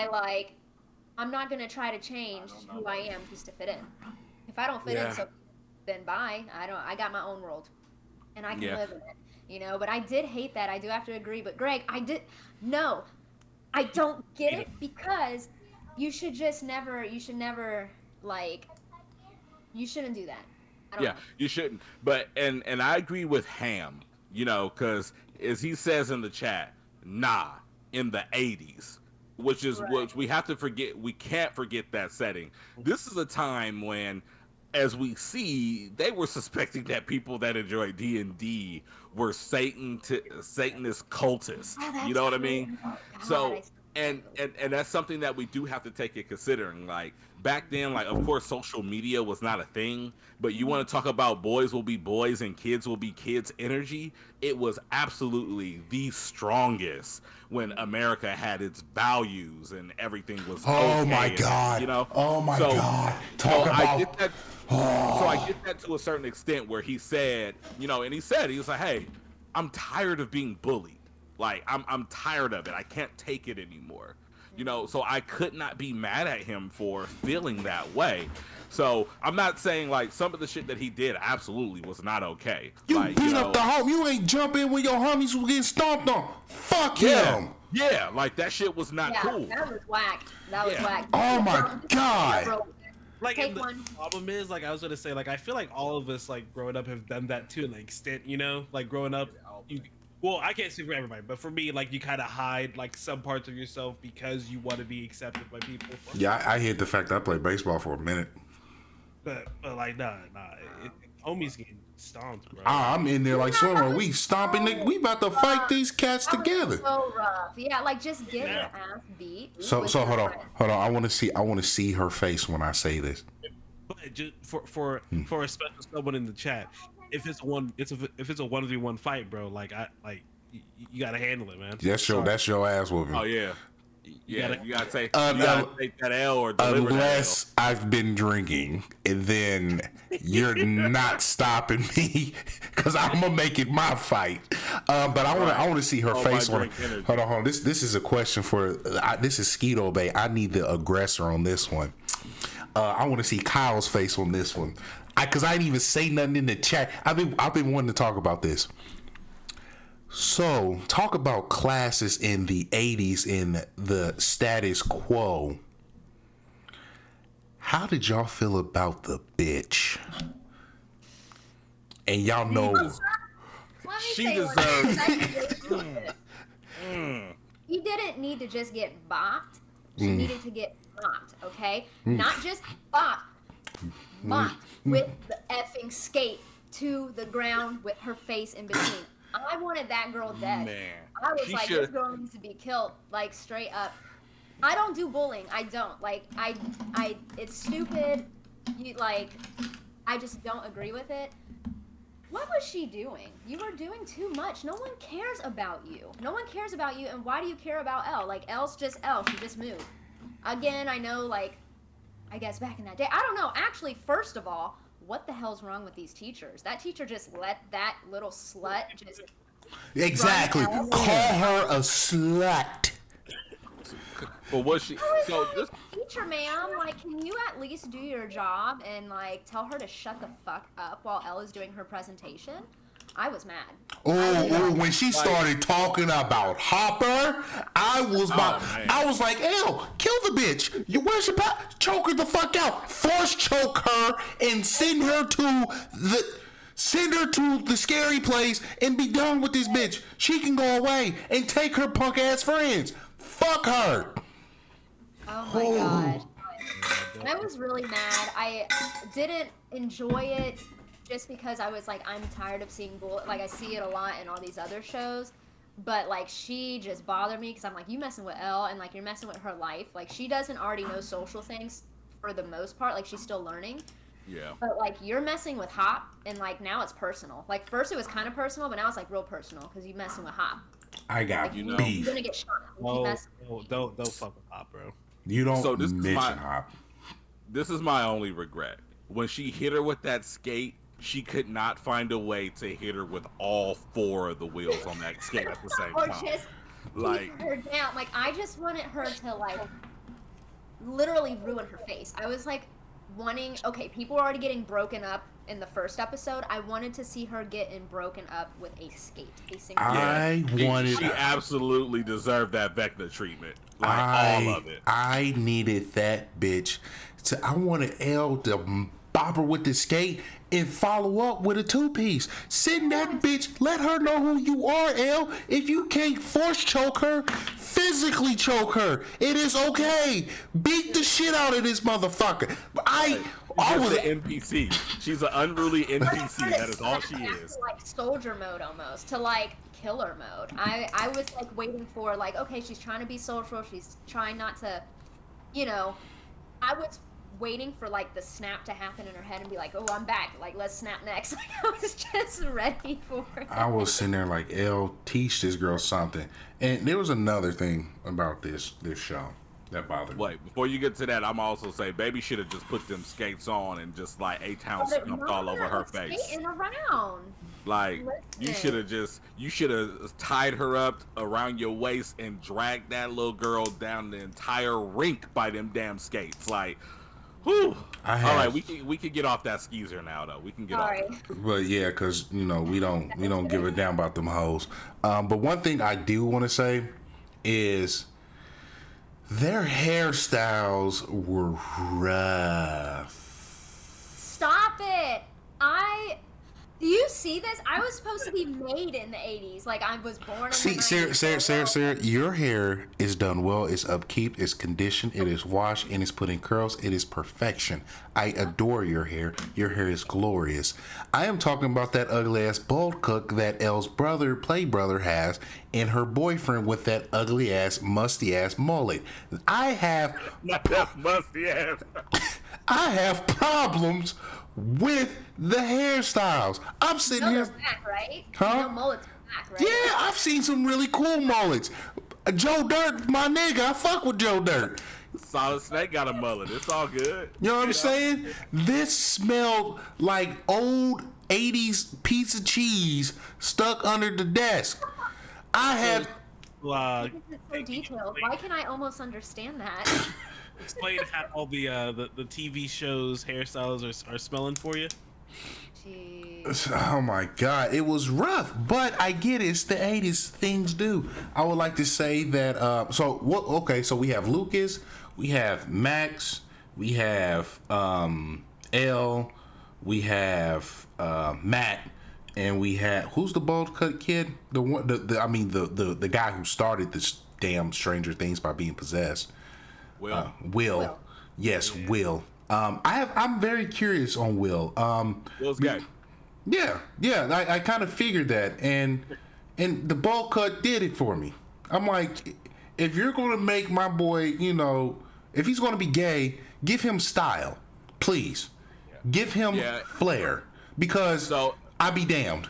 I'm not going to try to change who I am just to fit in. If I don't fit in, so then bye. I got my own world, and I can live in it, you know. But I did hate that. I do have to agree. But Greg, I don't get it, because you should never like, you shouldn't do that. I don't know. You shouldn't. But and I agree with Ham, you know, because as he says in the chat, in the 80s. Which we have to forget. We can't forget that setting. This is a time when, as we see, they were suspecting that people that enjoy D&D were Satanist cultists. Oh, you know what I mean? Oh, So And that's something that we do have to take in considering. Like back then, like of course social media was not a thing, but you want to talk about boys will be boys and kids will be kids energy. It was absolutely the strongest when America had its values and everything was Oh my and, God. you know. Oh my So- God. So Talk I about. get that. So I get that to a certain extent where he said, you know, and he was like, hey, I'm tired of being bullied. Like I'm tired of it. I can't take it anymore. You know, so I could not be mad at him for feeling that way. So I'm not saying like some of the shit that he did absolutely was not okay. You like, beat up the home. You ain't jump in when your homies was getting stomped on. Fuck him. Yeah, like that shit was not Yeah, cool. that was whack. That was Yeah. whack. Oh my God. Like, Take and the one. problem is, like, I was gonna say, like, I feel like all of us, like, growing up, have done that to an extent. You know, like growing up, well, I can't speak for everybody, but for me, like, you kind of hide like some parts of yourself because you want to be accepted by people. Yeah, I hid the fact that I played baseball for a minute. But like, nah, homies getting stomped, bro. I'm in there like swimmer. We stomping. We about to fight these cats That was together. so rough. Yeah, like just get your ass beat. So with hold your on, friend. hold on. I want to see her face when I say this. But just for a special someone in the chat, if it's a 1v1 fight, bro, like you gotta handle it, man. That's your ass whooping. Oh yeah. Yeah, gotta- you gotta take that L or deliver Unless I've been drinking, and then you're not stopping me because I'm gonna make it my fight. But I want to see her Oh, face my on. drink energy. Hold on. This is a question for. This is Skeeto Baby. I need the aggressor on this one. I want to see Kyle's face on this one, because I didn't even say nothing in the chat. I've been wanting to talk about this. So, talk about classes in the 80s in the status quo. How did y'all feel about the bitch? And y'all know. Let me She say deserves- He didn't need to just get bopped. She needed to get bopped, okay? Not just bopped. Bopped with the effing skate to the ground with her face in between. I wanted that girl dead. Man, I was she like, should- this girl needs to be killed, like straight up. I don't do bullying. I don't. Like, it's stupid. I just don't agree with it. What was she doing? You were doing too much. No one cares about you. No one cares about you, and why do you care about Elle? Like, Elle's just Elle. She just moved. Again, I know, like, I guess back in that day. I don't know. Actually, first of all, what the hell's wrong with these teachers? That teacher just let that little slut just... Exactly. Right. Call her a slut. But was she? So this. Teacher, ma'am, like, can you at least do your job and, like, tell her to shut the fuck up while Elle is doing her presentation? I was mad. When she started talking about Hopper, I was man. I was like, ew, kill the bitch. Where's your choke her the fuck out. Force choke her and send her to the scary place and be done with this bitch. She can go away and take her punk ass friends. Fuck her. Oh my god. And I was really mad. I didn't enjoy it just because I was like, I'm tired of seeing bull. Like, I see it a lot in all these other shows. But, like, she just bothered me because I'm like, you messing with Elle and, like, you're messing with her life. Like, she doesn't already know social things for the most part. Like, she's still learning. Yeah. But, like, you're messing with Hop, and, like, now it's personal. Like, first it was kind of personal, but now it's, like, real personal because you're messing with Hop. I got You know- beef. You're gonna get shot. if you Oh, mess- don't fuck with Hop, bro. You don't So this is mention my- Hop. This is my only regret. When she hit her with that skate, she could not find a way to hit her with all 4 of the wheels on that skate at the same Or time. just Like- keep her down. Like, I just wanted her to, like, literally ruin her face. I was, like, okay, people were already getting broken up in the first episode. I wanted to see her getting broken up with a skate. A single She absolutely deserved that Vecna treatment. Like, all of it. I needed that bitch. I wanted Elle to bop her with the skate and follow up with a 2-piece. Send that bitch. Let her know who you are, Elle. If you can't force choke her, physically choke her. It is okay. Beat the shit out of this motherfucker. I was an NPC. She's an unruly NPC. That is all she is. Like soldier mode almost to like killer mode. I was like waiting for like, okay, she's trying to be social, she's trying not to, you know, I was waiting for like the snap to happen in her head and be like, oh, I'm back, like let's snap next. Like I was just ready for it. I was sitting there like, L, teach this girl something. And there was another thing about this show that bothered me. Wait, before you get to that, I'm also say baby should have just put them skates on and just like A-Town stumped all over her face. Skating around. Like you should have tied her up around your waist and dragged that little girl down the entire rink by them damn skates. Like, whew. All right, we can get off that skeezer now though. We can get off. But yeah, because you know we don't give a damn about them hoes. But one thing I do want to say is their hairstyles were rough. Stop it! Do you see this? I was supposed to be made in the 80s. Like, I was born in the 90s. Sarah, your hair is done well. It's upkeep. It's conditioned. It is washed. And it's put in curls. It is perfection. I adore your hair. Your hair is glorious. I am talking about that ugly-ass bald cook that Elle's play brother has and her boyfriend with that ugly-ass, musty-ass mullet. I have... Not that musty-ass. I have problems with the hairstyles. I'm sitting here. Back, right? Huh? You know mullets back, right? Yeah, I've seen some really cool mullets. Joe Dirt, my nigga, I fuck with Joe Dirt. Solid Snake got a mullet. It's all good. You know what I'm saying? This smelled like old 80s pizza cheese stuck under the desk. I had. It's so detailed. Why can I almost understand that? Explain how all the TV shows hairstyles are smelling for you. Jeez. Oh my God, it was rough, but I get it. It's the 80s. Things do. I would like to say that. So what? Okay, so we have Lucas, we have Max, we have L, we have Matt, and we have who's the bald cut kid? The one, the guy who started this damn Stranger Things by being possessed. Will. Yes, yeah. Will. I'm very curious on Will. Will's gay. Yeah. I kind of figured that, and the ball cut did it for me. I'm like, if you're going to make my boy, you know, if he's going to be gay, give him style, please. Yeah. Give him flair, because I be damned.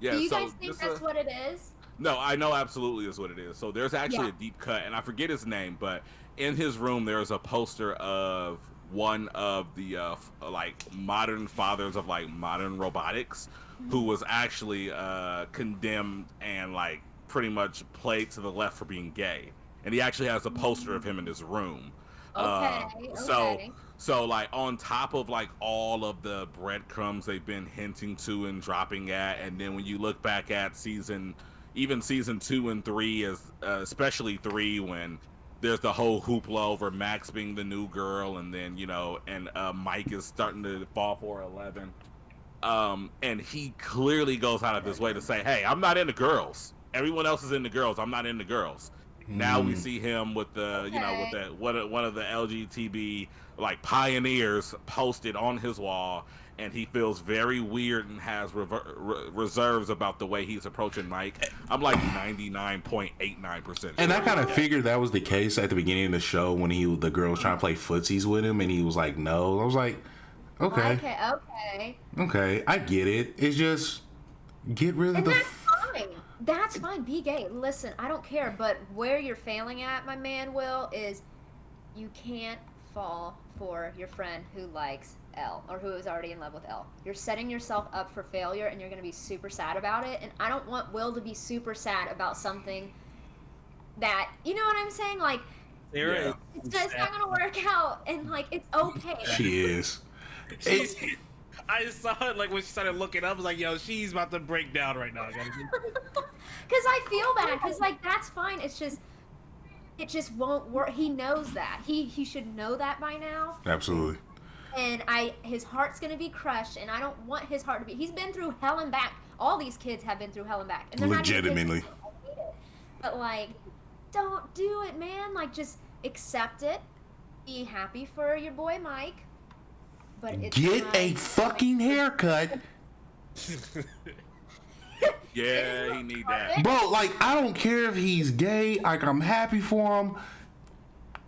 Yeah. Do you guys think that's what it is? No, I know absolutely is what it is. So there's actually a deep cut, and I forget his name, but in his room there's a poster of one of the like modern fathers of like modern robotics, who was actually condemned and like pretty much played to the left for being gay, and he actually has a poster of him in his room. So like on top of like all of the breadcrumbs they've been hinting to and dropping at, and then when you look back at season 2 and 3, as especially 3, when there's the whole hoopla over Max being the new girl, and then you know, and Mike is starting to fall for 11, and he clearly goes out of his way to say, hey, I'm not into girls, everyone else is into girls, I'm not into girls. Now we see him with the one of the LGTB like pioneers posted on his wall, and he feels very weird and has reserves about the way he's approaching Mike. I'm like 99.89%. And I kind of figured that was the case at the beginning of the show when the girl was trying to play footsies with him, and he was like, no. I was like, okay, I get it. It's just get rid of That's fine. Be gay. Listen, I don't care. But where you're failing at, my man, Will, is you can't fall for your friend who likes L, or who is already in love with L. You're setting yourself up for failure, and you're going to be super sad about it. And I don't want Will to be super sad about something that, you know what I'm saying? Like, it's just not going to work out, and like, it's okay. She is. I saw it like when she started looking up. I was like, "Yo, she's about to break down right now." Because I feel bad. Because like that's fine. It just won't work. He knows that. He should know that by now. Absolutely. And his heart's gonna be crushed, and I don't want his heart to be. He's been through hell and back. All these kids have been through hell and back. And they're legitimately. Not even kids. But like, don't do it, man. Like, just accept it. Be happy for your boy Mike. But it's get a fucking haircut. Yeah, he need that. Bro, like, I don't care if he's gay. Like, I'm happy for him.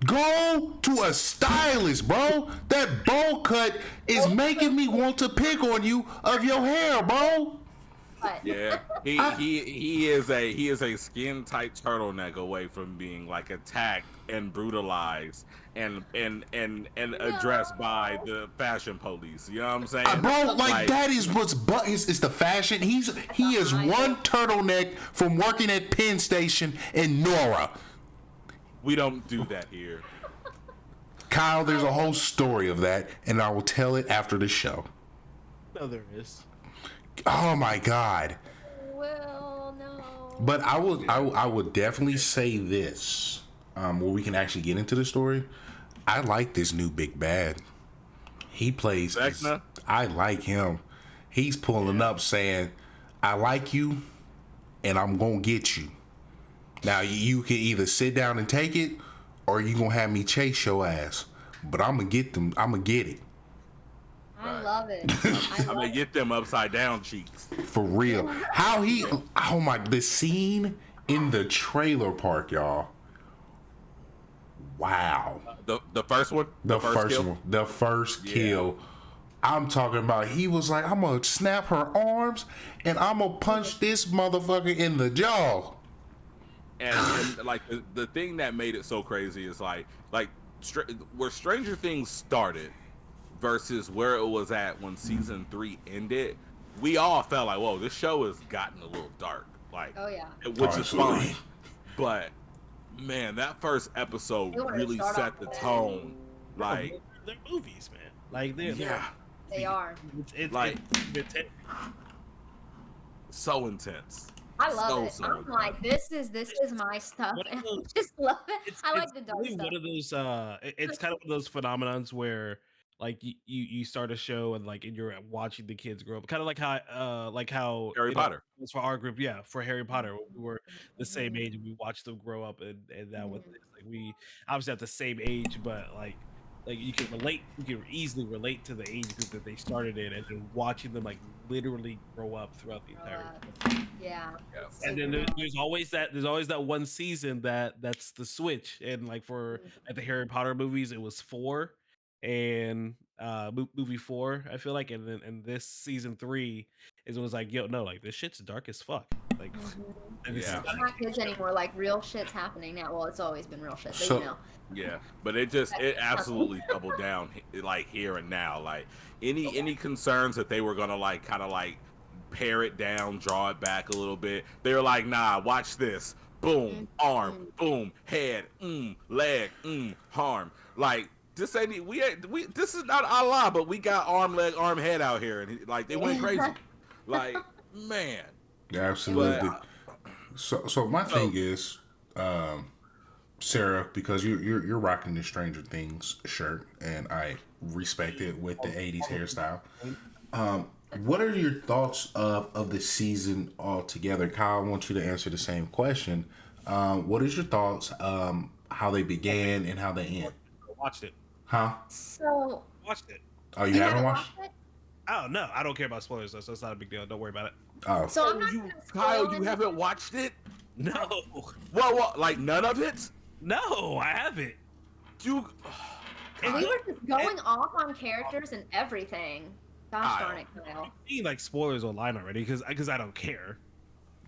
Go to a stylist, bro. That bowl cut is making me want to pick on you of your hair, bro. Yeah, he is a skin tight turtleneck away from being like attacked and brutalized and addressed by the fashion police. You know what I'm saying, Bro? Like that is what's it's the fashion. He is one turtleneck from working at Penn Station in Nora. We don't do that here. Kyle, there's a whole story of that, and I will tell it after the show. No, there is. Oh my God. Well, no. But I would definitely say this, where we can actually get into the story. I like this new big bad. He plays. Vecna? I like him. He's pulling up saying, "I like you, and I'm gonna get you." Now you can either sit down and take it, or you gonna have me chase your ass. But I'm gonna get them. I'm gonna get it. I love it. I'm gonna get them upside down cheeks. For real. How the scene in the trailer park, y'all. Wow. The first one? The first kill? one. The first kill. I'm talking about, he was like, I'm gonna snap her arms and I'm gonna punch this motherfucker in the jaw. And like the thing that made it so crazy is like where Stranger Things started versus where it was at when season 3 ended. We all felt like, whoa, this show has gotten a little dark. Like, Oh, yeah. which is fine. But man, that first episode really set the tone. Like, they're movies, man. Like they are. It's like it's so intense. I love it. So I'm like, this is my stuff. And I just love it. I like the dark really stuff. one of those it's kind of one of those phenomenons where like you start a show and like and you're watching the kids grow up, kind of like how Harry Potter. It was for our group, yeah, for Harry Potter, we were the same age and we watched them grow up, and that was like we obviously at the same age, but like you can easily relate to the age group that they started in, and then watching them like literally grow up throughout the entire Yeah. and then there's always that one season that's the switch, and like for at the Harry Potter movies it was 4 and movie 4 I feel like, and then and this season 3 is it was like, yo, no, like this shit's dark as fuck, like and this is I'm not kids anymore. Like real shit's happening now. Well, it's always been real shit, but So- you know. Yeah, but it absolutely doubled down like here and now. Like any concerns that they were gonna like kind of like pare it down, draw it back a little bit. They were like, nah, watch this. Boom, arm, boom, head, leg, arm. Like this ain't we this is not Allah, but we got arm, leg, arm, head out here, and like they went crazy. Like, man. Absolutely. So my thing is, Sarah, because you're rocking the Stranger Things shirt, and I respect it with the '80s hairstyle. What are your thoughts of the season altogether? Kyle, I want you to answer the same question. What is your thoughts? How they began and how they end? watched it. Huh? So Watched it. Oh, you haven't watched? it? Oh no, I don't care about spoilers though, so it's not a big deal. Don't worry about it. Oh, So I'm not gonna Kyle, spoil you haven't watched it? No, What? Like none of it? no, I haven't. You. And we were just going off on characters and everything. Gosh darn it, Kyle. I've seen like spoilers online already because I don't care.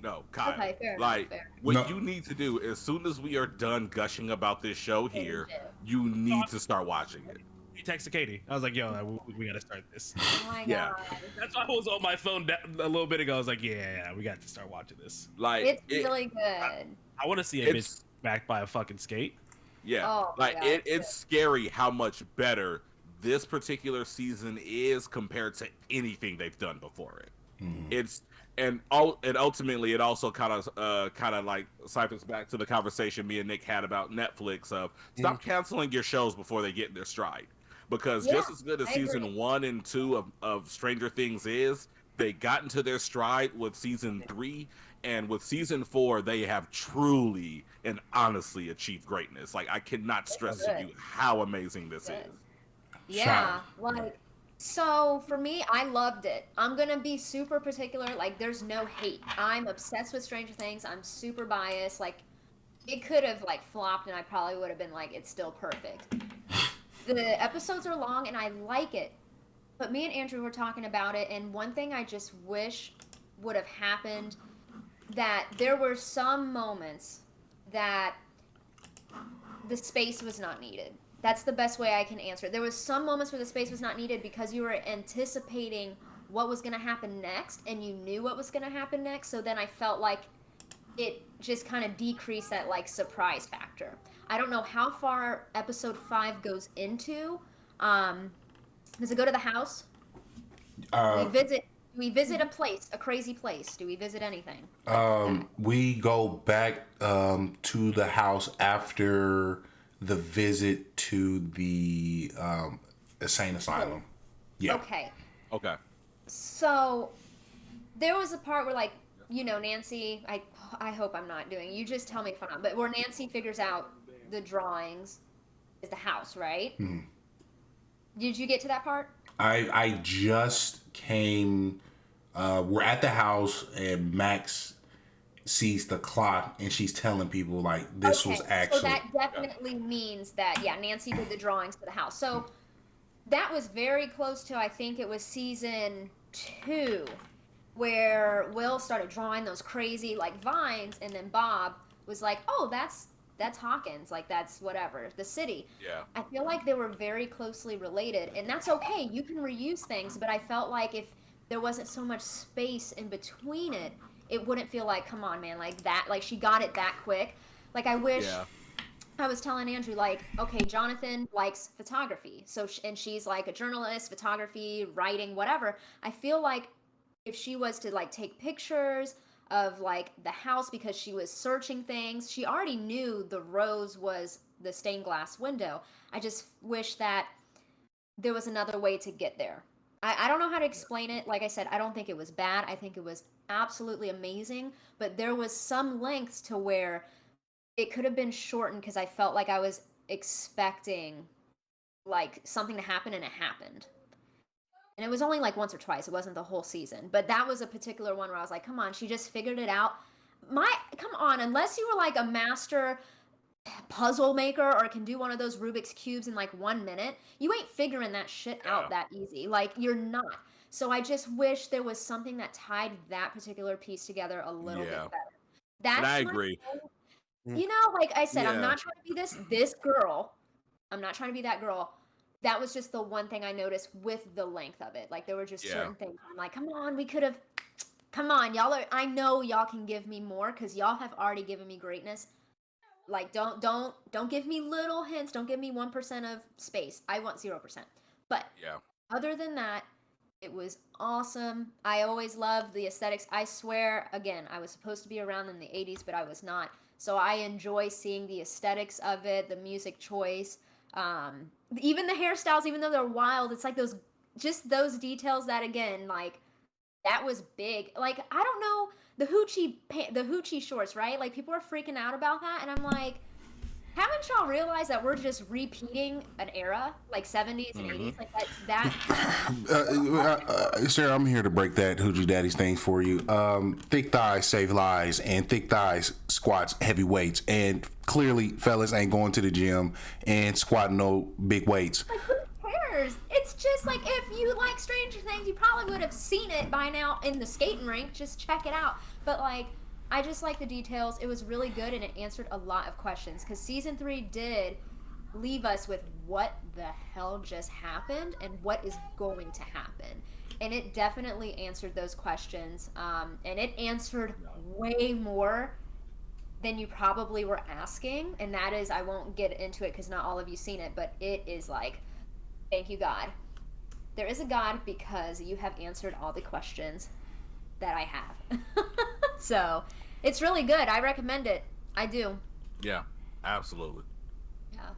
No, Kyle. Okay, fair enough, like fair. what No. you need to do as soon as we are done gushing about this show here, it. you need to start watching it. He texted Katie. I was like, yo, we gotta start this. Oh my Yeah. god. That's why I was on my phone a little bit ago. I was like, yeah, we got to start watching this. Like It's really good. I want to see a It's- bitch backed by a fucking skate. Yeah, Oh, like yeah, it's it's scary how much better this particular season is compared to anything they've done before it. It's and ultimately it also kind of like siphons back to the conversation me and Nick had about Netflix of stop canceling your shows before they get in their stride, because just as good as I season agree. 1 and 2 of Stranger Things is, they got into their stride with season 3, and with season 4 they have truly and honestly achieved greatness. Like I cannot stress to good. you how amazing this Good. is. Yeah, like So for me, I loved it. I'm gonna be super particular. Like, there's no hate. I'm obsessed with Stranger Things. I'm super biased. Like, it could have like flopped, and I probably would have been like, it's still perfect. The episodes are long, and I like it. But me and Andrew were talking about it, and one thing I just wish would have happened, that there were some moments that the space was not needed. That's the best way I can answer it. There was some moments where the space was not needed because you were anticipating what was going to happen next, and you knew what was going to happen next. So then I felt like it just kind of decreased that like surprise factor. I don't know how far episode 5 goes into. Does it go to the house? Do we visit a place, a crazy place? Do we visit anything? We go back to the house after the visit to the insane asylum. Yeah. Okay. Okay. So there was a part where, like, you know, Nancy, I hope I'm not doing, you just tell me if I'm not, but where Nancy figures out the drawings is the house, right? Mm-hmm. Did you get to that part? I just came. We're at the house and Max sees the clock and she's telling people like this was actually. So that definitely means that Nancy did the drawings for the house. So that was very close to, I think it was season 2, where Will started drawing those crazy like vines, and then Bob was like, "Oh, that's Hawkins, like that's whatever, the city." Yeah. I feel like they were very closely related, and that's okay. You can reuse things, but I felt like if there wasn't so much space in between it, it wouldn't feel like, come on, man, like that, like she got it that quick. Like I wish. Yeah. I was telling Andrew, like, okay, Jonathan likes photography, so and she's like a journalist, photography, writing, whatever. I feel like if she was to like take pictures of like the house because she was searching things, she already knew the rose was the stained glass window. I just wish that there was another way to get there. I don't know how to explain it. Like I said, I don't think it was bad. I think it was absolutely amazing, but there was some lengths to where it could have been shortened because I felt like I was expecting like something to happen, and it happened. And it was only like once or twice. It wasn't the whole season. But that was a particular one where I was like, come on, she just figured it out. Come on, unless you were like a master puzzle maker or can do one of those Rubik's Cubes in like 1 minute, you ain't figuring that shit out that easy. Like, you're not. So I just wish there was something that tied that particular piece together a little bit better. That's I agree. You know, like I said, I'm Yeah. not trying to be this girl. I'm not trying to be that girl. That was just the one thing I noticed with the length of it. Like, there were just certain things. I'm like, come on, we could have. Come on, y'all are. I know y'all can give me more because y'all have already given me greatness. Like, don't give me little hints. Don't give me 1% of space. I want 0%. But other than that, it was awesome. I always loved the aesthetics. I swear, again, I was supposed to be around in the 80s, but I was not. So I enjoy seeing the aesthetics of it, the music choice, even the hairstyles, even though they're wild. It's like those details that, again, like, that was big. Like, I don't know, the hoochie shorts, right? Like, people are freaking out about that, and I'm like, haven't y'all realized that we're just repeating an era, like 70s and 80s? Like, Sarah, I'm here to break that Hoochie Daddy's thing for you. Thick thighs save lives, and thick thighs squats heavy weights. And clearly, fellas ain't going to the gym and squatting no big weights. Like, who cares? It's just like, if you like Stranger Things, you probably would have seen it by now in the skating rink. Just check it out. But, like, I just like the details. It was really good, and it answered a lot of questions, because season 3 did leave us with what the hell just happened and what is going to happen. And it definitely answered those questions, and it answered way more than you probably were asking. And that is, I won't get into it because not all of you seen it, but it is like, thank you, God. There is a God, because you have answered all the questions that I have. So it's really good. I recommend it. I do. Yeah, absolutely. Yeah.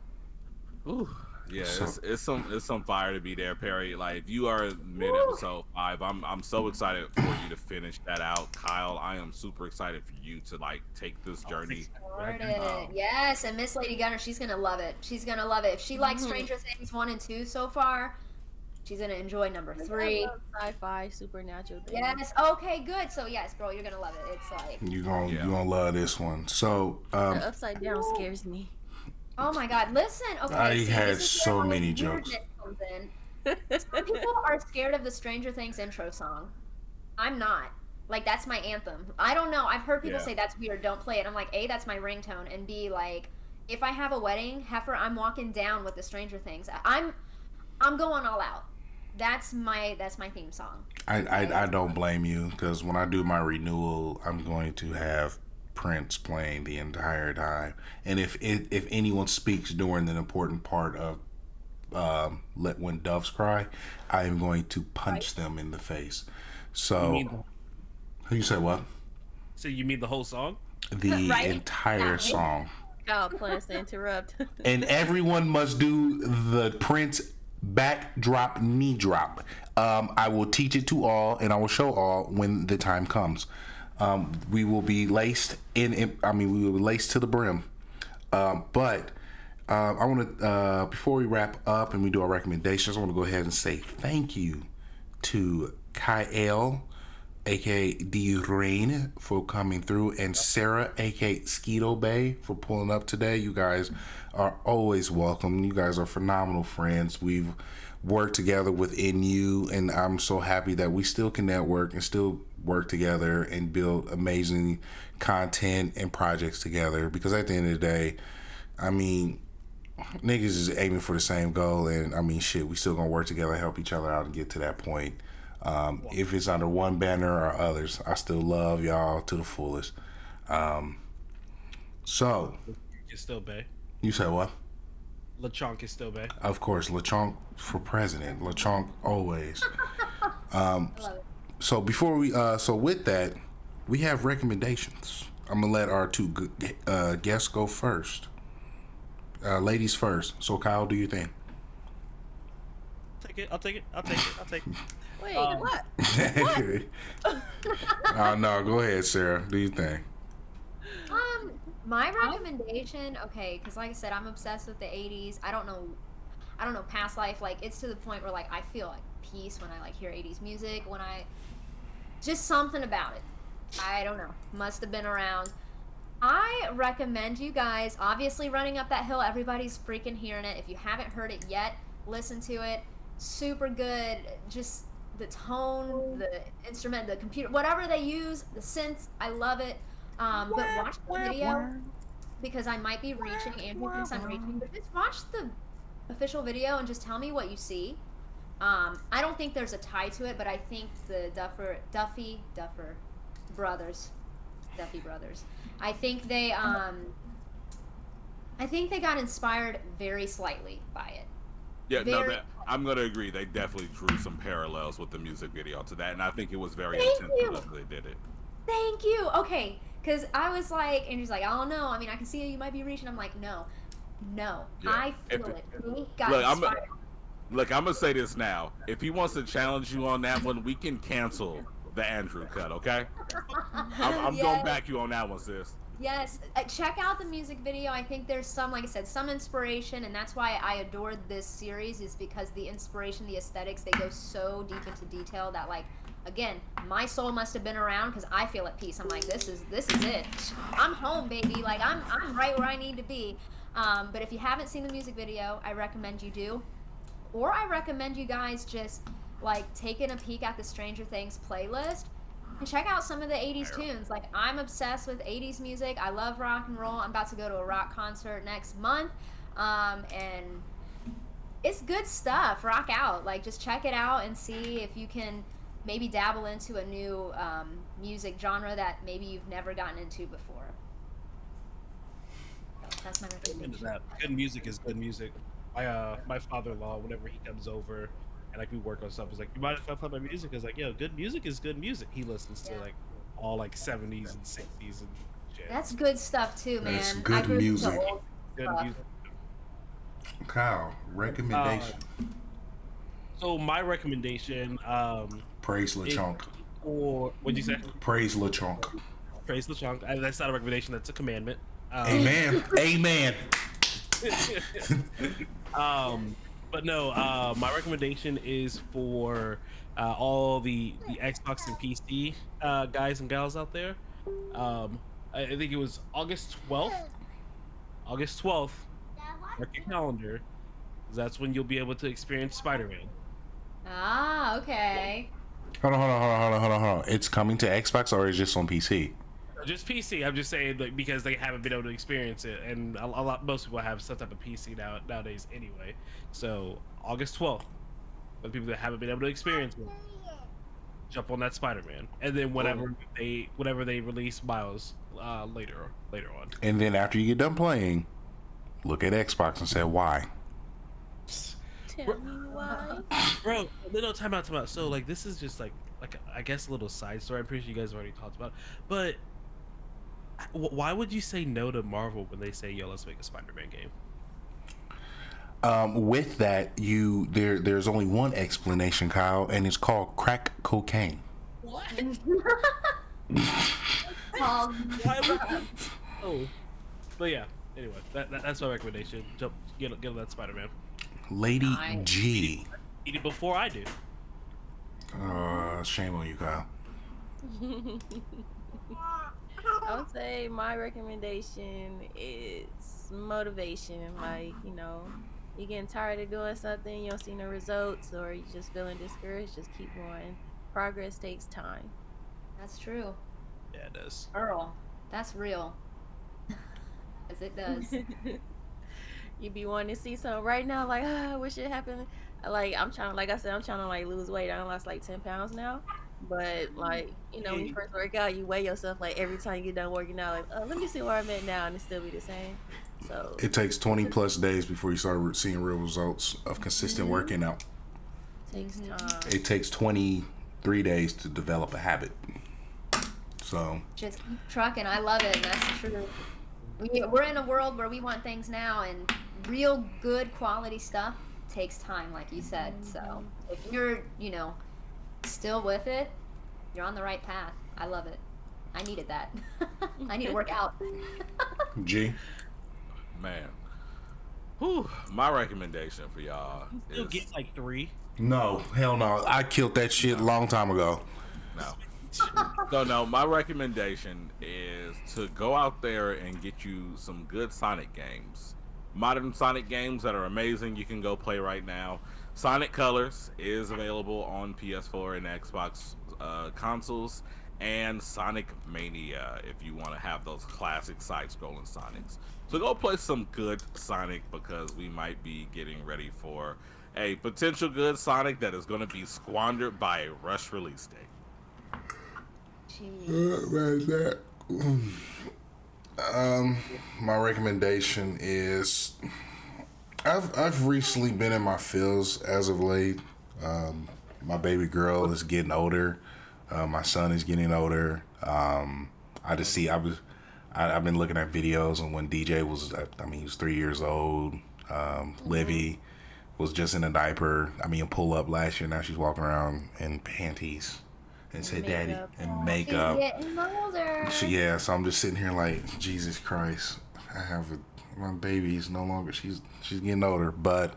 Ooh, yeah, it's some fire to be there, Perry. Like, if you are mid episode 5, I'm so excited for you to finish that out, Kyle. I am super excited for you to like take this journey. Yes, and Miss Lady Gunner, she's gonna love it. She's gonna love it. If she likes Stranger Things 1 and 2 so far, She's gonna enjoy number I 3. love sci-fi, supernatural things. Yes. Okay. Good. So yes, girl, you're gonna love it. It's like, You gonna love this one. So The upside down scares me. oh my God. Listen. Okay. I see, had this is so where all many the jokes. weirdness comes in. Some people are scared of the Stranger Things intro song. I'm not. Like, that's my anthem. I don't know. I've heard people say that's weird. Don't play it. I'm like, A, that's my ringtone, and B, like, if I have a wedding, heifer, I'm walking down with the Stranger Things. I'm going all out. That's my theme song. I don't blame you, because when I do my renewal, I'm going to have Prince playing the entire time. And if anyone speaks during an important part of when doves cry, I am going to punch them in the face. So you said what? So you mean the whole song? The entire song. Oh, plans to interrupt. And everyone must do the Prince backdrop knee drop. I will teach it to all, and I will show all when the time comes. We will be laced we will be laced to the brim. But I want to, before we wrap up and we do our recommendations, I want to go ahead and say thank you to Kyle, aka D-Rayne, for coming through, and Sarah, aka Skeeto Baby, for pulling up today. You guys are always welcome. You guys are phenomenal friends. We've worked together within you, and I'm so happy that we still can network and still work together and build amazing content and projects together, because at the end of the day, I mean, niggas is aiming for the same goal, and I mean, shit, we still gonna work together, help each other out, and get to that point. If it's under one banner or others, I still love y'all to the fullest. So, It's still Bay. you said what? LeChonk is still Bay. Of course, LeChonk for president. LeChonk always. So before we, so with that, we have recommendations. I'm gonna let our two guests go first. Ladies first. So Kyle, do your thing. I'll take it. Wait, what? No, go ahead, Sarah. Do your thing. My recommendation, okay, because like I said, I'm obsessed with the 80s. I don't know past life. Like, it's to the point where, like, I feel like peace when I, like, hear 80s music. When I, just something about it. I don't know. Must have been around. I recommend you guys, obviously, Running Up That Hill. Everybody's freaking hearing it. If you haven't heard it yet, listen to it. Super good. Just the tone, the instrument, the computer, whatever they use, the synths, I love it. But watch the video, because I might be reaching. Andrew thinks I'm reaching, but just watch the official video and just tell me what you see. I don't think there's a tie to it, but I think the Duffy brothers, I think they got inspired very slightly by it. Yeah, I'm gonna agree. They definitely drew some parallels with the music video to that, and I think it was very Thank intentional you. that they did it. Thank you. Okay, because I was like, Andrew's like, I don't know. I mean, I can see you might be reaching. I'm like, no. Yeah. I feel it. We got Look, inspired. I'm gonna say this now. If he wants to challenge you on that one, we can cancel the Andrew cut. Okay? I'm Yes. gonna back you on that one, sis. Yes, check out the music video. I think there's some, like I said, some inspiration, and that's why I adored this series, is because the inspiration, the aesthetics, they go so deep into detail that, like, again, my soul must have been around, because I feel at peace. I'm like, this is it. I'm home, baby. Like, I'm right where I need to be. But if you haven't seen the music video, I recommend you do. Or I recommend you guys just, like, taking a peek at the Stranger Things playlist and check out some of the 80s tunes. Like, I'm obsessed with 80s music. I love rock and roll. I'm about to go to a rock concert next month. And it's good stuff. Rock out. Like, just check it out and see if you can maybe dabble into a new music genre that maybe you've never gotten into before. So that's my recommendation. Good music is good music. My father-in-law, whenever he comes over and like we work on stuff, he's like, "You mind if I play my music?" I was like, "Yo, good music is good music." He listens to like all like 70s and 60s and shit. That's good stuff too, man. That's I good grew up to music. old Good stuff. music. Kyle, recommendation. So my recommendation, Praise LeChonk. or what'd you say? Praise LeChonk. Praise the chunk. That's not a recommendation. That's a commandment. Amen. Amen. But no, my recommendation is for all the Xbox and PC guys and gals out there. I think it was August 12th. August 12th, mark your calendar, 'cause that's when you'll be able to experience Spider-Man. Ah, okay. Hold on. It's coming to Xbox or is it just on PC? Just PC. I'm just saying, like, because they haven't been able to experience it, and most people have some type of PC nowadays anyway. So August 12th, for the people that haven't been able to experience it, jump on that Spider-Man, and then whenever they release Miles later on. And then after you get done playing, look at Xbox and say why. Tell me why. Bro, no, time out. So like, this is just like I guess a little side story. I'm pretty sure you guys already talked about it. But why would you say no to Marvel when they say, yo, let's make a Spider-Man game? With that, there's only one explanation, Kyle, and it's called crack cocaine. What? Um, Oh, but yeah. Anyway, that's my recommendation. Get on that Spider-Man. Lady Nice. G. Eat it before I do. Shame on you, Kyle. I would say my recommendation is motivation. Like, you getting tired of doing something, you don't see no results, or you just feeling discouraged, just keep going. Progress takes time. that's true. Yeah, it does. Earl, that's real. As it does. You be wanting to see something right now, like, I wish it happened. Like, I'm trying to like lose weight. I done lost like 10 pounds now. But like, when you first work out, you weigh yourself like every time you get done working out, like, let me see where I'm at now, and it still be the same. So It takes 20 plus days before you start seeing real results of consistent working out. takes time. It takes 23 days to develop a habit. So Just keep trucking. I love it, and that's true. We're in a world where we want things now, and real good quality stuff takes time, like you said. So if you're, still with it, you're on the right path. I love it. I needed that. I need to work out. G. Man. Whew, my recommendation for y'all You'll is get like 3. No, hell no. I killed that shit a long time ago. no. No, my recommendation is to go out there and get you some good Sonic games. Modern Sonic games that are amazing. You can go play right now. Sonic Colors is available on PS4 and Xbox consoles, and Sonic Mania if you want to have those classic side-scrolling Sonics. So go play some good Sonic, because we might be getting ready for a potential good Sonic that is going to be squandered by a rush release date. My recommendation is I've recently been in my feels as of late. My baby girl is getting older. My son is getting older. I've been looking at videos, and when DJ was, he was 3 years old. Livy was just in a diaper. Pull up last year. Now she's walking around in panties and say daddy and makeup. She's getting older. So I'm just sitting here like, Jesus Christ, my baby's no longer, she's getting older, but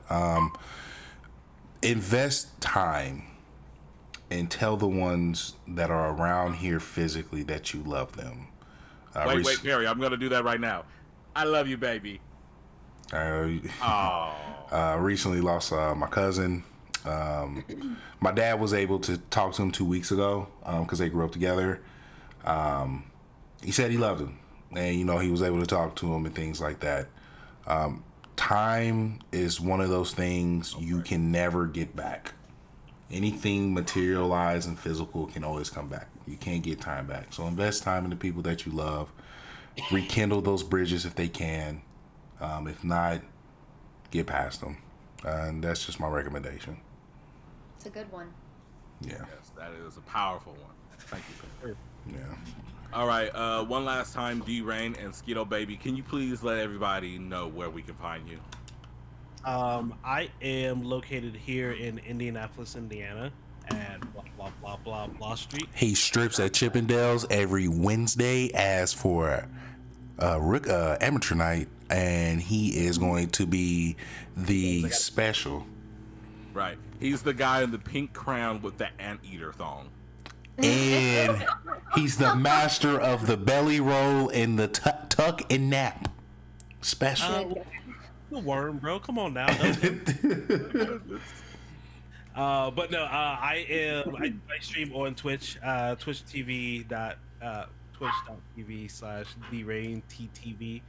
invest time and tell the ones that are around here physically that you love them. Wait, Perry, I'm gonna do that right now. I love you, baby. Recently lost my cousin. My dad was able to talk to him 2 weeks ago because they grew up together. He said he loved him, and he was able to talk to him and things like that. Time is one of those things you can never get back. Anything materialized and physical can always come back. You can't get time back. So invest time in the people that you love. Rekindle those bridges if they can. If not, get past them. And that's just my recommendation. It's a good one. Yeah. Yes, that is a powerful one. Thank you, Perry. Yeah. All right, one last time, D-Rayne and Skeeto Baby, can you please let everybody know where we can find you? I am located here in Indianapolis, Indiana, at blah Street. He strips at Chippendales every Wednesday as for amateur night, and he is going to be the special. Right. He's the guy in the pink crown with the anteater thong. And he's the master of the belly roll and the tuck and nap special. The worm, bro. Come on now. But no, I stream on Twitch, Twitch TV twitch.tv/D-Rayne TTV.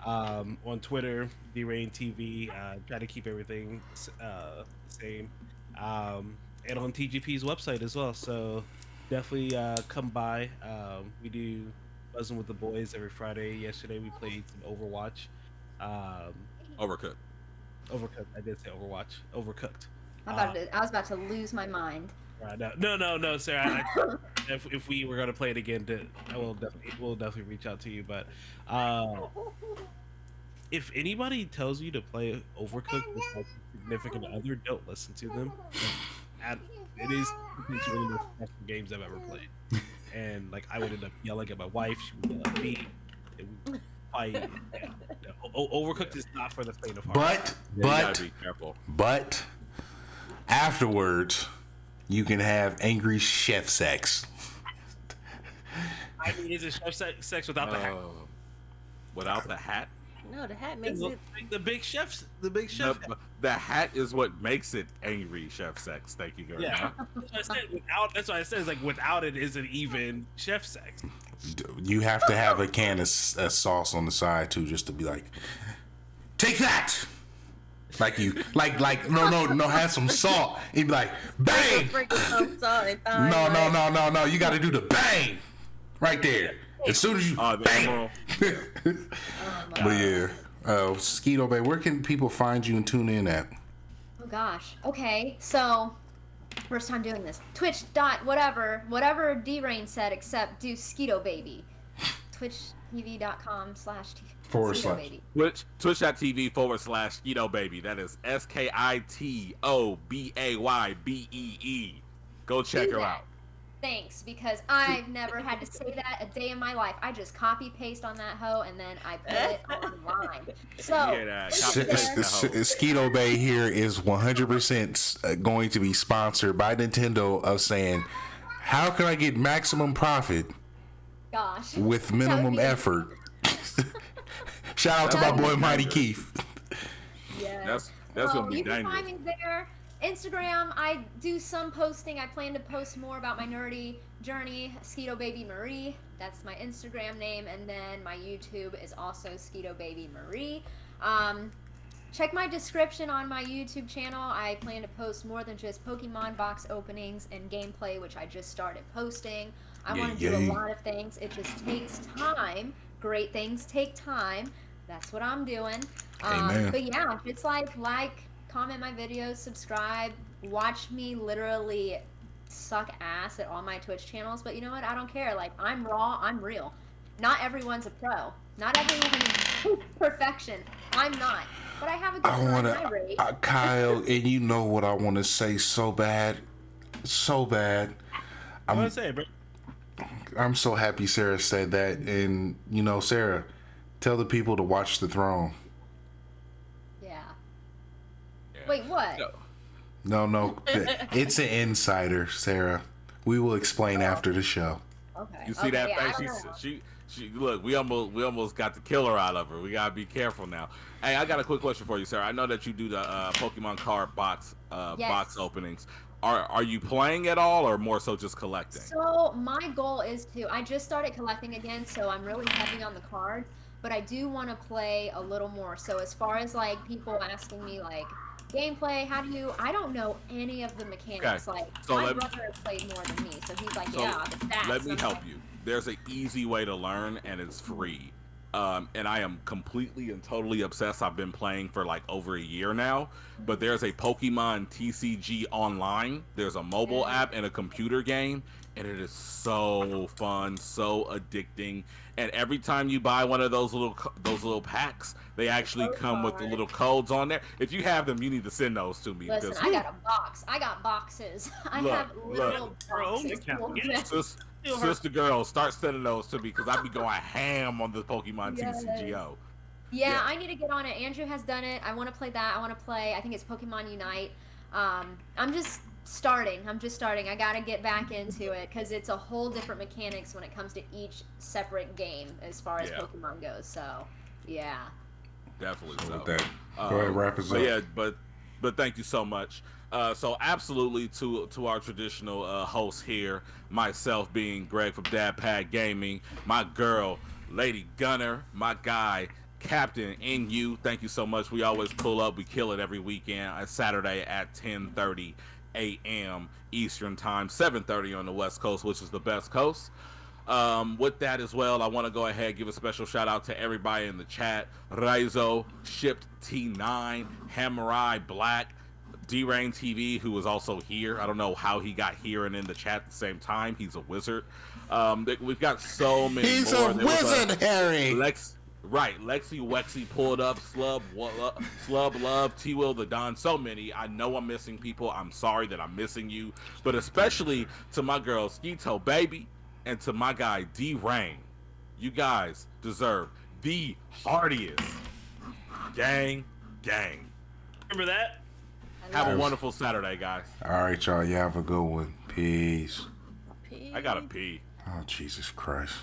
On Twitter, D-Rayne TV. Try to keep everything the same. And on TGP's website as well. So definitely come by. We do Buzzing with the Boys every Friday. Yesterday we played some Overwatch. Overcooked. I did say Overwatch. Overcooked. I was about to lose my mind. No, Sarah. If we were gonna play it again, we'll definitely reach out to you. But if anybody tells you to play Overcooked with like a significant other, don't listen to them. It is one of the most stressful games I've ever played. And like I would end up yelling at my wife. She would yell at me. Overcooked is not for the faint of heart. You gotta be careful. But afterwards, you can have angry chef sex. I mean, is it chef sex without the hat? Without the hat? No, the hat makes it. The big chef. The hat is what makes it angry chef sex. Thank you very much. That's what I said. It's like without it isn't even chef sex. You have to have a can of sauce on the side too, just to be like, take that. Like no, have some salt. He'd be like, bang. No. You got to do the bang right there. As soon as you bang. But yeah, Skeeto Baby, where can people find you and tune in at? Oh gosh. Okay, so first time doing this. Whatever D-Rayne said, except do Skeeto Baby. twitchtv.com/Skeeto Twitch.tv/Skeeto Baby. That is SKITOBAYBEE. Go check her out. Thanks, because I've never had to say that a day in my life. I just copy paste on that hoe and then I put it online. So Skeeto Bay here is 100% going to be sponsored by Nintendo of saying, how can I get maximum profit? Gosh. With minimum effort. Shout out to my boy Mighty Keith. Yeah. That's gonna be you can dangerous. find me there. Instagram, I do some posting. I plan to post more about my nerdy journey. Skeeto Baby Marie, that's my Instagram name, and then my YouTube is also Skeeto Baby Marie. Check my description on my YouTube channel. I plan to post more than just Pokemon box openings and gameplay, which I just started posting. I want to do a lot of things. It just takes time. Great things take time. That's what I'm doing. But yeah, it's like, comment my videos, subscribe, watch me literally suck ass at all my Twitch channels. But you know what? I don't care. Like, I'm raw, I'm real. Not everyone's a pro. Not everyone is perfection. I'm not. But I have a good time. I rate. Kyle, and you know what I want to say so bad. So bad. I want to say, bro. I'm so happy Sarah said that. And, you know, Sarah, tell the people to watch The Throne. Yeah. Wait, what? No. It's an insider, Sarah. We will explain after the show. Okay. You see that face? She look, we almost got the killer out of her. We gotta be careful now. Hey, I got a quick question for you, Sarah. I know that you do the Pokemon card box openings. Are you playing at all, or more so just collecting? So my goal is I just started collecting again, so I'm really heavy on the cards, but I do want to play a little more. So as far as like people asking me like gameplay, I don't know any of the mechanics. Okay. Like So my brother has played more than me, so he's like, the stats. Let me help you. There's an easy way to learn, and it's free. And I am completely and totally obsessed. I've been playing for like over a year now. But there's a Pokemon TCG online. There's a mobile app and a computer game, and it is so fun, so addicting. And every time you buy one of those little packs, they actually come with the little codes on there. If you have them, you need to send those to me. Listen, I got a box. I got boxes. I have little boxes. Sister girl, start sending those to me because I be going ham on the Pokemon TCGO. Yeah, I need to get on it. Andrew has done it. I want to play that. I want to play, I think it's Pokemon Unite. I'm just starting. I gotta get back into it because it's a whole different mechanics when it comes to each separate game as far as Pokemon goes. So, yeah. Definitely so. With that, go ahead, wrap us up. But yeah, but thank you so much. So absolutely to our traditional hosts here, myself being Greg from Dad Pad Gaming, my girl Lady Gunner, my guy Captain NU. Thank you so much. We always pull up, we kill it every weekend. Saturday at 10:30 a.m. Eastern Time, 7:30 on the West Coast, which is the best coast. With that as well, I want to go ahead and give a special shout out to everybody in the chat. Raizo, Shipped T9, Hamurai Black, D-Rayne TV, who was also here. I don't know how he got here and in the chat at the same time. He's a wizard. We've got so many He's more. a wizard, Harry. Lexi Wexy pulled up, Slub Love, T-Will the Don, so many. I know I'm missing people. I'm sorry that I'm missing you. But especially to my girl Skeeto Baby and to my guy D-Rayne. You guys deserve the heartiest gang. Remember that? Have a wonderful Saturday, guys. All right, y'all. You have a good one. Peace. I gotta pee. Oh, Jesus Christ.